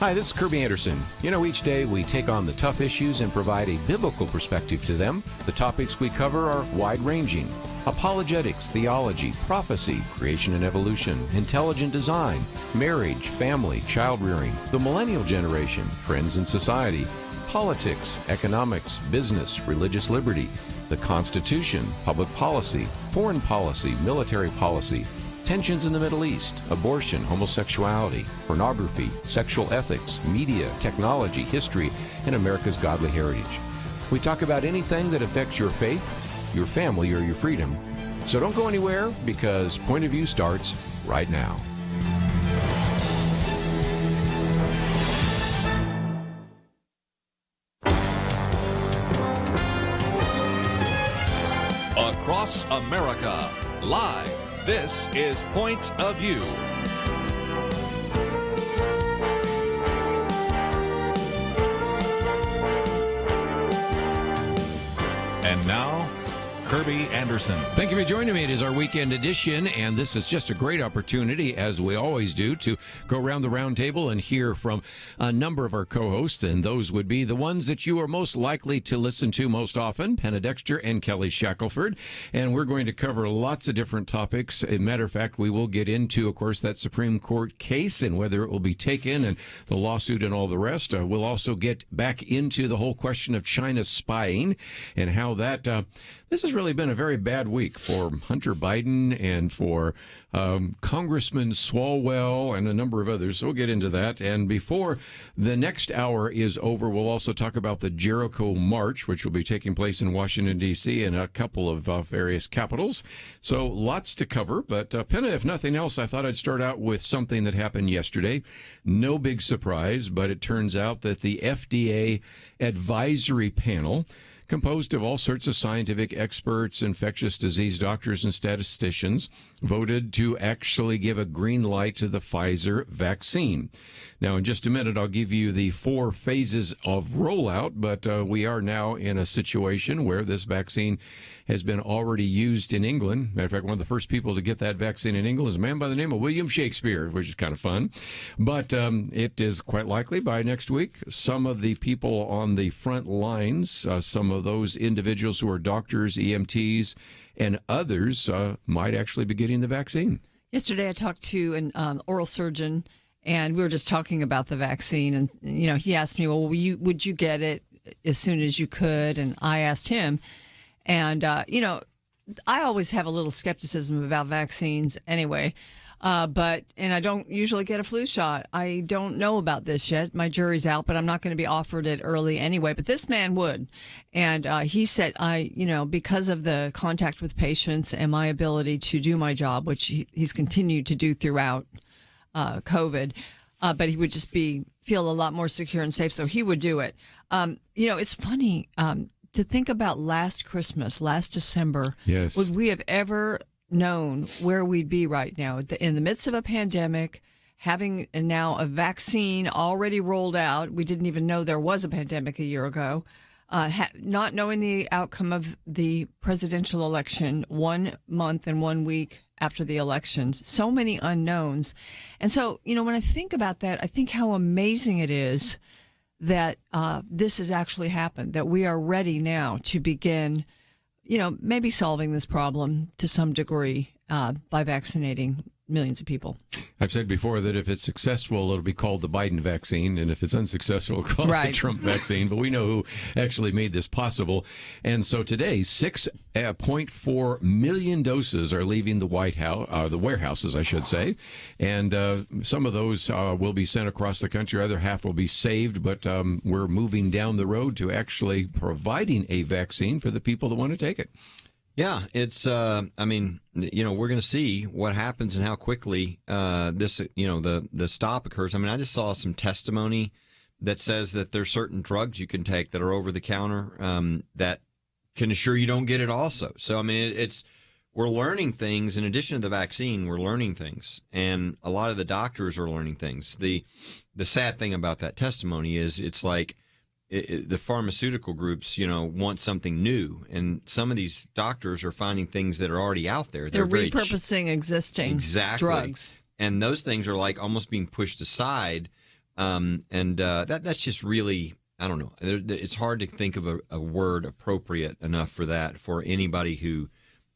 Hi, this is Kerby Anderson. Each day we take on the tough issues and provide a biblical perspective to them. The topics we cover are wide-ranging. Apologetics, theology, prophecy, creation and evolution, intelligent design, marriage, family, child-rearing, the millennial generation, trends in society, politics, economics, business, religious liberty, the Constitution, public policy, foreign policy, military policy, tensions in the Middle East, abortion, homosexuality, pornography, sexual ethics, media, technology, history, and America's godly heritage. We talk about anything that affects your faith, your family, or your freedom. So don't go anywhere, because Point of View starts right now. Across America, live. This is Point of View. And now, Kerby Anderson. Thank you for joining me. It is our weekend edition, and this is just a great opportunity, as we always do, to go around the round table and hear from a number of our co-hosts, and those would be the ones that you are most likely to listen to most often, Penna Dexter and Kelly Shackelford, and we're going to cover lots of different topics. As a matter of fact, we will get into, of course, that Supreme Court case and whether it will be taken and the lawsuit and all the rest. We'll also get back into the whole question of China spying and how that... This has really been a very bad week for Hunter Biden and for Congressman Swalwell and a number of others. So we'll get into that. And before the next hour is over, we'll also talk about the Jericho March, which will be taking place in Washington, D.C. and a couple of various capitals. So lots to cover. But Penna, if nothing else, I thought I'd start out with something that happened yesterday. No big surprise, but it turns out that the FDA advisory panel, composed of all sorts of scientific experts, infectious disease doctors, and statisticians, voted to actually give a green light to the Pfizer vaccine. Now, in just a minute, I'll give you the 4 phases of rollout, but we are now in a situation where this vaccine has been already used in England. Matter of fact, one of the first people to get that vaccine in England is a man by the name of William Shakespeare, which is kind of fun. But it is quite likely by next week, some of the people on the front lines, some of those individuals who are doctors, EMTs, and others might actually be getting the vaccine. Yesterday, I talked to an oral surgeon, and we were just talking about the vaccine. And, he asked me, well, would you get it as soon as you could? And I asked him. And, I always have a little skepticism about vaccines anyway. And I don't usually get a flu shot. I don't know about this yet. My jury's out, but I'm not going to be offered it early anyway. But this man would. And he said, because of the contact with patients and my ability to do my job, which he's continued to do throughout COVID, but he would just feel a lot more secure and safe. So he would do it. It's funny to think about last Christmas, last December. Yes. Would we have ever known where we'd be right now in the midst of a pandemic, having now a vaccine already rolled out? We didn't even know there was a pandemic a year ago. Not knowing the outcome of the presidential election 1 month and 1 week after the elections. So many unknowns. And so, when I think about that, I think how amazing it is that this has actually happened, that we are ready now to begin, maybe solving this problem to some degree by vaccinating millions of people. I've said before that if it's successful, it'll be called the Biden vaccine, and if it's unsuccessful, it'll call it the Trump vaccine. But we know who actually made this possible. And so today, 6.4 million doses are leaving the White House, the warehouses, I should say. And some of those will be sent across the country. Other half will be saved. But we're moving down the road to actually providing a vaccine for the people that want to take it. Yeah, it's, we're going to see what happens and how quickly this, the stop occurs. I just saw some testimony that says that there's certain drugs you can take that are over the counter that can assure you don't get it also. So, we're learning things. In addition to the vaccine, we're learning things. And a lot of the doctors are learning things. The sad thing about that testimony is it's like, the pharmaceutical groups, want something new, and some of these doctors are finding things that are already out there. They're repurposing existing drugs, and those things are like almost being pushed aside That's just really, I don't know. It's hard to think of a word appropriate enough for that for anybody who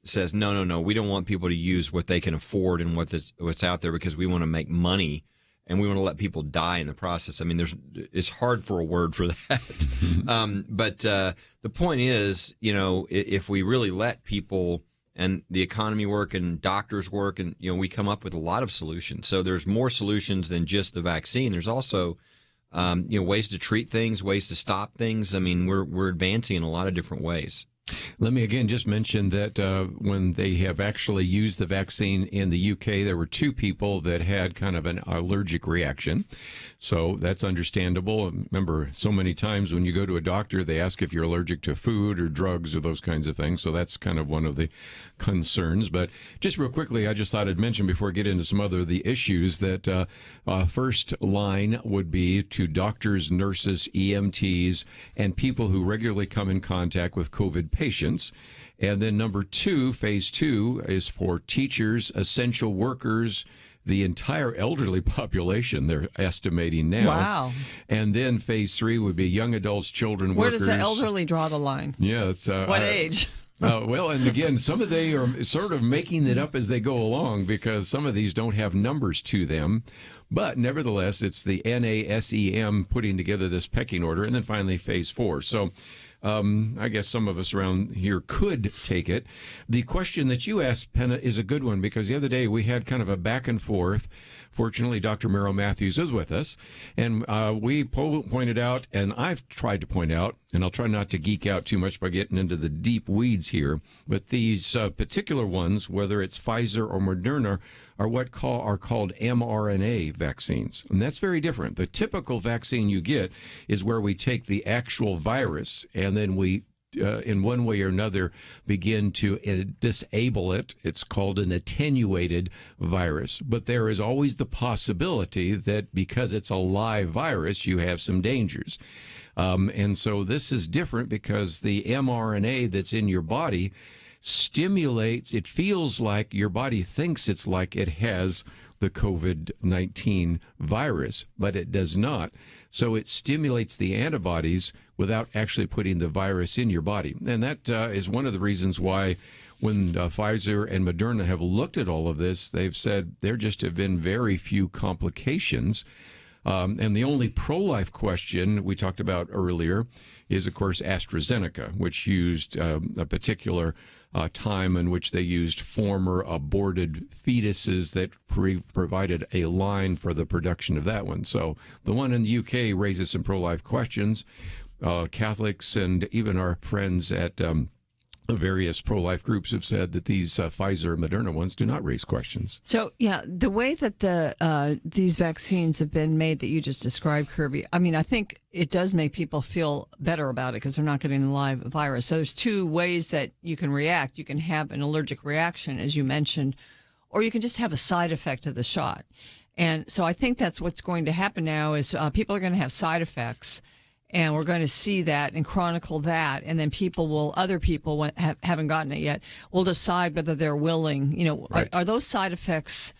says, no, we don't want people to use what they can afford and what's out there because we want to make money and we want to let people die in the process. I mean, it's hard for a word for that. But the point is, if we really let people and the economy work and doctors work, and we come up with a lot of solutions. So there's more solutions than just the vaccine. There's also ways to treat things, ways to stop things. I mean, we're advancing in a lot of different ways. Let me again just mention that when they have actually used the vaccine in the UK, there were 2 people that had kind of an allergic reaction. So that's understandable. Remember, so many times when you go to a doctor, they ask if you're allergic to food or drugs or those kinds of things. So that's kind of one of the concerns. But just real quickly, I just thought I'd mention before I get into some other of the issues that first line would be to doctors, nurses, EMTs, and people who regularly come in contact with COVID patients. And then number 2, phase 2, is for teachers, essential workers, the entire elderly population, they're estimating now. Wow. And then phase 3 would be young adults, children, Where workers. does the elderly draw the line? Yeah. It's, what age? Well, and again, some of they are sort of making it up as they go along because some of these don't have numbers to them. But nevertheless, it's the NASEM putting together this pecking order. And then finally, phase 4. So I guess some of us around here could take it. The question that you asked, Penna, is a good one because the other day we had kind of a back and forth. Fortunately, Dr. Merrill Matthews is with us, and we pointed out, and I've tried to point out, and I'll try not to geek out too much by getting into the deep weeds here, but these particular ones, whether it's Pfizer or Moderna, are what are called mRNA vaccines. And that's very different. The typical vaccine you get is where we take the actual virus and then we, in one way or another, begin to disable it. It's called an attenuated virus. But there is always the possibility that because it's a live virus, you have some dangers. And so this is different because the mRNA that's in your body stimulates, it feels like your body thinks it's like it has the COVID-19 virus, but it does not. So it stimulates the antibodies without actually putting the virus in your body. And that is one of the reasons why when Pfizer and Moderna have looked at all of this, they've said there just have been very few complications. And the only pro-life question we talked about earlier is, of course, AstraZeneca, which used a particular time in which they used former aborted fetuses that provided a line for the production of that one. So the one in the UK raises some pro-life questions. Catholics and even our friends at various pro-life groups have said that these Pfizer and Moderna ones do not raise questions. So, yeah, the way that these vaccines have been made that you just described, Kerby, I mean, I think it does make people feel better about it because they're not getting the live virus. So there's 2 ways that you can react. You can have an allergic reaction, as you mentioned, or you can just have a side effect of the shot. And so I think that's what's going to happen now is people are going to have side effects. And we're going to see that and chronicle that. And then other people haven't gotten it yet, will decide whether they're willing. Right. Are those side effects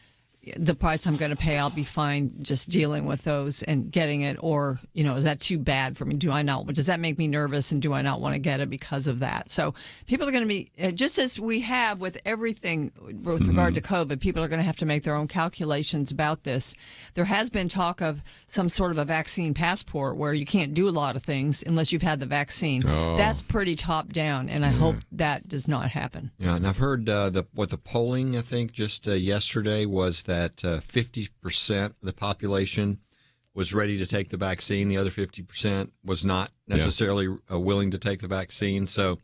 the price I'm going to pay? I'll be fine just dealing with those and getting it. Or, is that too bad for me? Does that make me nervous? And do I not want to get it because of that? So people are going to be, just as we have with everything with regard to COVID, people are going to have to make their own calculations about this. There has been talk of some sort of a vaccine passport where you can't do a lot of things unless you've had the vaccine. Oh. That's pretty top down, and I hope that does not happen. Yeah, and I've heard the polling, I think, just yesterday was that 50% of the population was ready to take the vaccine. The other 50% was not necessarily willing to take the vaccine. So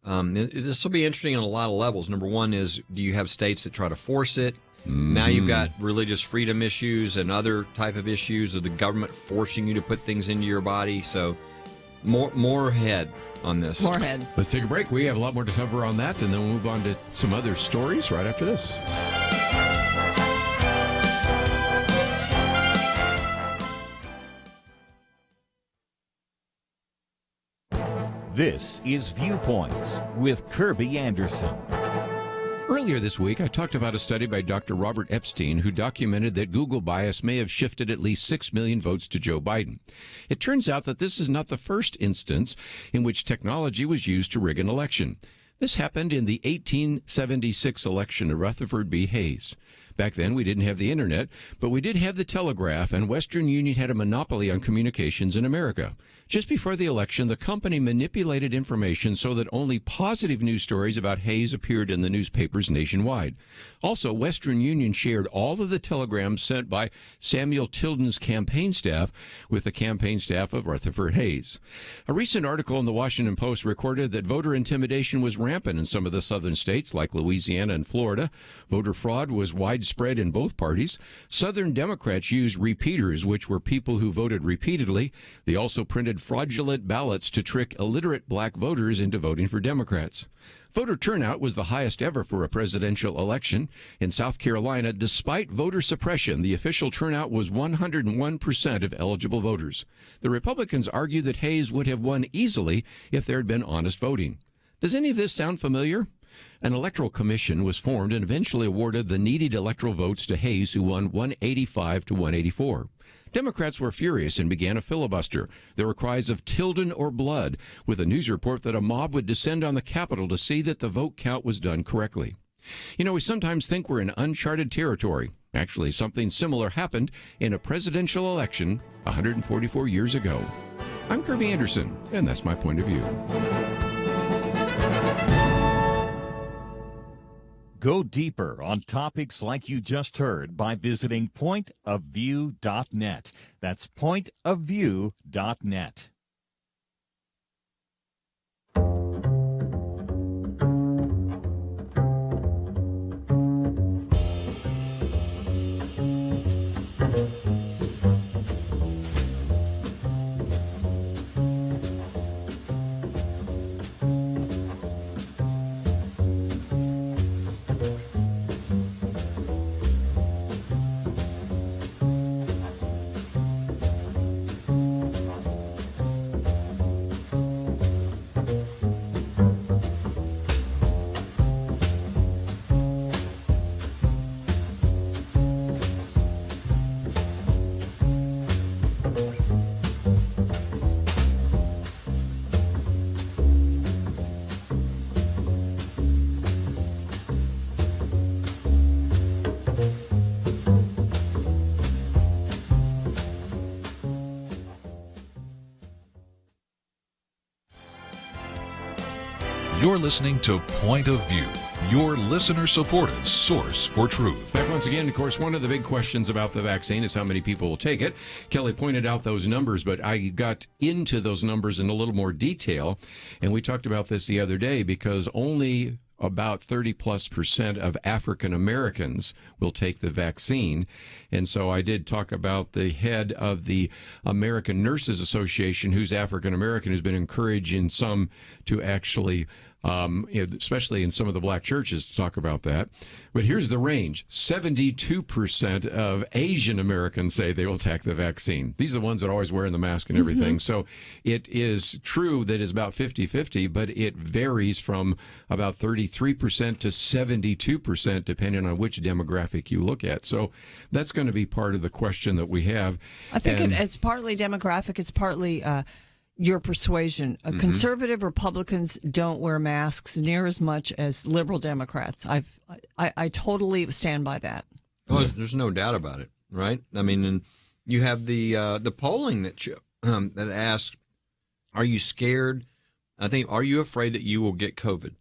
this will be interesting on a lot of levels. Number one is, do you have states that try to force it? Now you've got religious freedom issues and other type of issues of the government forcing you to put things into your body. So more ahead on this. More ahead. Let's take a break. We have a lot more to cover on that, and then we'll move on to some other stories right after this. This is Viewpoints with Kerby Anderson. Earlier Earlier this week, I talked about a study by Dr. Robert Epstein who documented that Google bias may have shifted at least 6 million votes to Joe Biden. It turns out that this is not the first instance in which technology was used to rig an election. This happened in the 1876 election of Rutherford B. Hayes. Back then, we didn't have the internet, but we did have the telegraph, and Western Union had a monopoly on communications in America. Just before the election, the company manipulated information so that only positive news stories about Hayes appeared in the newspapers nationwide. Also, Western Union shared all of the telegrams sent by Samuel Tilden's campaign staff with the campaign staff of Rutherford Hayes. A recent article in the Washington Post recorded that voter intimidation was rampant in some of the southern states like Louisiana and Florida. Voter fraud was widespread in both parties. Southern Democrats used repeaters, which were people who voted repeatedly. They also printed fraudulent ballots to trick illiterate black voters into voting for Democrats. Voter turnout was the highest ever for a presidential election. In South Carolina, despite voter suppression, the official turnout was 101% of eligible voters. The Republicans argue that Hayes would have won easily if there had been honest voting. Does any of this sound familiar? An electoral commission was formed and eventually awarded the needed electoral votes to Hayes, who won 185 to 184. Democrats were furious and began a filibuster. There were cries of Tilden or blood, with a news report that a mob would descend on the Capitol to see that the vote count was done correctly. You know, we sometimes think we're in uncharted territory. Actually, something similar happened in a presidential election 144 years ago. I'm Kerby Anderson, and that's my point of view. Go deeper on topics like you just heard by visiting pointofview.net. That's pointofview.net. You're listening to Point of View, your listener-supported source for truth. Back once again, of course, one of the big questions about the vaccine is how many people will take it. Kelly pointed out those numbers, but I got into those numbers in a little more detail, and we talked about this the other day because only about 30+% of African Americans will take the vaccine. And so I did talk about the head of the American Nurses Association, who's African American, who's been encouraging some to actually, especially in some of the black churches, to talk about that. But here's the range. 72% of Asian Americans say they will take the vaccine. These are the ones that are always wearing the mask and everything. Mm-hmm. So it is true that it's about 50-50, but it varies from about 33% to 72%, depending on which demographic you look at. So that's going to be part of the question that we have. I think it's partly demographic. It's partly your persuasion. Mm-hmm. Conservative Republicans don't wear masks near as much as liberal Democrats. I totally stand by that. Oh, there's no doubt about it, right? I mean, and you have the polling that that asks, "Are you scared?" I think, "Are you afraid that you will get COVID?"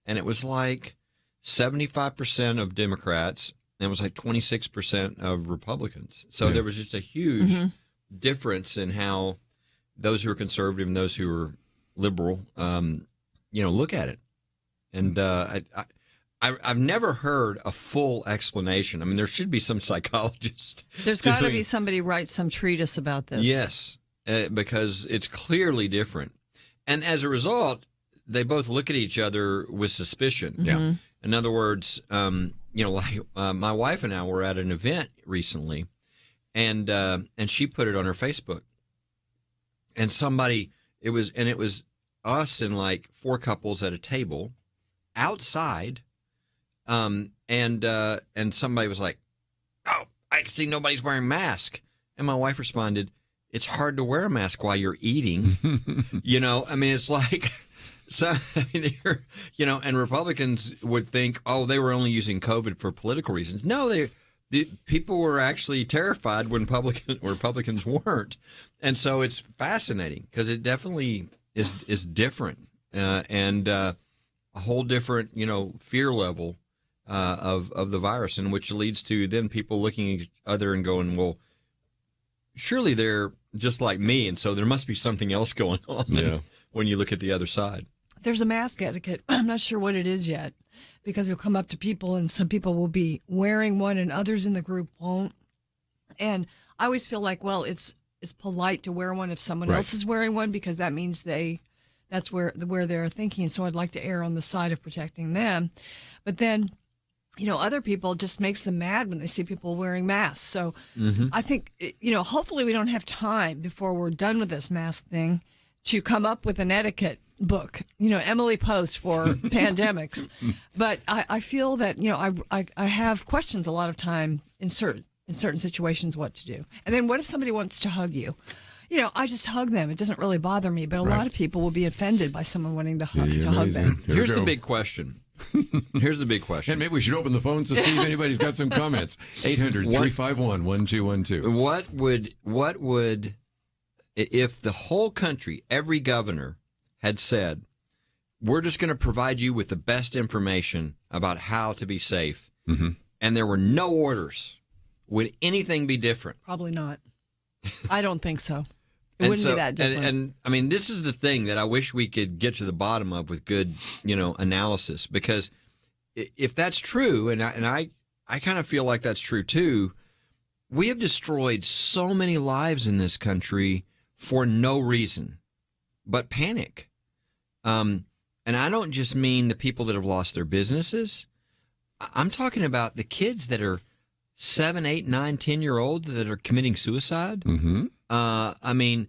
And it was like 75% of Democrats, and it was like 26% of Republicans. So there was just a huge difference in how those who are conservative and those who are liberal, look at it. And I've never heard a full explanation. I mean, there should be some psychologist. There's got to be somebody write some treatise about this. Yes, because it's clearly different. And as a result, they both look at each other with suspicion. Mm-hmm. Yeah. In other words, my wife and I were at an event recently, and she put it on her Facebook. And it was us and like four couples at a table outside And somebody was like, "Oh, I can see nobody's wearing masks." And my wife responded, "It's hard to wear a mask while you're eating." I mean, it's like, so, and Republicans would think, oh, they were only using COVID for political reasons. No, the people were actually terrified when Republicans weren't. And so it's fascinating because it definitely is different and a whole different, fear level of the virus, and which leads to then people looking at each other and going, well, surely they're just like me, and so there must be something else going on when you look at the other side. There's a mask etiquette. I'm not sure what it is yet, because you'll come up to people and some people will be wearing one and others in the group won't. And I always feel like, well, it's polite to wear one if someone else is wearing one, because that means that's where they're thinking. So I'd like to err on the side of protecting them. But then, other people just makes them mad when they see people wearing masks. So I think, hopefully we don't have time before we're done with this mask thing to come up with an etiquette book, Emily Post for pandemics. But I feel that, I have questions a lot of time in certain situations what to do. And then what if somebody wants to hug you? I just hug them. It doesn't really bother me. But a lot of people will be offended by someone wanting to hug them. Here's the big question. And maybe we should open the phones to see if anybody's got some comments. 800-351-1212. What would, if the whole country, every governor had said, we're just going to provide you with the best information about how to be safe, and there were no orders, would anything be different? Probably not. I don't think so. It wouldn't be that different. And I mean, this is the thing that I wish we could get to the bottom of with good, analysis, because if that's true, and I kind of feel like that's true too, we have destroyed so many lives in this country for no reason but panic. And I don't just mean the people that have lost their businesses. I'm talking about the kids that are 7, 8, 9, 10-year-olds that are committing suicide. I mean,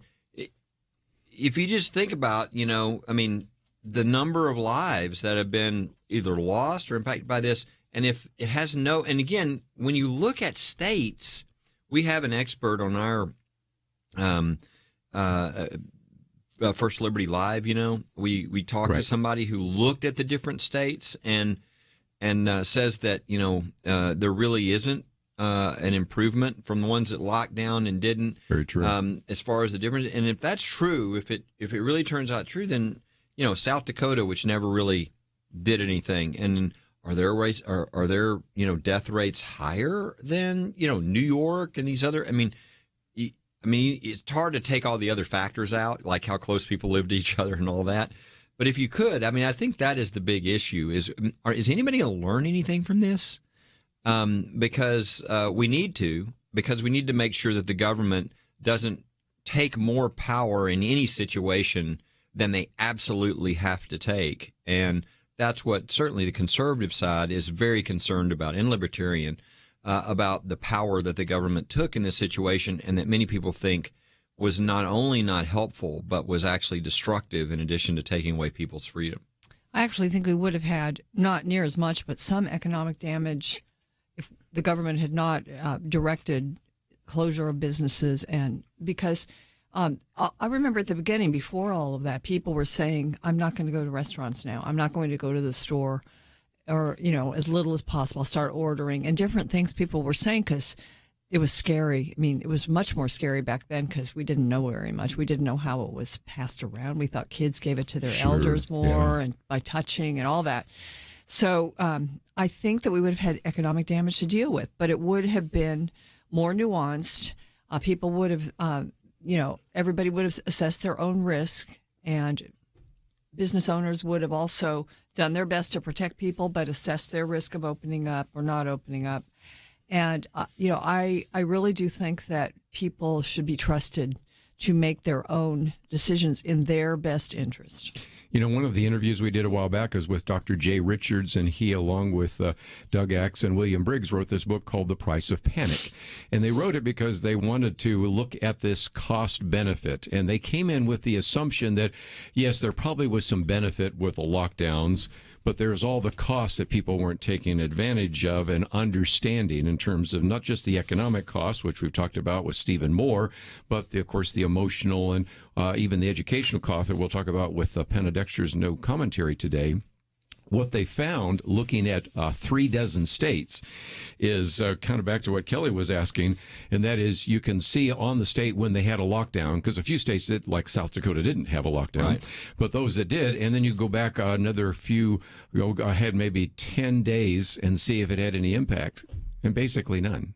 if you just think about, the number of lives that have been either lost or impacted by this, and if it has and again, when you look at states, we have an expert on our First Liberty Live. We talked to somebody who looked at the different states and says that there really isn't an improvement from the ones that locked down and didn't. Very true. As far as the difference, and if that's true, if it really turns out true, then South Dakota, which never really did anything, and are there death rates higher than New York and these other? I mean, it's hard to take all the other factors out, like how close people live to each other and all that. But if you could, I think that is the big issue. Is anybody going to learn anything from this? Because we need to make sure that the government doesn't take more power in any situation than they absolutely have to take. And that's what certainly the conservative side is very concerned about, and libertarian, about the power that the government took in this situation, and that many people think was not only not helpful, but was actually destructive in addition to taking away people's freedom. I actually think we would have had not near as much, but some economic damage if the government had not directed closure of businesses. And because I remember at the beginning, before all of that, people were saying, I'm not going to go to restaurants now. I'm not going to go to the store, or, as little as possible. I'll start ordering, and different things people were saying because it was scary. I mean, it was much more scary back then because we didn't know very much. We didn't know how it was passed around. We thought kids gave it to their elders more and by touching and all that. So I think that we would have had economic damage to deal with, but it would have been more nuanced. People would have, everybody would have assessed their own risk, and business owners would have also done their best to protect people, but assess their risk of opening up or not opening up. And, I really do think that people should be trusted to make their own decisions in their best interest. One of the interviews we did a while back was with Dr. Jay Richards, and he, along with Doug Axe and William Briggs, wrote this book called The Price of Panic. And they wrote it because they wanted to look at this cost benefit. And they came in with the assumption that, yes, there probably was some benefit with the lockdowns, but there's all the costs that people weren't taking advantage of and understanding in terms of not just the economic costs, which we've talked about with Stephen Moore, but of course the emotional and even the educational cost that we'll talk about with Penna Dexter's no commentary today. What they found looking at 36 states is kind of back to what Kelly was asking, and that is you can see on the state when they had a lockdown, because a few states did, like South Dakota didn't have a lockdown, Right. but those that did, and then you go back another few, go ahead maybe 10 days and see if it had any impact, and basically none.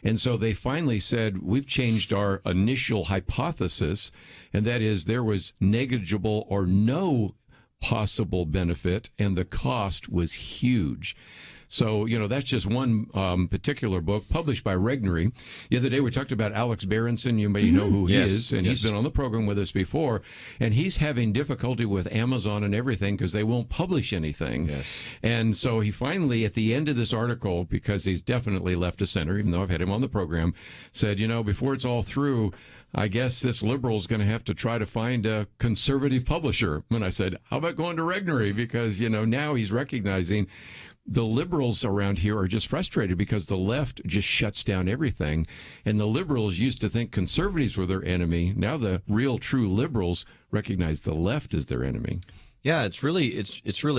And so they finally said, we've changed our initial hypothesis, and that is there was negligible or no possible benefit, and the cost was huge. So, that's just one particular book published by Regnery. The other day we talked about Alex Berenson. You may know who he Yes, is, and yes. he's been on the program with us before. And he's having difficulty with Amazon and everything because they won't publish anything. Yes. And so he finally, at the end of this article, because he's definitely left of center, even though I've had him on the program, said, before it's all through, I guess this liberal's going to have to try to find a conservative publisher. And I said, how about going to Regnery? Because, now he's recognizing the liberals around here are just frustrated because the left just shuts down everything. And the liberals used to think conservatives were their enemy. Now the real true liberals recognize the left as their enemy. Yeah, it's really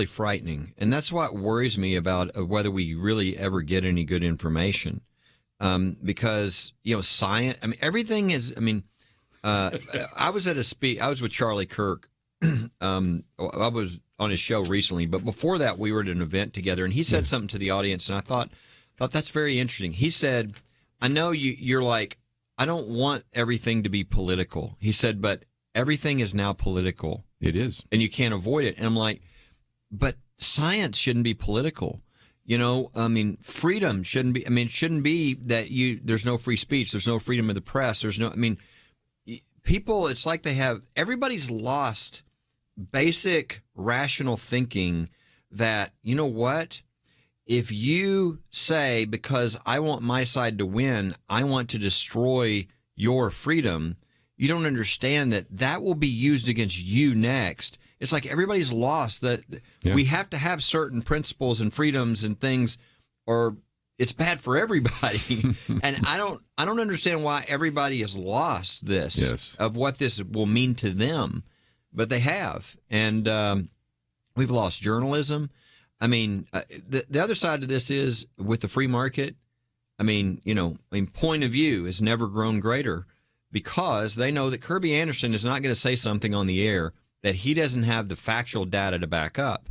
frightening. And that's what worries me about whether we really ever get any good information. Because, science, everything is, I was at I was with Charlie Kirk. I was on his show recently, but before that we were at an event together, and he said something to the audience, and I thought that's very interesting. He said, I know you're like, I don't want everything to be political. He said, but everything is now political. It is. And you can't avoid it. And I'm like, but science shouldn't be political. Freedom shouldn't be, it shouldn't be that there's no free speech, there's no freedom of the press, there's no, people, it's like everybody's lost basic rational thinking that, if you say, because I want my side to win, I want to destroy your freedom, you don't understand that will be used against you next. It's like everybody's lost that we have to have certain principles and freedoms and things, or it's bad for everybody. And I don't understand why everybody has lost this of what this will mean to them, but they have. And we've lost journalism. The other side of this is with the free market. Point of view has never grown greater because they know that Kerby Anderson is not going to say something on the air that he doesn't have the factual data to back up.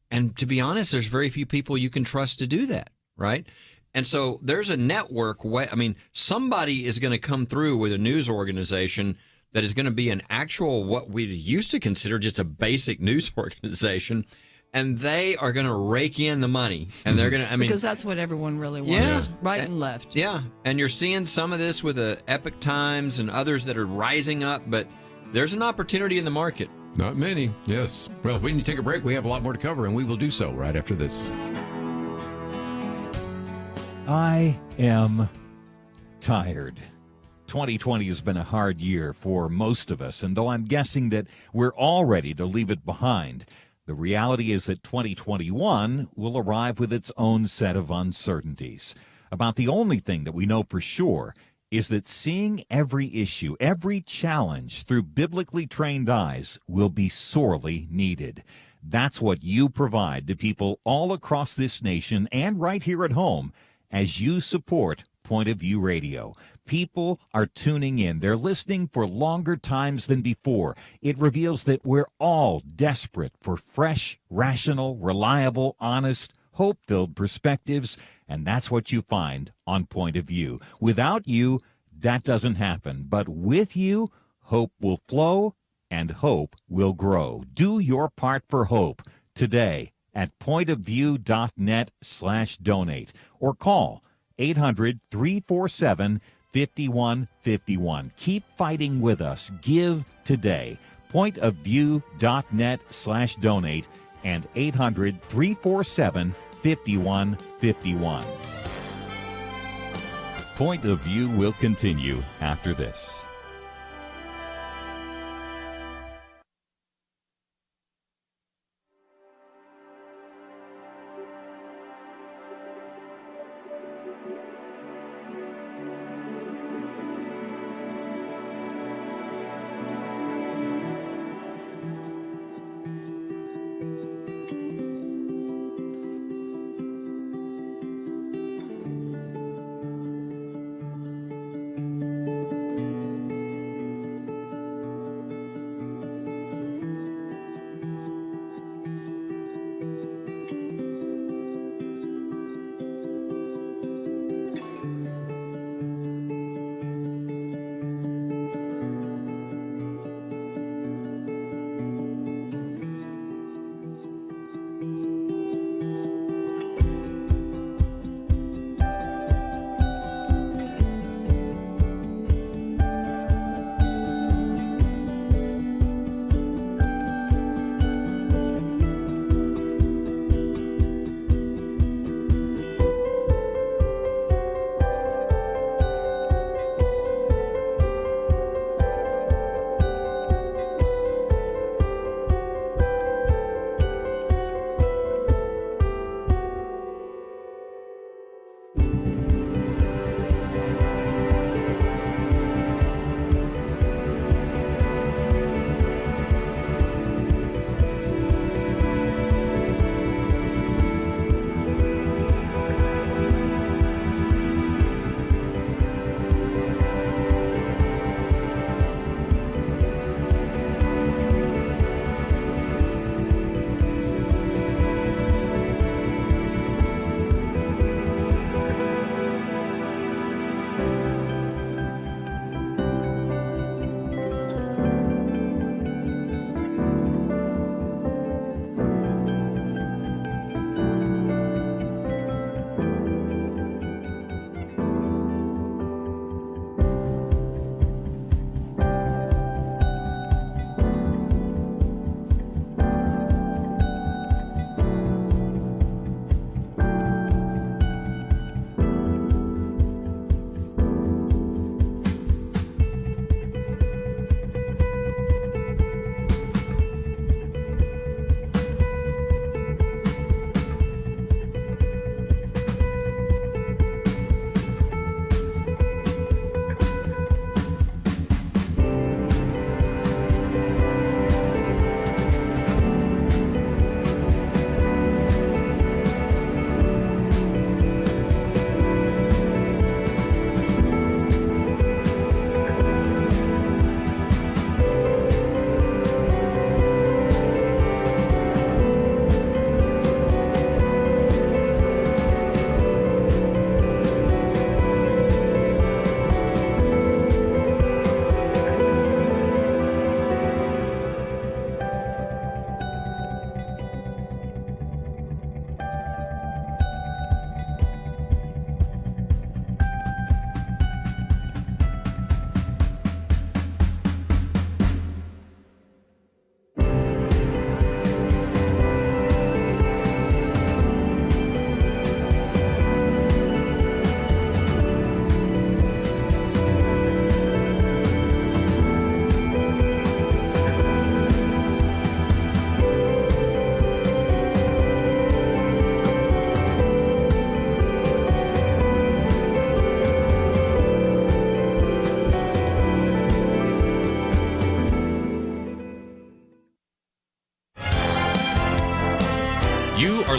And to be honest, there's very few people you can trust to do that, right? And so there's a network way. Somebody is going to come through with a news organization that is going to be an actual, what we used to consider just a basic news organization, and they are going to rake in the money, and they're going to, because that's what everyone really wants, right and left. Yeah, and you're seeing some of this with the Epic Times and others that are rising up, but there's an opportunity in the market. Not many, yes. Well, we need to take a break. We have a lot more to cover, and we will do so right after this. I am tired. 2020 has been a hard year for most of us, and though I'm guessing that we're all ready to leave it behind, the reality is that 2021 will arrive with its own set of uncertainties. About the only thing that we know for sure is that seeing every issue, every challenge through biblically trained eyes will be sorely needed. That's what you provide to people all across this nation and right here at home as you support Point of View Radio. People are tuning in. They're listening for longer times than before. It reveals that we're all desperate for fresh, rational, reliable, honest, hope-filled perspectives, and that's what you find on Point of View. Without you, that doesn't happen. But with you, hope will flow and hope will grow. Do your part for hope today at pointofview.net/donate or call 800-347-5151. Keep fighting with us. Give today. Pointofview.net/donate and 800-347-5151. Point of View will continue after this.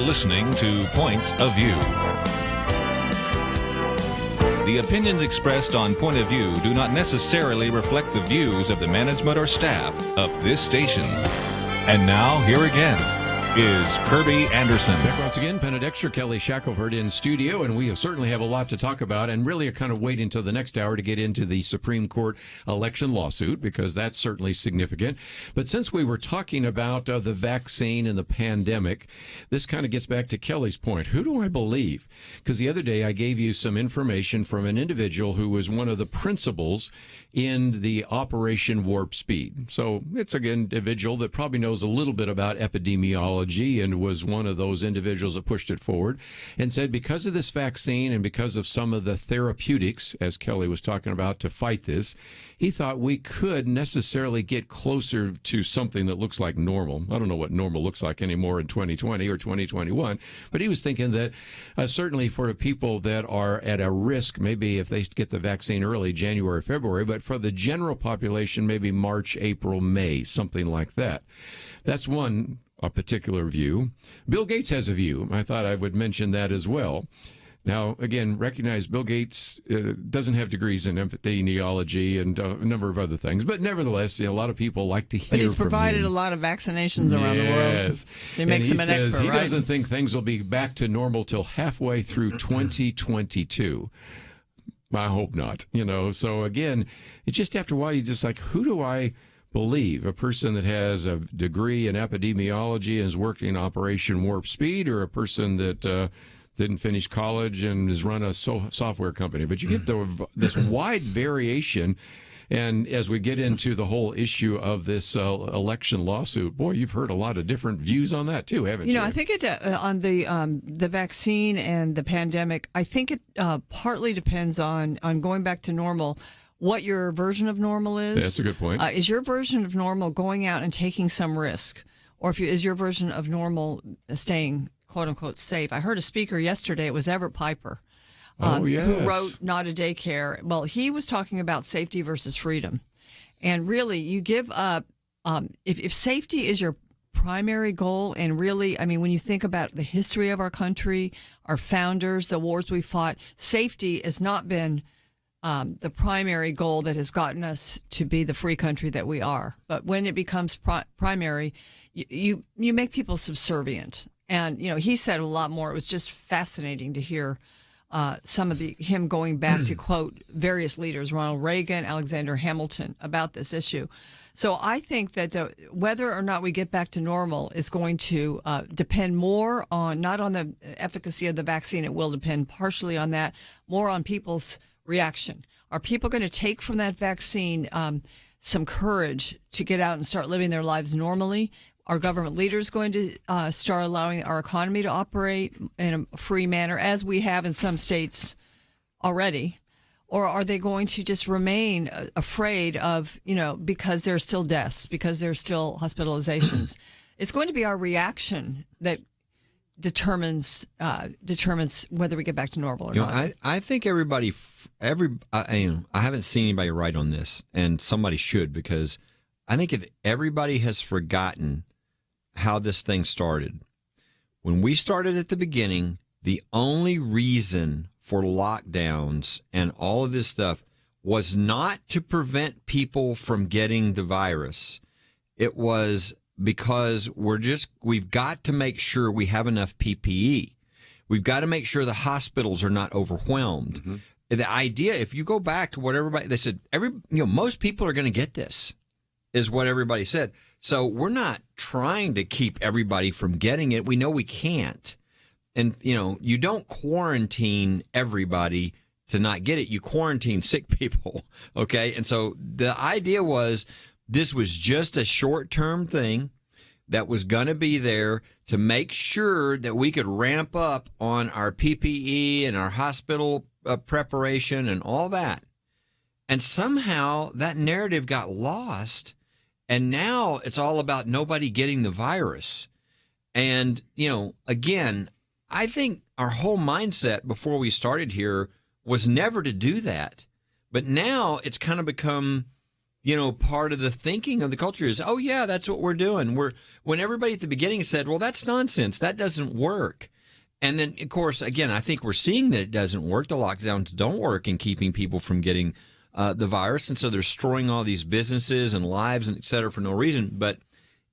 listening to Point of View. The opinions expressed on Point of View do not necessarily reflect the views of the management or staff of this station. And now, here again is Kerby Anderson. Back once again, Penna Dexter, Kelly Shackelford in studio, and we certainly have a lot to talk about, and really kind of wait until the next hour to get into the Supreme Court election lawsuit, because that's certainly significant. But since we were talking about the vaccine and the pandemic, this kind of gets back to Kelly's point. Who do I believe? Because the other day I gave you some information from an individual who was one of the principals in the Operation Warp Speed. So it's an individual that probably knows a little bit about epidemiology and was one of those individuals that pushed it forward and said because of this vaccine and because of some of the therapeutics, as Kelly was talking about, to fight this, he thought we could necessarily get closer to something that looks like normal. I don't know what normal looks like anymore in 2020 or 2021, but he was thinking that certainly for people that are at a risk, maybe if they get the vaccine early, January, February, but for the general population, maybe March, April, May, something like that. That's a particular view. Bill Gates has a view. I thought I would mention that as well. Now, again, recognize Bill Gates doesn't have degrees in epidemiology and a number of other things, but nevertheless, a lot of people like to hear from him. But he's provided a lot of vaccinations around the world. So he makes him an expert, he right? doesn't think things will be back to normal till halfway through 2022. I hope not. So again, it's just after a while, you just like, who do I believe? A person that has a degree in epidemiology and is working Operation Warp Speed, or a person that didn't finish college and has run a software company? But you get this wide variation. And as we get into the whole issue of this election lawsuit, boy, you've heard a lot of different views on that too, haven't you? I think it on the vaccine and the pandemic, I think it partly depends on going back to normal. What your version of normal is. That's a good point. Is your version of normal going out and taking some risk? Or is your version of normal staying, quote unquote, safe? I heard a speaker yesterday, it was Everett Piper, who wrote Not a Daycare. Well, he was talking about safety versus freedom. And really, you give up, if safety is your primary goal, and really, I mean, when you think about the history of our country, our founders, the wars we fought, safety has not been the primary goal that has gotten us to be the free country that we are. But when it becomes primary, you make people subservient. And, he said a lot more. It was just fascinating to hear some of him going back to quote various leaders, Ronald Reagan, Alexander Hamilton, about this issue. So I think that whether or not we get back to normal is going to depend more on, not on the efficacy of the vaccine. It will depend partially on that, more on people's reaction. Are people going to take from that vaccine some courage to get out and start living their lives normally? Are government leaders going to start allowing our economy to operate in a free manner, as we have in some states already? Or are they going to just remain afraid of, because there's still deaths, because there's still hospitalizations? It's going to be our reaction that determines whether we get back to normal or not. I think I haven't seen anybody write on this, and somebody should, because I think if everybody has forgotten how this thing started, when we started at the beginning, the only reason for lockdowns and all of this stuff was not to prevent people from getting the virus. It was because we've got to make sure we have enough PPE. We've got to make sure the hospitals are not overwhelmed. Mm-hmm. The idea, if you go back to what they said, most people are going to get this, is what everybody said. So we're not trying to keep everybody from getting it. We know we can't. And, you don't quarantine everybody to not get it. You quarantine sick people, okay? And so the idea was, this was just a short-term thing that was going to be there to make sure that we could ramp up on our PPE and our hospital preparation and all that. And somehow that narrative got lost, and now it's all about nobody getting the virus. And, again, I think our whole mindset before we started here was never to do that. But now it's kind of become part of the thinking of the culture is, oh yeah, that's what we're doing. When everybody at the beginning said, well, that's nonsense, that doesn't work. And then, of course, again, I think we're seeing that it doesn't work. The lockdowns don't work in keeping people from getting the virus. And so they're destroying all these businesses and lives and et cetera for no reason. But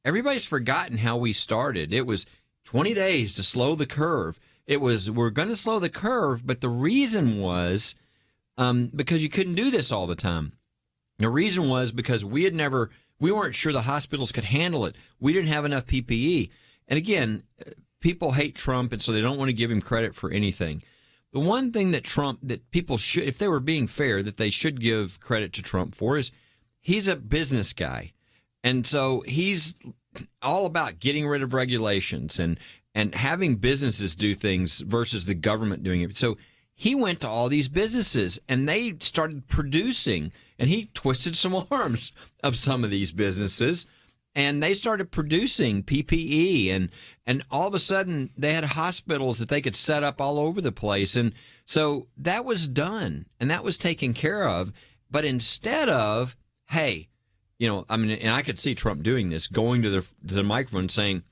everybody's forgotten how we started. It was 20 days to slow the curve. It was, we're going to slow the curve. But the reason was because you couldn't do this all the time. The reason was because we weren't sure the hospitals could handle it. We didn't have enough PPE. And again, people hate Trump, and so they don't want to give him credit for anything. The one thing that people should, if they were being fair, that they should give credit to Trump for is he's a business guy. And so he's all about getting rid of regulations and having businesses do things versus the government doing it. So he went to all these businesses and they started producing, and he twisted some arms of some of these businesses. And they started producing PPE, and all of a sudden they had hospitals that they could set up all over the place. And so that was done and that was taken care of. But instead of, hey, and I could see Trump doing this, going to the microphone saying,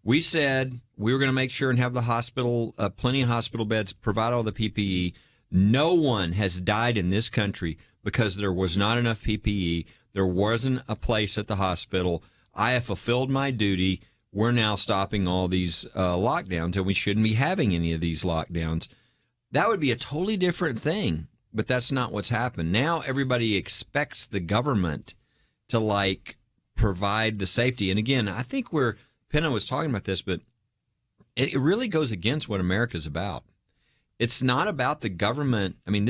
we said we were going to make sure and have the hospital, plenty of hospital beds, provide all the PPE. No one has died in this country because there was not enough PPE. There wasn't a place at the hospital. I have fulfilled my duty. We're now stopping all these lockdowns, and we shouldn't be having any of these lockdowns. That would be a totally different thing, but that's not what's happened. Now everybody expects the government to, provide the safety. And again, I think Penna was talking about this, but it really goes against what America's about. It's not about the government. I mean,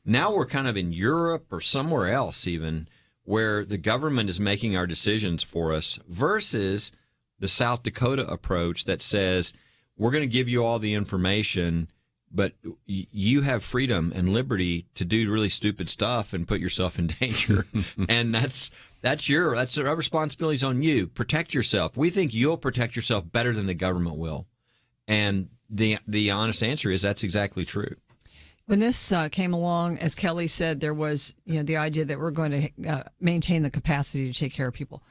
now we're kind of in Europe or somewhere else even, where the government is making our decisions for us versus the South Dakota approach that says, we're going to give you all the information, but you have freedom and liberty to do really stupid stuff and put yourself in danger. And that's our responsibilities on you. Protect yourself. We think you'll protect yourself better than the government will. And the honest answer is that's exactly true. When this came along, as Kelly said, there was the idea that we're going to maintain the capacity to take care of people.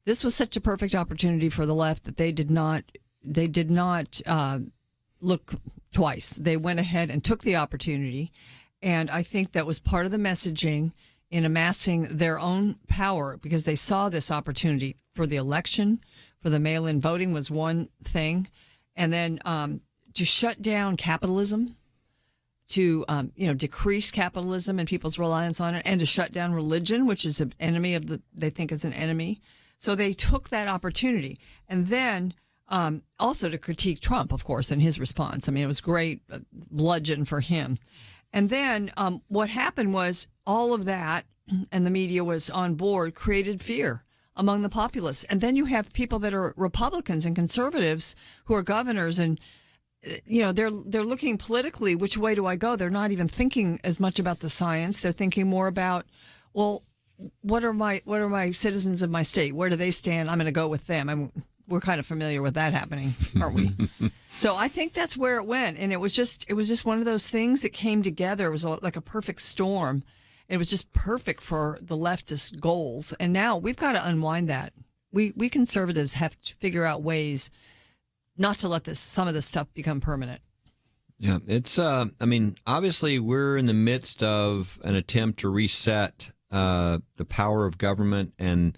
This was such a perfect opportunity for the left that they did not look twice. They went ahead and took the opportunity, and I think that was part of the messaging in amassing their own power because they saw this opportunity for the election, for the mail-in voting was one thing, and then to shut down capitalism, to decrease capitalism and people's reliance on it, and to shut down religion, which is an enemy they think is an enemy. So they took that opportunity, and then also to critique Trump, of course, and his response. I mean, it was great bludgeon for him. And then what happened was all of that, and the media was on board, created fear among the populace. And then you have people that are Republicans and conservatives who are governors, and they're looking politically, which way do I go? They're not even thinking as much about the science. They're thinking more about, well, what are my citizens of my state? Where do they stand? I'm going to go with them. We're kind of familiar with that happening, aren't we? So I think that's where it went, and it was just one of those things that came together. It was like a perfect storm. It was just perfect for the leftist goals, and now we've got to unwind that. We conservatives have to figure out ways not to let some of this stuff become permanent. Yeah, it's. Obviously, we're in the midst of an attempt to reset the power of government and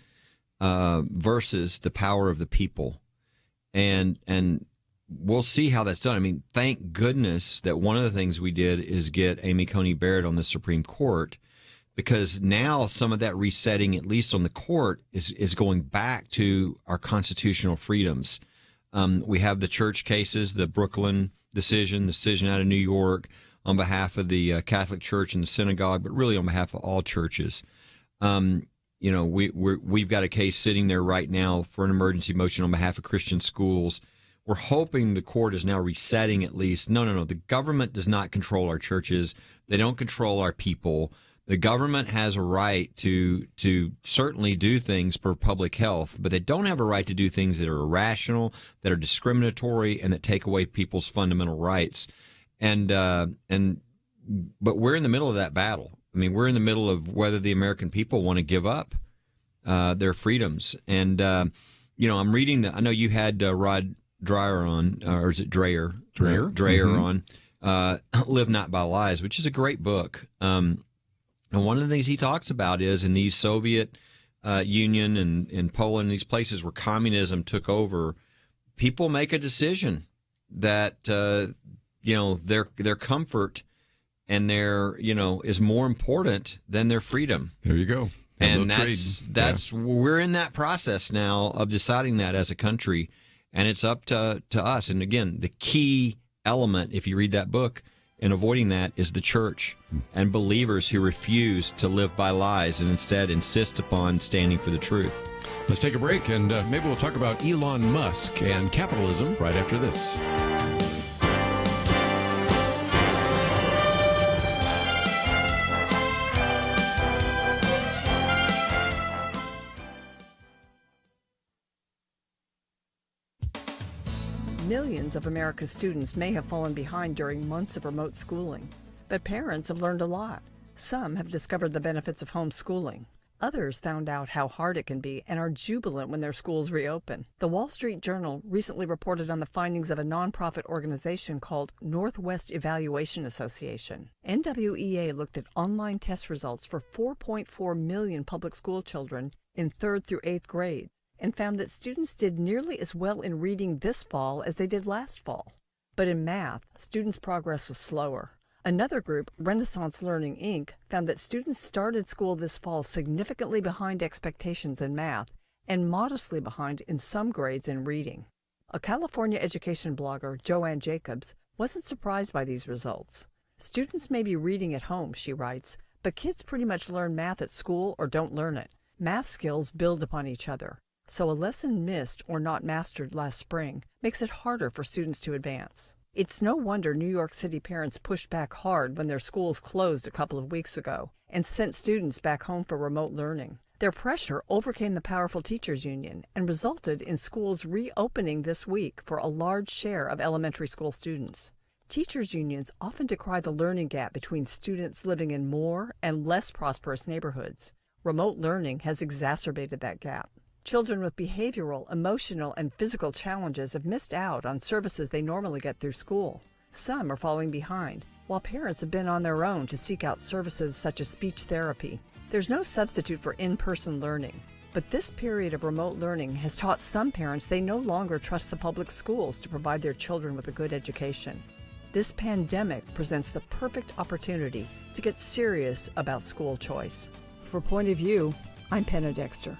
versus the power of the people, and we'll see how that's done. I mean, thank goodness that one of the things we did is get Amy Coney Barrett on the Supreme Court, because now some of that resetting, at least on the court, is going back to our constitutional freedoms. We have the church cases, the Brooklyn decision out of New York on behalf of the Catholic Church and the synagogue, but really on behalf of all churches. We've got a case sitting there right now for an emergency motion on behalf of Christian schools. We're hoping the court is now resetting at least. No. The government does not control our churches. They don't control our people. The government has a right to certainly do things for public health, but they don't have a right to do things that are irrational, that are discriminatory, and that take away people's fundamental rights. But we're in the middle of that battle. I mean, we're in the middle of whether the American people want to give up their freedoms. And, I'm reading I know you had Rod Dreher on, or is it Dreher? Dreher on Live Not by Lies, which is a great book. And one of the things he talks about is in these Soviet Union and in Poland, these places where communism took over, people make a decision that, their comfort and their, is more important than their freedom. There you go. And that's we're in that process now of deciding that as a country, and it's up to us. And again, the key element, if you read that book, in avoiding that is the church and believers who refuse to live by lies and instead insist upon standing for the truth. Let's take a break, and maybe we'll talk about Elon Musk and capitalism right after this. Millions of America's students may have fallen behind during months of remote schooling, but parents have learned a lot. Some have discovered the benefits of homeschooling. Others found out how hard it can be and are jubilant when their schools reopen. The Wall Street Journal recently reported on the findings of a nonprofit organization called Northwest Evaluation Association. NWEA looked at online test results for 4.4 million public school children in 3rd through 8th grades, and found that students did nearly as well in reading this fall as they did last fall. But in math, students' progress was slower. Another group, Renaissance Learning, Inc., found that students started school this fall significantly behind expectations in math and modestly behind in some grades in reading. A California education blogger, Joanne Jacobs, wasn't surprised by these results. Students may be reading at home, she writes, but kids pretty much learn math at school or don't learn it. Math skills build upon each other. So a lesson missed or not mastered last spring makes it harder for students to advance. It's no wonder New York City parents pushed back hard when their schools closed a couple of weeks ago and sent students back home for remote learning. Their pressure overcame the powerful teachers union and resulted in schools reopening this week for a large share of elementary school students. Teachers unions often decry the learning gap between students living in more and less prosperous neighborhoods. Remote learning has exacerbated that gap. Children with behavioral, emotional, and physical challenges have missed out on services they normally get through school. Some are falling behind, while parents have been on their own to seek out services such as speech therapy. There's no substitute for in-person learning, but this period of remote learning has taught some parents they no longer trust the public schools to provide their children with a good education. This pandemic presents the perfect opportunity to get serious about school choice. For Point of View, I'm Penna Dexter.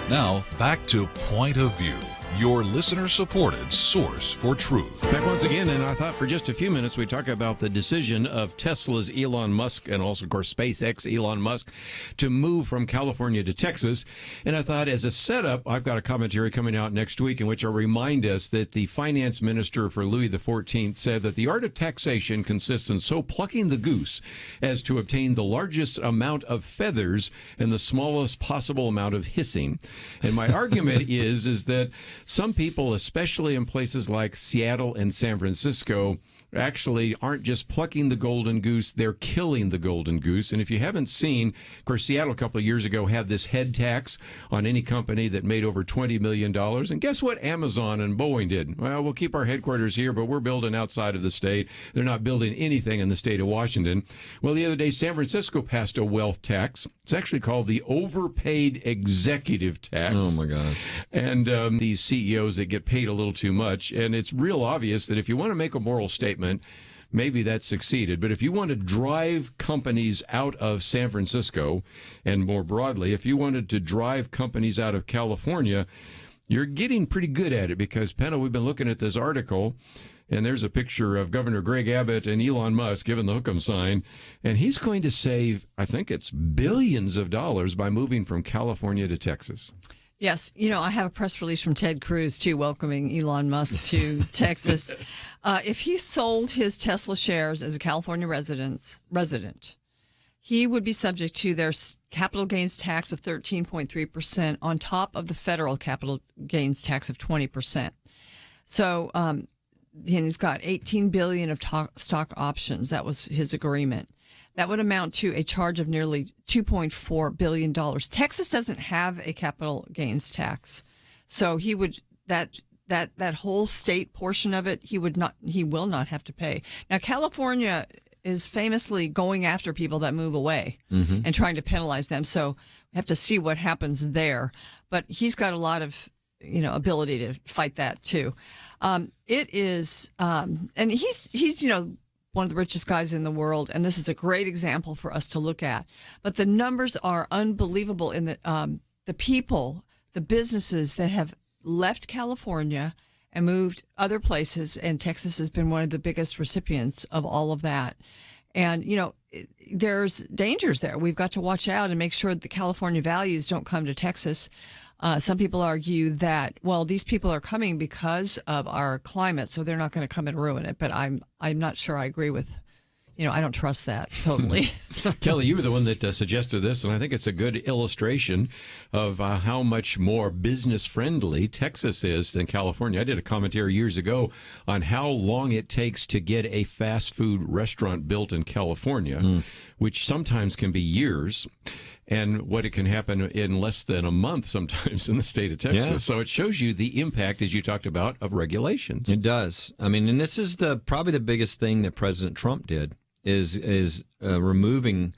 Now, back to Point of View, your listener-supported source for truth. Back once again, and I thought for just a few minutes we'd talk about the decision of Tesla's Elon Musk and also, of course, SpaceX Elon Musk to move from California to Texas. And I thought as a setup, I've got a commentary coming out next week in which I'll remind us that the finance minister for Louis XIV said that the art of taxation consists in so plucking the goose as to obtain the largest amount of feathers and the smallest possible amount of hissing. And my argument is that some people, especially in places like Seattle and San Francisco, actually aren't just plucking the golden goose, they're killing the golden goose. And if you haven't seen, of course, Seattle a couple of years ago had this head tax on any company that made over $20 million. And guess what Amazon and Boeing did? Well, we'll keep our headquarters here, but we're building outside of the state. They're not building anything in the state of Washington. Well, the other day, San Francisco passed a wealth tax. It's actually called the overpaid executive tax. Oh, my gosh. And these CEOs that get paid a little too much. And it's real obvious that if you want to make a moral statement, maybe that's succeeded. But if you want to drive companies out of San Francisco, and more broadly, if you wanted to drive companies out of California, you're getting pretty good at it because, Penna, we've been looking at this article, and there's a picture of Governor Greg Abbott and Elon Musk giving the hook 'em sign, and he's going to save, I think it's billions of dollars by moving from California to Texas. Yes, I have a press release from Ted Cruz, too, welcoming Elon Musk to Texas. If he sold his Tesla shares as a California resident, he would be subject to their capital gains tax of 13.3% on top of the federal capital gains tax of 20%. So and he's got $18 billion of stock options. That was his agreement. That would amount to a charge of nearly $2.4 billion. Texas doesn't have a capital gains tax. So he would that whole state portion of it, he will not have to pay. Now, California is famously going after people that move away and trying to penalize them. So we have to see what happens there. But he's got a lot of ability to fight that too. It is, and he's one of the richest guys in the world, and this is a great example for us to look at. But the numbers are unbelievable in the people, the businesses that have left California and moved other places, and Texas has been one of the biggest recipients of all of that. And, there's dangers there. We've got to watch out and make sure that the California values don't come to Texas. Some people argue that, well, these people are coming because of our climate, so they're not going to come and ruin it. But I'm not sure I agree with, I don't trust that totally. Kelly, you were the one that suggested this, and I think it's a good illustration of how much more business-friendly Texas is than California. I did a commentary years ago on how long it takes to get a fast food restaurant built in California, which sometimes can be years, and what it can happen in less than a month sometimes in the state of Texas. Yeah. So it shows you the impact, as you talked about, of regulations. It does. I mean, and this is probably the biggest thing that President Trump did is removing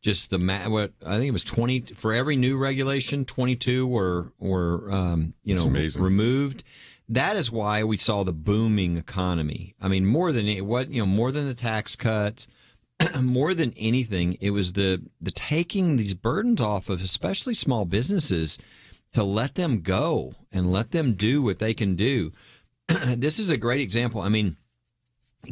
just what I think it was 20 for every new regulation. 22 were removed. That is why we saw the booming economy. I mean, more than the tax cuts. More than anything, it was the taking these burdens off of especially small businesses to let them go and let them do what they can do. This is a great example. I mean,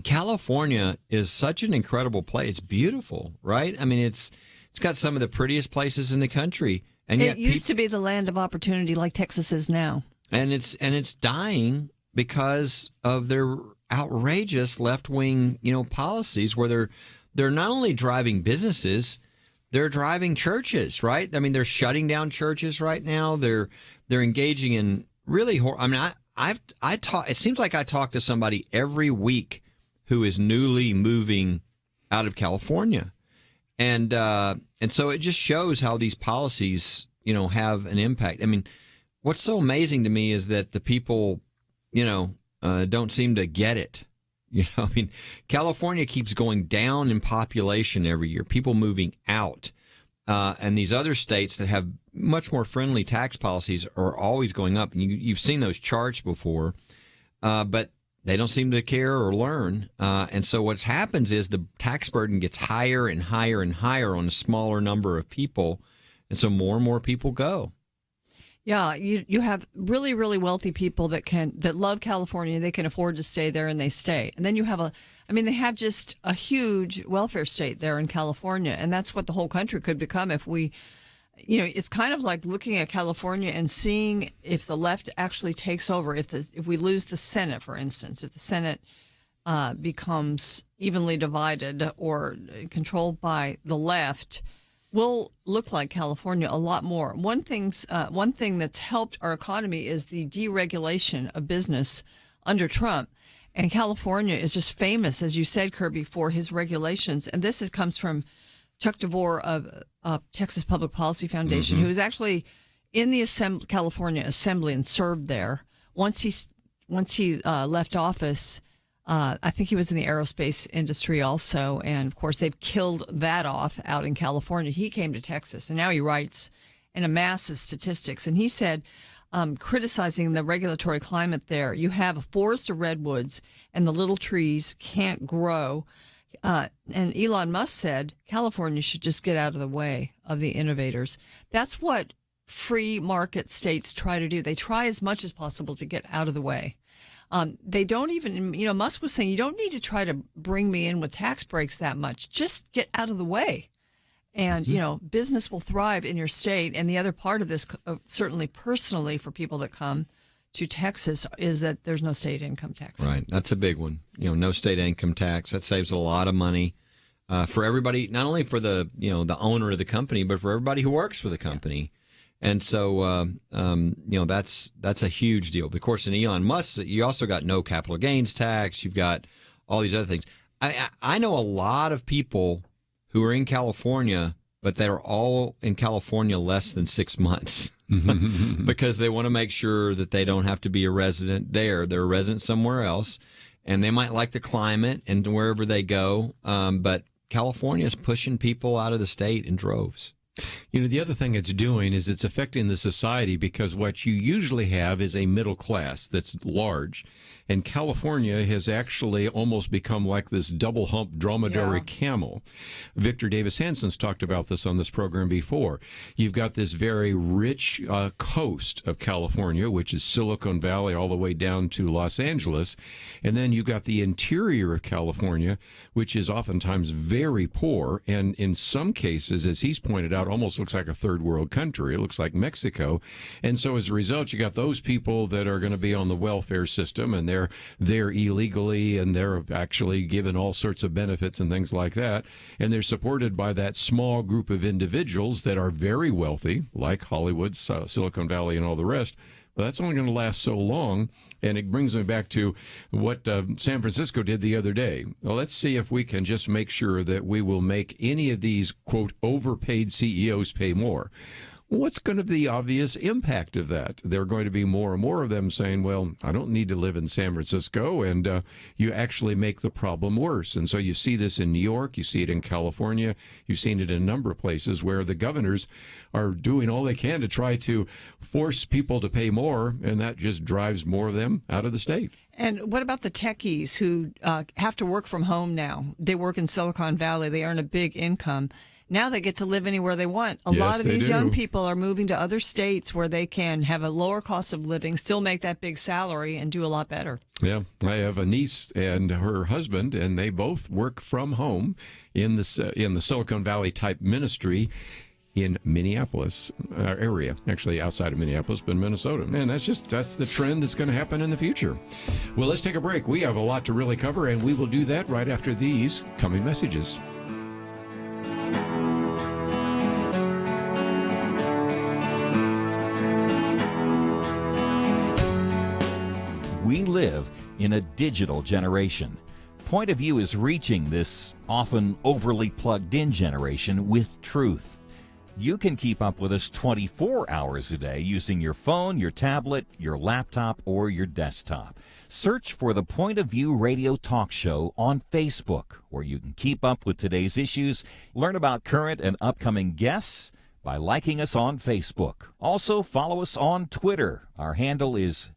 California is such an incredible place. It's beautiful, right? I mean, it's got some of the prettiest places in the country. And yet it used to be the land of opportunity like Texas is now. And it's dying because of their outrageous left-wing, policies where they're not only driving businesses, they're driving churches, right? I mean, they're shutting down churches right now. They're engaging in really it seems like I talk to somebody every week who is newly moving out of California. And so it just shows how these policies, have an impact. I mean, what's so amazing to me is that the people, don't seem to get it. I mean, California keeps going down in population every year, people moving out. And these other states that have much more friendly tax policies are always going up. And you've seen those charts before, but they don't seem to care or learn. And so what happens is the tax burden gets higher and higher and higher on a smaller number of people. And so more and more people go. Yeah, you have really, really wealthy people that love California. They can afford to stay there, and they stay. And then you have they have just a huge welfare state there in California, and that's what the whole country could become if we, it's kind of like looking at California and seeing if the left actually takes over. If we lose the Senate, for instance, if the Senate becomes evenly divided or controlled by the left, will look like California a lot more. One thing that's helped our economy is the deregulation of business under Trump. And California is just famous, as you said, Kerby, for his regulations. And comes from Chuck DeVore of Texas Public Policy Foundation, who was actually in the California Assembly and served there. Once he left office, I think he was in the aerospace industry also. And, of course, they've killed that off out in California. He came to Texas, and now he writes and amasses statistics. And he said, criticizing the regulatory climate there, you have a forest of redwoods and the little trees can't grow. And Elon Musk said California should just get out of the way of the innovators. That's what free market states try to do. They try as much as possible to get out of the way. They don't even, Musk was saying, you don't need to try to bring me in with tax breaks that much. Just get out of the way. And, business will thrive in your state. And the other part of this, certainly personally for people that come to Texas, is that there's no state income tax. Right. That's a big one. No state income tax. That saves a lot of money for everybody, not only for the owner of the company, but for everybody who works for the company. And so, that's a huge deal. Of course, in Elon Musk, you also got no capital gains tax. You've got all these other things. I know a lot of people who are in California, but they're all in California less than 6 months because they want to make sure that they don't have to be a resident there. They're a resident somewhere else, and they might like the climate and wherever they go. But California is pushing people out of the state in droves. The other thing it's doing is it's affecting the society, because what you usually have is a middle class that's large. And California has actually almost become like this double hump dromedary camel. Victor Davis Hanson's talked about this on this program before. You've got this very rich coast of California, which is Silicon Valley all the way down to Los Angeles. And then you've got the interior of California, which is oftentimes very poor. And in some cases, as he's pointed out, almost looks like a third world country. It looks like Mexico. And so as a result, you got those people that are going to be on the welfare system, and they're there illegally, and they're actually given all sorts of benefits and things like that. And they're supported by that small group of individuals that are very wealthy, like Hollywood, Silicon Valley, and all the rest. But that's only going to last so long. And it brings me back to what San Francisco did the other day. Well, let's see if we can just make sure that we will make any of these, quote, overpaid CEOs pay more. What's going to be the obvious impact of that? There are going to be more and more of them saying, well, I don't need to live in San Francisco, and you actually make the problem worse. And so you see this in New York, you see it in California, you've seen it in a number of places where the governors are doing all they can to try to force people to pay more, and that just drives more of them out of the state. And what about the techies who have to work from home now? They work in Silicon Valley, they earn a big income. Now they get to live anywhere they want. A lot of these young people are moving to other states where they can have a lower cost of living, still make that big salary, and do a lot better. Yeah, I have a niece and her husband, and they both work from home in the Silicon Valley type ministry in Minneapolis area, actually outside of Minneapolis, but Minnesota. Man, that's the trend that's going to happen in the future. Well, let's take a break. We have a lot to really cover, and we will do that right after these coming messages. We live in a digital generation. Point of View is reaching this often overly plugged-in generation with truth. You can keep up with us 24 hours a day using your phone, your tablet, your laptop, or your desktop. Search for the Point of View Radio Talk Show on Facebook, where you can keep up with today's issues, learn about current and upcoming guests by liking us on Facebook. Also, follow us on Twitter. Our handle is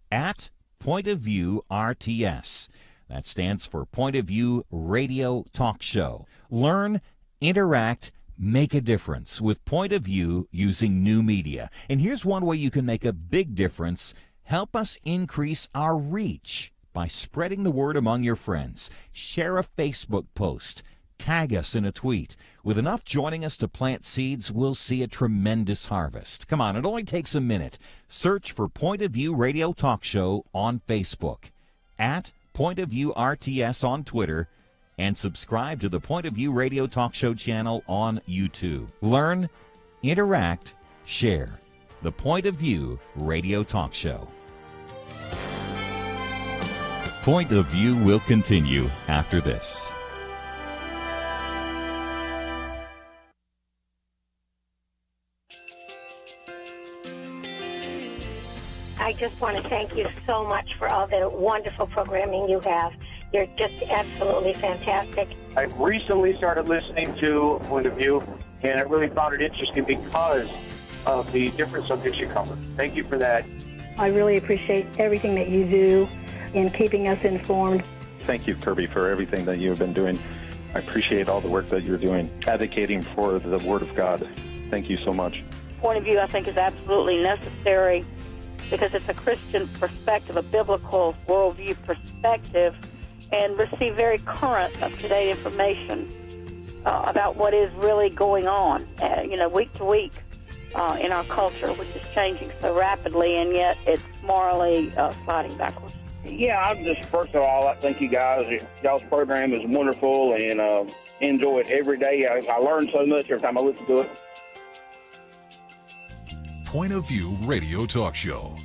@Point of View RTS. That stands for Point of View Radio Talk Show. Learn, interact, make a difference with Point of View using new media. And here's one way you can make a big difference. Help us increase our reach by spreading the word among your friends. Share a Facebook post. Tag us in a tweet. With enough joining us to plant seeds, we'll see a tremendous harvest. Come on, it only takes a minute. Search for Point of View Radio Talk Show on Facebook, @Point of View RTS on Twitter, and subscribe to the Point of View Radio Talk Show channel on YouTube. Learn, interact, share. The Point of View Radio Talk Show. Point of View will continue after this. I just want to thank you so much for all the wonderful programming you have. You're just absolutely fantastic. I recently started listening to Point of View, and I really found it interesting because of the different subjects you cover. Thank you for that. I really appreciate everything that you do in keeping us informed. Thank you, Kerby, for everything that you've been doing. I appreciate all the work that you're doing, advocating for the Word of God. Thank you so much. Point of View, I think, is absolutely necessary because it's a Christian perspective, a biblical worldview perspective, and receive very current, up-to-date information about what is really going on, week to week in our culture, which is changing so rapidly, and yet it's morally sliding backwards. Yeah, I'm just, first of all, I thank you guys. Y'all's program is wonderful, and enjoy it every day. I learn so much every time I listen to it. Point of View Radio Talk Show.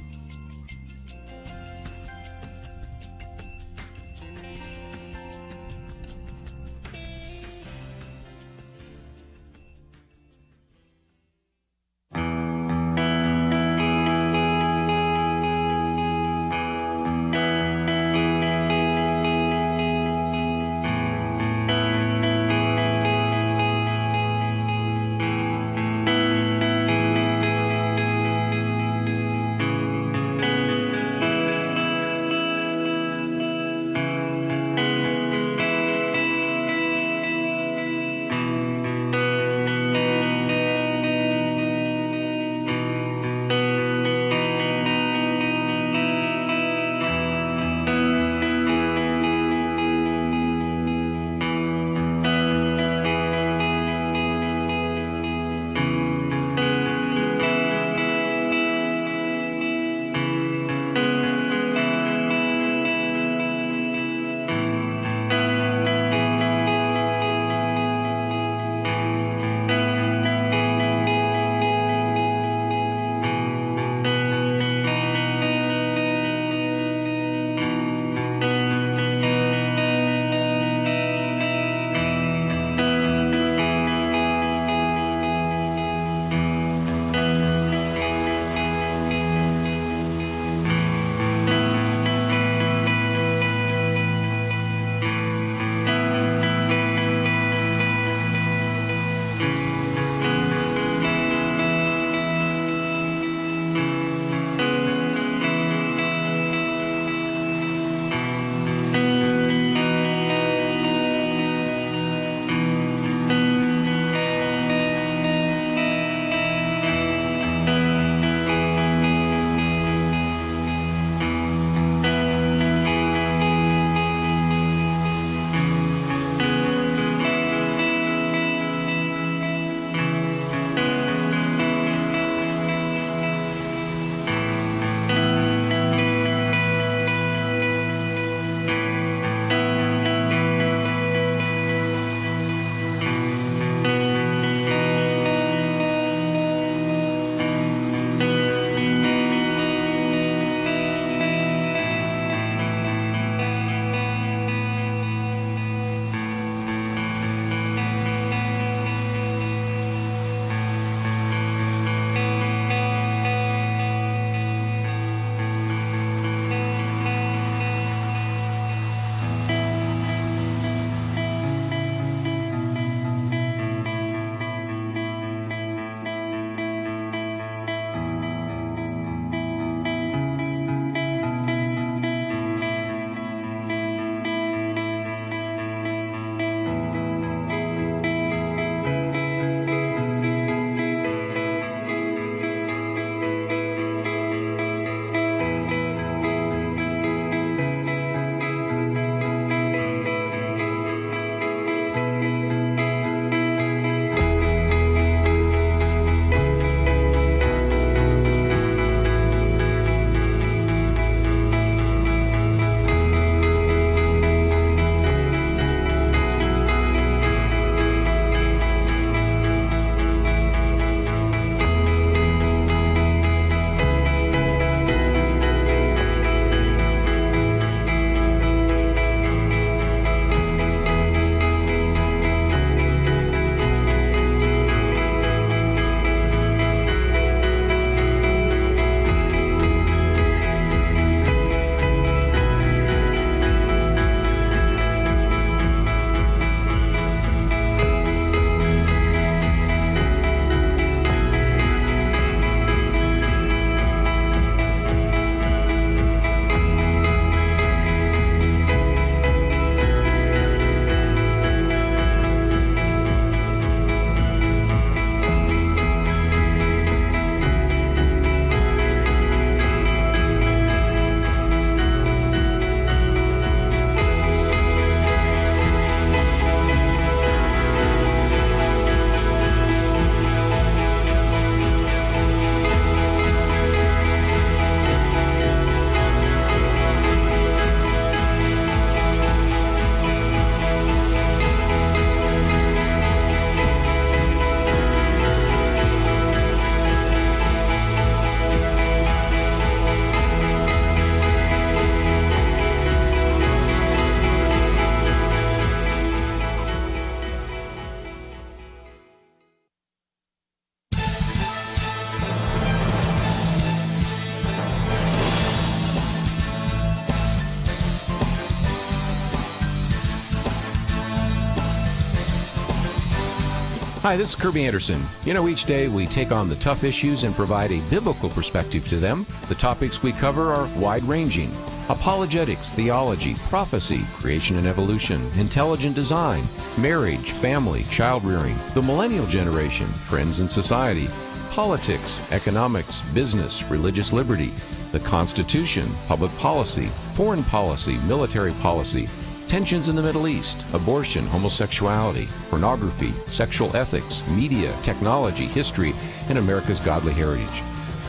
Hi, this is Kerby Anderson. You know, each day we take on the tough issues and provide a biblical perspective to them. The topics we cover are wide-ranging: apologetics, theology, prophecy, creation and evolution, intelligent design, marriage, family, child-rearing, the millennial generation, trends in society, politics, economics, business, religious liberty, the Constitution, public policy, foreign policy, military policy, tensions in the Middle East, abortion, homosexuality, pornography, sexual ethics, media, technology, history, and America's godly heritage.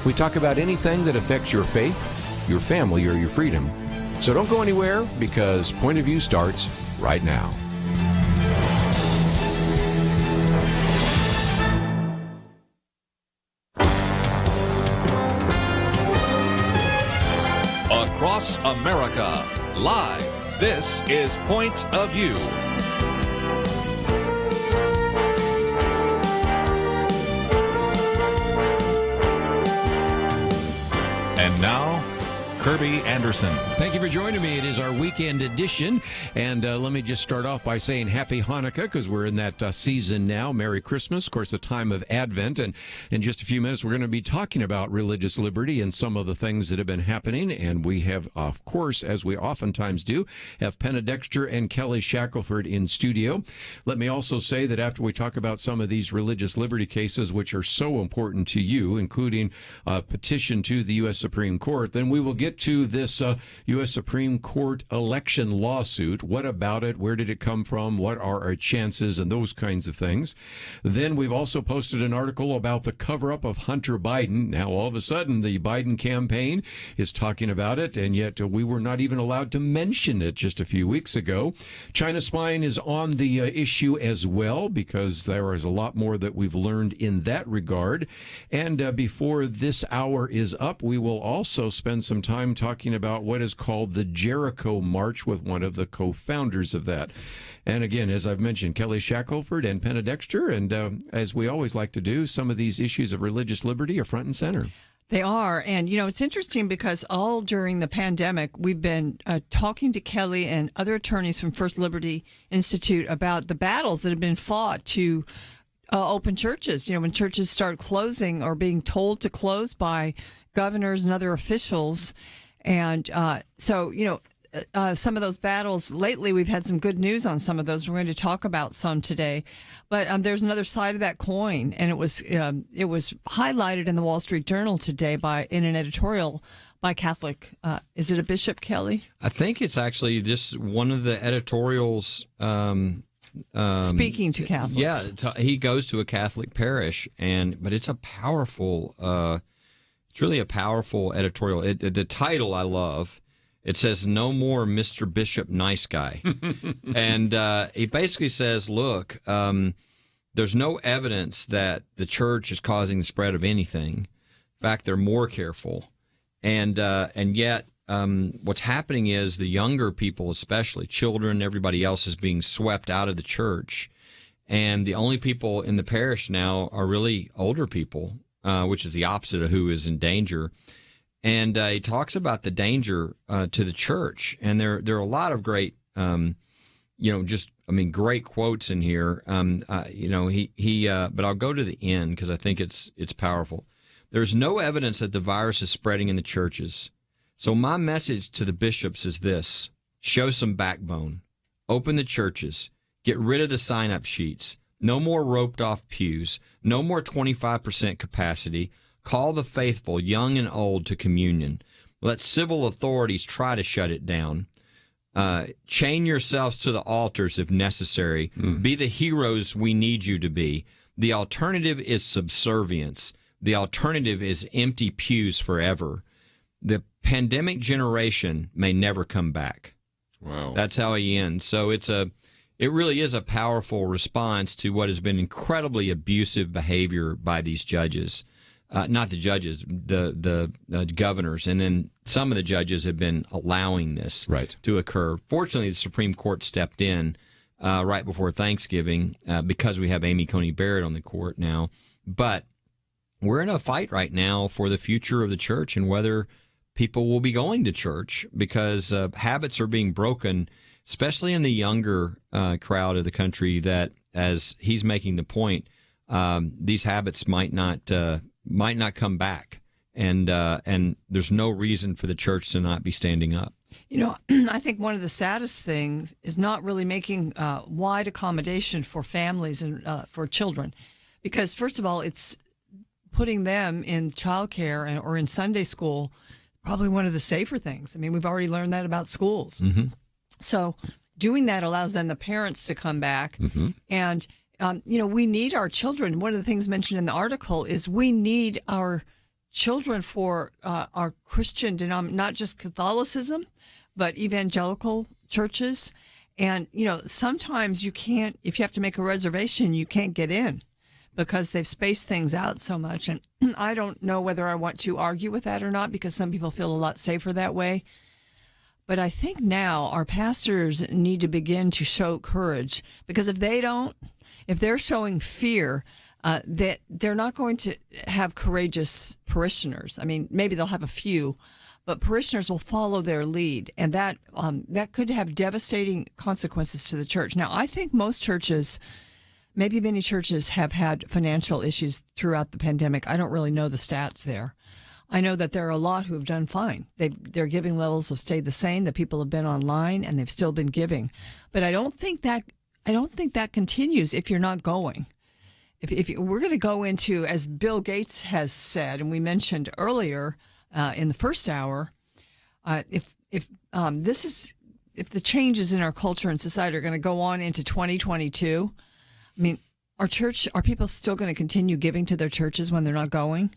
We talk about anything that affects your faith, your family, or your freedom. So don't go anywhere, because Point of View starts right now. Across America, live. This is Point of View. And now, Kerby Anderson. Thank you for joining me. It is our weekend edition, and let me just start off by saying Happy Hanukkah, because we're in that season now. Merry Christmas, of course, the time of Advent, and in just a few minutes we're going to be talking about religious liberty and some of the things that have been happening, and we have, of course, as we oftentimes do, have Penna Dexter and Kelly Shackelford in studio. Let me also say that after we talk about some of these religious liberty cases, which are so important to you, including a petition to the U.S. Supreme Court, then we will get to this U.S. Supreme Court election lawsuit. What about it? Where did it come from? What are our chances? And those kinds of things. Then we've also posted an article about the cover-up of Hunter Biden. Now, all of a sudden, the Biden campaign is talking about it, and yet we were not even allowed to mention it just a few weeks ago. China spying is on the issue as well, because there is a lot more that we've learned in that regard. And before this hour is up, we will also spend some time talking about what is called the Jericho March with one of the co-founders of that. And again, as I've mentioned, Kelly Shackelford and Penna Dexter, and as we always like to do, some of these issues of religious liberty are front and center. They are. And, you know, it's interesting because all during the pandemic, we've been talking to Kelly and other attorneys from First Liberty Institute about the battles that have been fought to open churches. You know, when churches start closing or being told to close by governors and other officials. And so, you know, some of those battles lately, we've had some good news on some of those. We're going to talk about some today. But there's another side of that coin. And it was highlighted in the Wall Street Journal today in an editorial by Catholic. Is it a bishop, Kelly? I think it's actually just one of the editorials. Speaking to Catholics. Yeah, he goes to a Catholic parish, but it's a powerful. It's really a powerful editorial. The title I love. It says, "No more Mr. Bishop Nice Guy." And he basically says, look, there's no evidence that the church is causing the spread of anything. In fact, they're more careful. And yet what's happening is the younger people, especially children, everybody else is being swept out of the church. And the only people in the parish now are really older people, which is the opposite of who is in danger. And he talks about the danger to the church. And there are a lot of great, great quotes in here. But I'll go to the end because I think it's powerful. There's no evidence that the virus is spreading in the churches. So my message to the bishops is this: show some backbone, open the churches, get rid of the sign-up sheets, no more roped-off pews, no more 25% capacity. Call the faithful, young and old, to communion. Let civil authorities try to shut it down. Chain yourselves to the altars if necessary. Be the heroes we need you to be. The alternative is subservience. The alternative is empty pews forever. The pandemic generation may never come back. Wow. That's how he ends. So it really is a powerful response to what has been incredibly abusive behavior by these judges. Not the judges, the governors. And then some of the judges have been allowing this to occur. Fortunately, the Supreme Court stepped in right before Thanksgiving because we have Amy Coney Barrett on the court now. But we're in a fight right now for the future of the church and whether people will be going to church because habits are being broken, especially in the younger crowd of the country that, as he's making the point, these habits might not come back, and there's no reason for the church to not be standing up. I think one of the saddest things is not really making wide accommodation for families and for children, because first of all, it's putting them in childcare or in Sunday school, probably one of the safer things. I mean, we've already learned that about schools. Mm-hmm. So doing that allows then the parents to come back. Mm-hmm. And, we need our children. One of the things mentioned in the article is we need our children for our Christian not just Catholicism, but evangelical churches. And, sometimes you can't, if you have to make a reservation, you can't get in because they've spaced things out so much. And I don't know whether I want to argue with that or not, because some people feel a lot safer that way. But I think now our pastors need to begin to show courage, because if they're showing fear, that they're not going to have courageous parishioners. I mean, maybe they'll have a few, but parishioners will follow their lead, and that could have devastating consequences to the church. Now, I think most churches, maybe many churches, have had financial issues throughout the pandemic. I don't really know the stats there. I know that there are a lot who have done fine. Their giving levels have stayed the same. The people have been online and they've still been giving, but I don't think that continues if you're not going. If we're going to go into, as Bill Gates has said, and we mentioned earlier in the first hour, if the changes in our culture and society are going to go on into 2022, I mean, are people still going to continue giving to their churches when they're not going?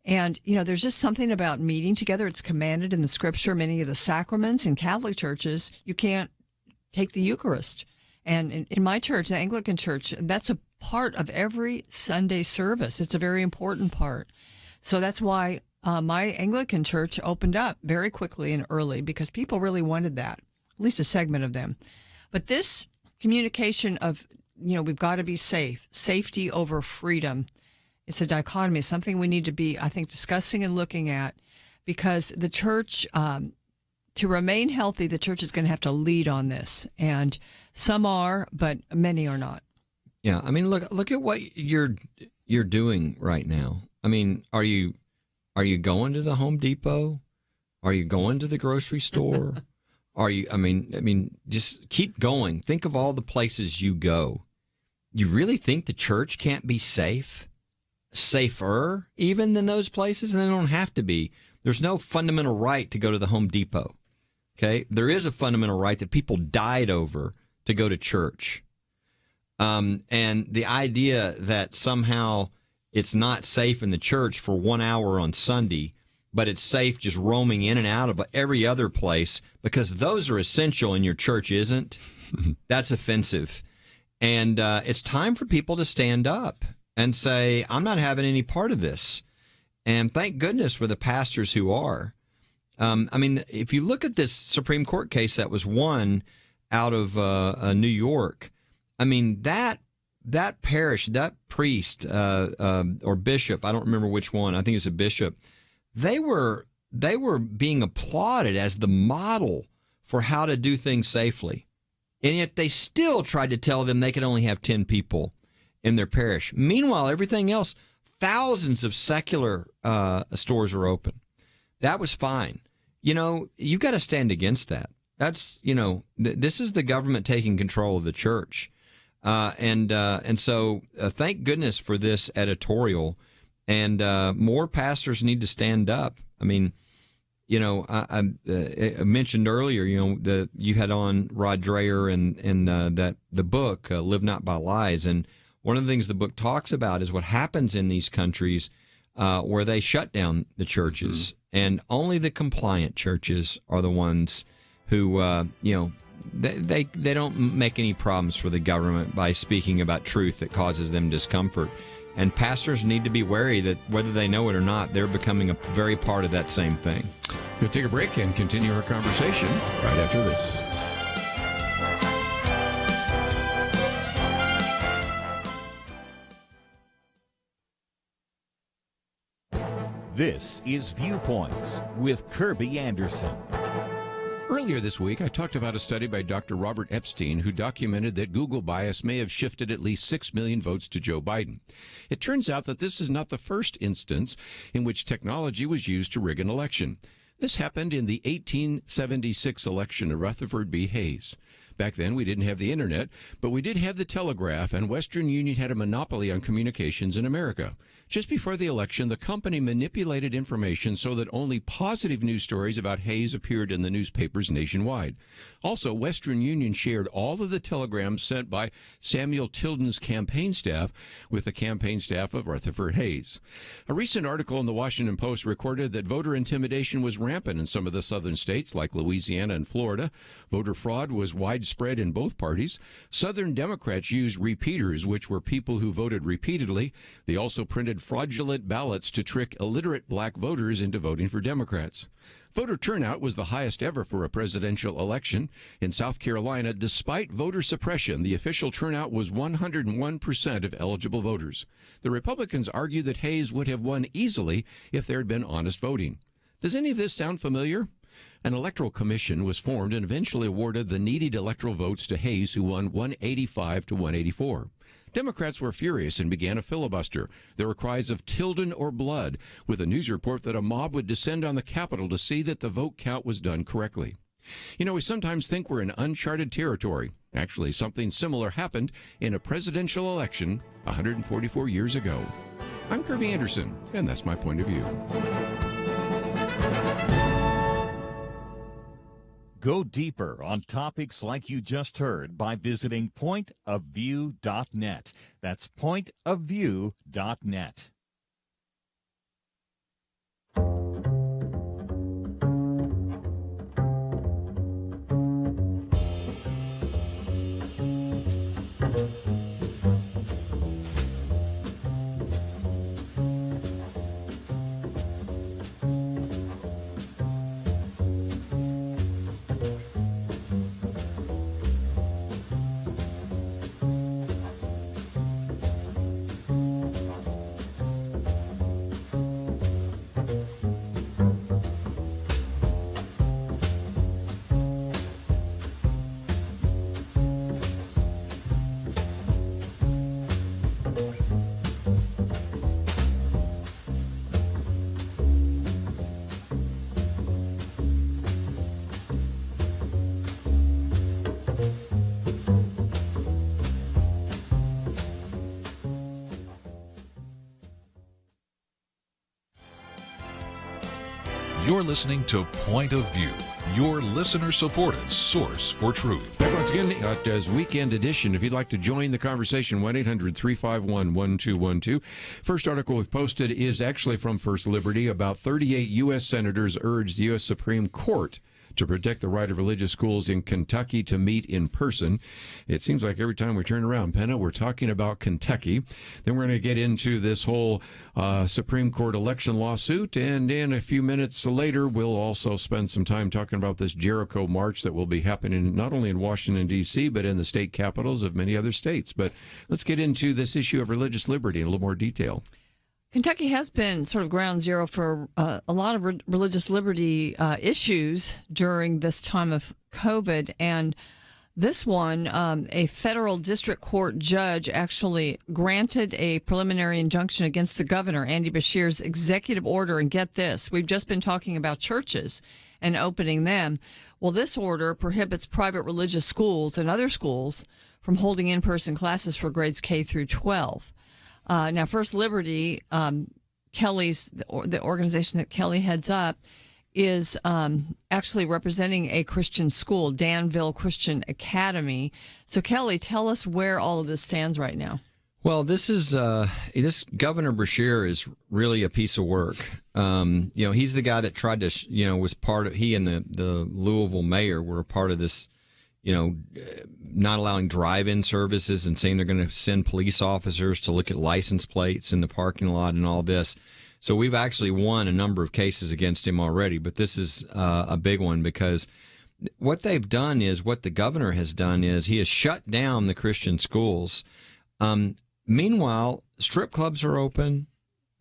And, there's just something about meeting together. It's commanded in the scripture. Many of the sacraments in Catholic churches, you can't take the Eucharist. And in my church, the Anglican church, that's a part of every Sunday service. It's a very important part. So that's why my Anglican church opened up very quickly and early, because people really wanted that, at least a segment of them. But this communication of, we've got to be safe, safety over freedom, it's a dichotomy, something we need to be, I think, discussing and looking at, because the church, to remain healthy, the church is going to have to lead on this. And some are, but many are not. Yeah, I mean, look at what you're doing right now. I mean, are you going to the Home Depot? Are you going to the grocery store? Are you? I mean, just keep going. Think of all the places you go. You really think the church can't be safer even than those places? And they don't have to be. There's no fundamental right to go to the Home Depot. Okay, there is a fundamental right that people died over to go to church. And the idea that somehow it's not safe in the church for 1 hour on Sunday, but it's safe just roaming in and out of every other place because those are essential and your church isn't, that's offensive. And it's time for people to stand up and say, I'm not having any part of this. And thank goodness for the pastors who are. I mean, if you look at this Supreme Court case that was won out of New York, I mean, that parish, that priest or bishop, I don't remember which one, I think it's a bishop, they were being applauded as the model for how to do things safely. And yet they still tried to tell them they could only have 10 people in their parish. Meanwhile, everything else, thousands of secular stores are open. That was fine. You've got to stand against that. That's, this is the government taking control of the church. And so thank goodness for this editorial. And more pastors need to stand up. I mean, I mentioned earlier, you had on Rod Dreher and that the book, Live Not by Lies. And one of the things the book talks about is what happens in these countries where they shut down the churches. Mm-hmm. And only the compliant churches are the ones who, they don't make any problems for the government by speaking about truth that causes them discomfort. And pastors need to be wary that whether they know it or not, they're becoming a very part of that same thing. We'll take a break and continue our conversation right after this. This is Viewpoints with Kerby Anderson. Earlier this week, I talked about a study by Dr. Robert Epstein who documented that Google bias may have shifted at least 6 million votes to Joe Biden. It turns out that this is not the first instance in which technology was used to rig an election. This happened in the 1876 election of Rutherford B. Hayes. Back then, we didn't have the internet, but we did have the telegraph, and Western Union had a monopoly on communications in America. Just before the election, the company manipulated information so that only positive news stories about Hayes appeared in the newspapers nationwide. Also, Western Union shared all of the telegrams sent by Samuel Tilden's campaign staff with the campaign staff of Rutherford Hayes. A recent article in the Washington Post recorded that voter intimidation was rampant in some of the southern states like Louisiana and Florida. Voter fraud was widespread in both parties. Southern Democrats used repeaters, which were people who voted repeatedly. They also printed fraudulent ballots to trick illiterate black voters into voting for Democrats. Voter turnout was the highest ever for a presidential election. In South Carolina, despite voter suppression, the official turnout was 101% of eligible voters. The Republicans argue that Hayes would have won easily if there had been honest voting. Does any of this sound familiar? An electoral commission was formed and eventually awarded the needed electoral votes to Hayes, who won 185 to 184. Democrats were furious and began a filibuster. There were cries of Tilden or blood, with a news report that a mob would descend on the Capitol to see that the vote count was done correctly. You know, we sometimes think we're in uncharted territory. Actually, something similar happened in a presidential election 144 years ago. I'm Kerby Anderson, and that's my point of view. Go deeper on topics like you just heard by visiting pointofview.net. That's pointofview.net. You're listening to Point of View, your listener-supported source for truth. Back once again, as weekend edition. If you'd like to join the conversation, 1-800-351-1212. First article we've posted is actually from First Liberty. About 38 U.S. senators urged the U.S. Supreme Court to protect the right of religious schools in Kentucky to meet in person. It seems like every time we turn around, Penna, we're talking about Kentucky. Then we're going to get into this whole Supreme Court election lawsuit, and in a few minutes later, we'll also spend some time talking about this Jericho March that will be happening not only in Washington, D.C., but in the state capitals of many other states. But let's get into this issue of religious liberty in a little more detail. Kentucky has been sort of ground zero for a lot of religious liberty issues during this time of COVID. And this one, a federal district court judge actually granted a preliminary injunction against the governor, Andy Beshear's executive order. And get this, we've just been talking about churches and opening them. Well, this order prohibits private religious schools and other schools from holding in-person classes for grades K through 12. Now, First Liberty, Kelly's the organization that Kelly heads up, is actually representing a Christian school, Danville Christian Academy. So, Kelly, tell us where all of this stands right now. Well, this is this Governor Beshear is really a piece of work. He's the guy that tried to, was part of, he and the Louisville mayor were a part of this, not allowing drive-in services and saying they're going to send police officers to look at license plates in the parking lot and all this. So we've actually won a number of cases against him already, but this is a big one because what they've done is, what the governor has done is he has shut down the Christian schools. Meanwhile, strip clubs are open,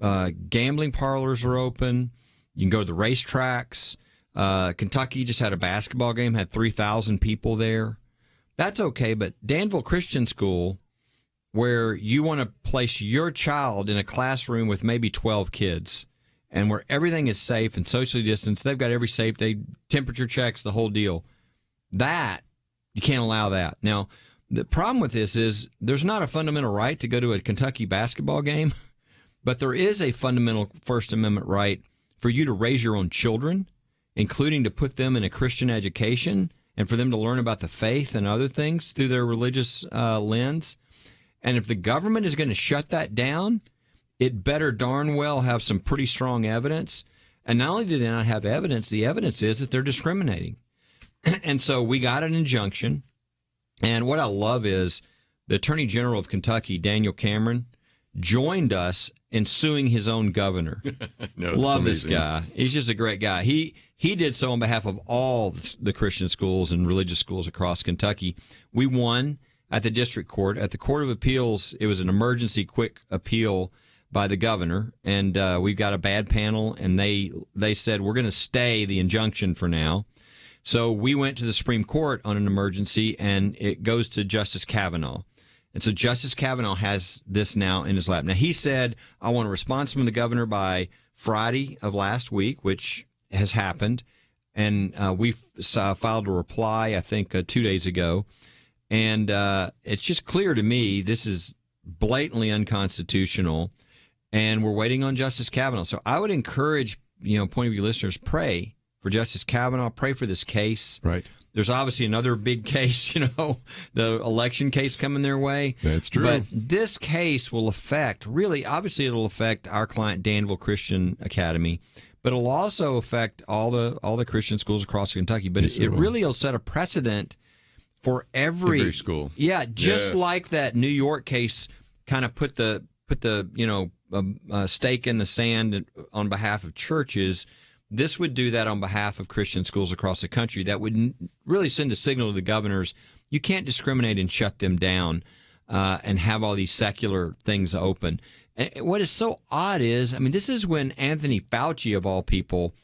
gambling parlors are open, you can go to the racetracks. Kentucky just had a basketball game, had 3,000 people there. That's okay, but Danville Christian School, where you want to place your child in a classroom with maybe 12 kids and where everything is safe and socially distanced, they've got every safety, temperature checks, the whole deal. That, you can't allow that. Now, the problem with this is there's not a fundamental right to go to a Kentucky basketball game, but there is a fundamental First Amendment right for you to raise your own children, including to put them in a Christian education and for them to learn about the faith and other things through their religious lens. And if the government is going to shut that down, it better darn well have some pretty strong evidence. And not only do they not have evidence, the evidence is that they're discriminating. And so we got an injunction. And what I love is the Attorney General of Kentucky, Daniel Cameron, joined us in suing his own governor. Love this guy. He's just a great guy. He did so on behalf of all the Christian schools and religious schools across Kentucky. We won at the district court. At the Court of Appeals, it was an emergency quick appeal by the governor, and we've got a bad panel, and they said we're going to stay the injunction for now. So we went to the Supreme Court on an emergency, and it goes to Justice Kavanaugh. And so Justice Kavanaugh has this now in his lap. Now, he said, I want a response from the governor by Friday of last week, which has happened. And we filed a reply, I think, 2 days ago. And it's just clear to me this is blatantly unconstitutional, and we're waiting on Justice Kavanaugh. So I would encourage, Point of View listeners, pray for Justice Kavanaugh, pray for this case. Right. There's obviously another big case, the election case coming their way. That's true. But this case will affect, obviously it'll affect our client, Danville Christian Academy, but it'll also affect all the Christian schools across Kentucky. But Yes, it really will set a precedent for every school. Yeah, just like that New York case kind of put the stake in the sand on behalf of churches. This would do that on behalf of Christian schools across the country. That would really send a signal to the governors. You can't discriminate and shut them down and have all these secular things open. And what is so odd is, this is when Anthony Fauci, of all people,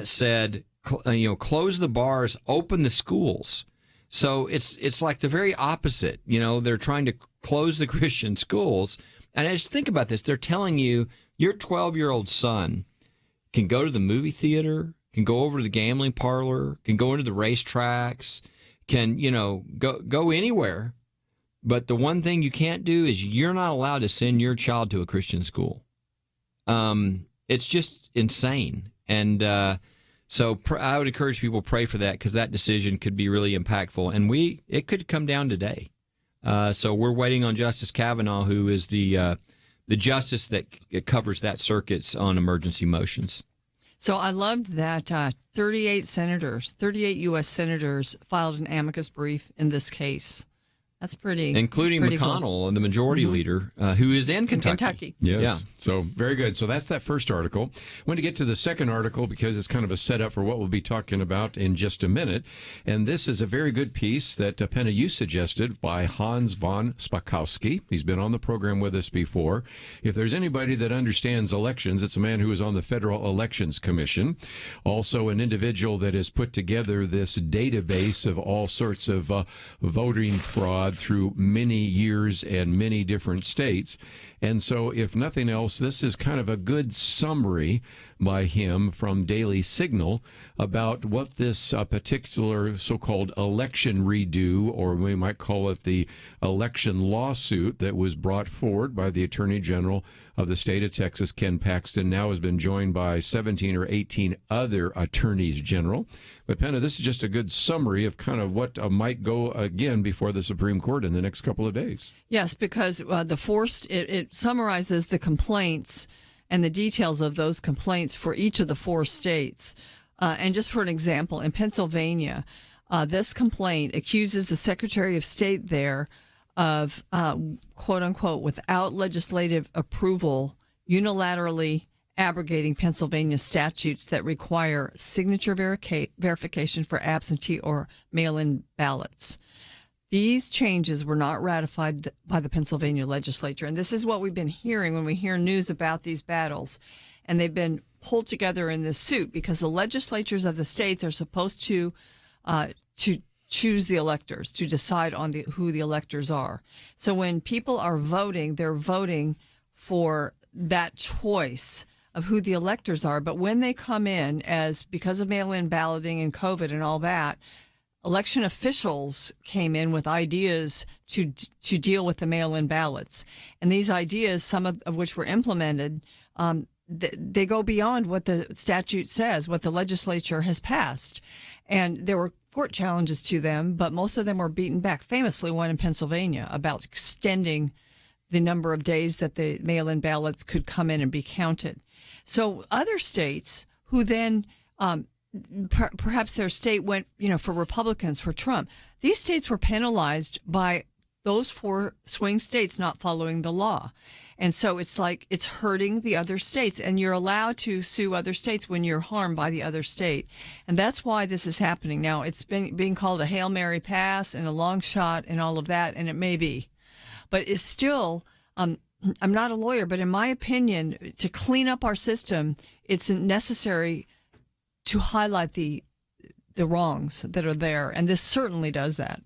said, close the bars, open the schools. So it's like the very opposite. They're trying to close the Christian schools. And I just think about this. They're telling you your 12-year-old son can go to the movie theater, can go over to the gambling parlor, can go into the racetracks, can, go anywhere. But the one thing you can't do is you're not allowed to send your child to a Christian school. It's just insane. And so I would encourage people to pray for that, because that decision could be really impactful. And it could come down today. So we're waiting on Justice Kavanaugh, who is the justice that covers that circuits on emergency motions. So I loved that 38 U.S. senators filed an amicus brief in this case. That's pretty, including pretty McConnell, cool. the majority leader, who is in Kentucky. Yes. Yeah. So very good. So that's that first article. I want to get to the second article because it's kind of a setup for what we'll be talking about in just a minute. And this is a very good piece that Penna, you suggested, by Hans von Spackowski. He's been on the program with us before. If there's anybody that understands elections, it's a man who is on the Federal Elections Commission. Also an individual that has put together this database of all sorts of voting fraud through many years and many different states. And so, if nothing else, this is kind of a good summary by him from Daily Signal about what this particular so-called election redo, or we might call it the election lawsuit that was brought forward by the Attorney General of the state of Texas, Ken Paxton, now has been joined by 17 or 18 other attorneys general. But Penna, this is just a good summary of kind of what might go again before the Supreme Court in the next couple of days. Yes, because it summarizes the complaints and the details of those complaints for each of the 4 states. And just for an example, in Pennsylvania, this complaint accuses the Secretary of State there of, quote unquote, without legislative approval, unilaterally abrogating Pennsylvania statutes that require signature verification for absentee or mail-in ballots. These changes were not ratified by the Pennsylvania legislature. And this is what we've been hearing when we hear news about these battles. And they've been pulled together in this suit because the legislatures of the states are supposed to choose the electors, to decide on who the electors are. So when people are voting, they're voting for that choice of who the electors are. But when they come in, because of mail-in balloting and COVID and all that, election officials came in with ideas to deal with the mail-in ballots. And these ideas, some of which were implemented, they go beyond what the statute says, what the legislature has passed. And there were court challenges to them, but most of them were beaten back. Famously, one in Pennsylvania about extending the number of days that the mail-in ballots could come in and be counted. So other states who then perhaps their state went, for Republicans, for Trump, these states were penalized by those 4 swing states not following the law. And so it's hurting the other states, and you're allowed to sue other states when you're harmed by the other state. And that's why this is happening. Now, it's being called a Hail Mary pass and a long shot and all of that, and it may be. But it's still, I'm not a lawyer, but in my opinion, to clean up our system, it's necessary to highlight the wrongs that are there. And this certainly does that.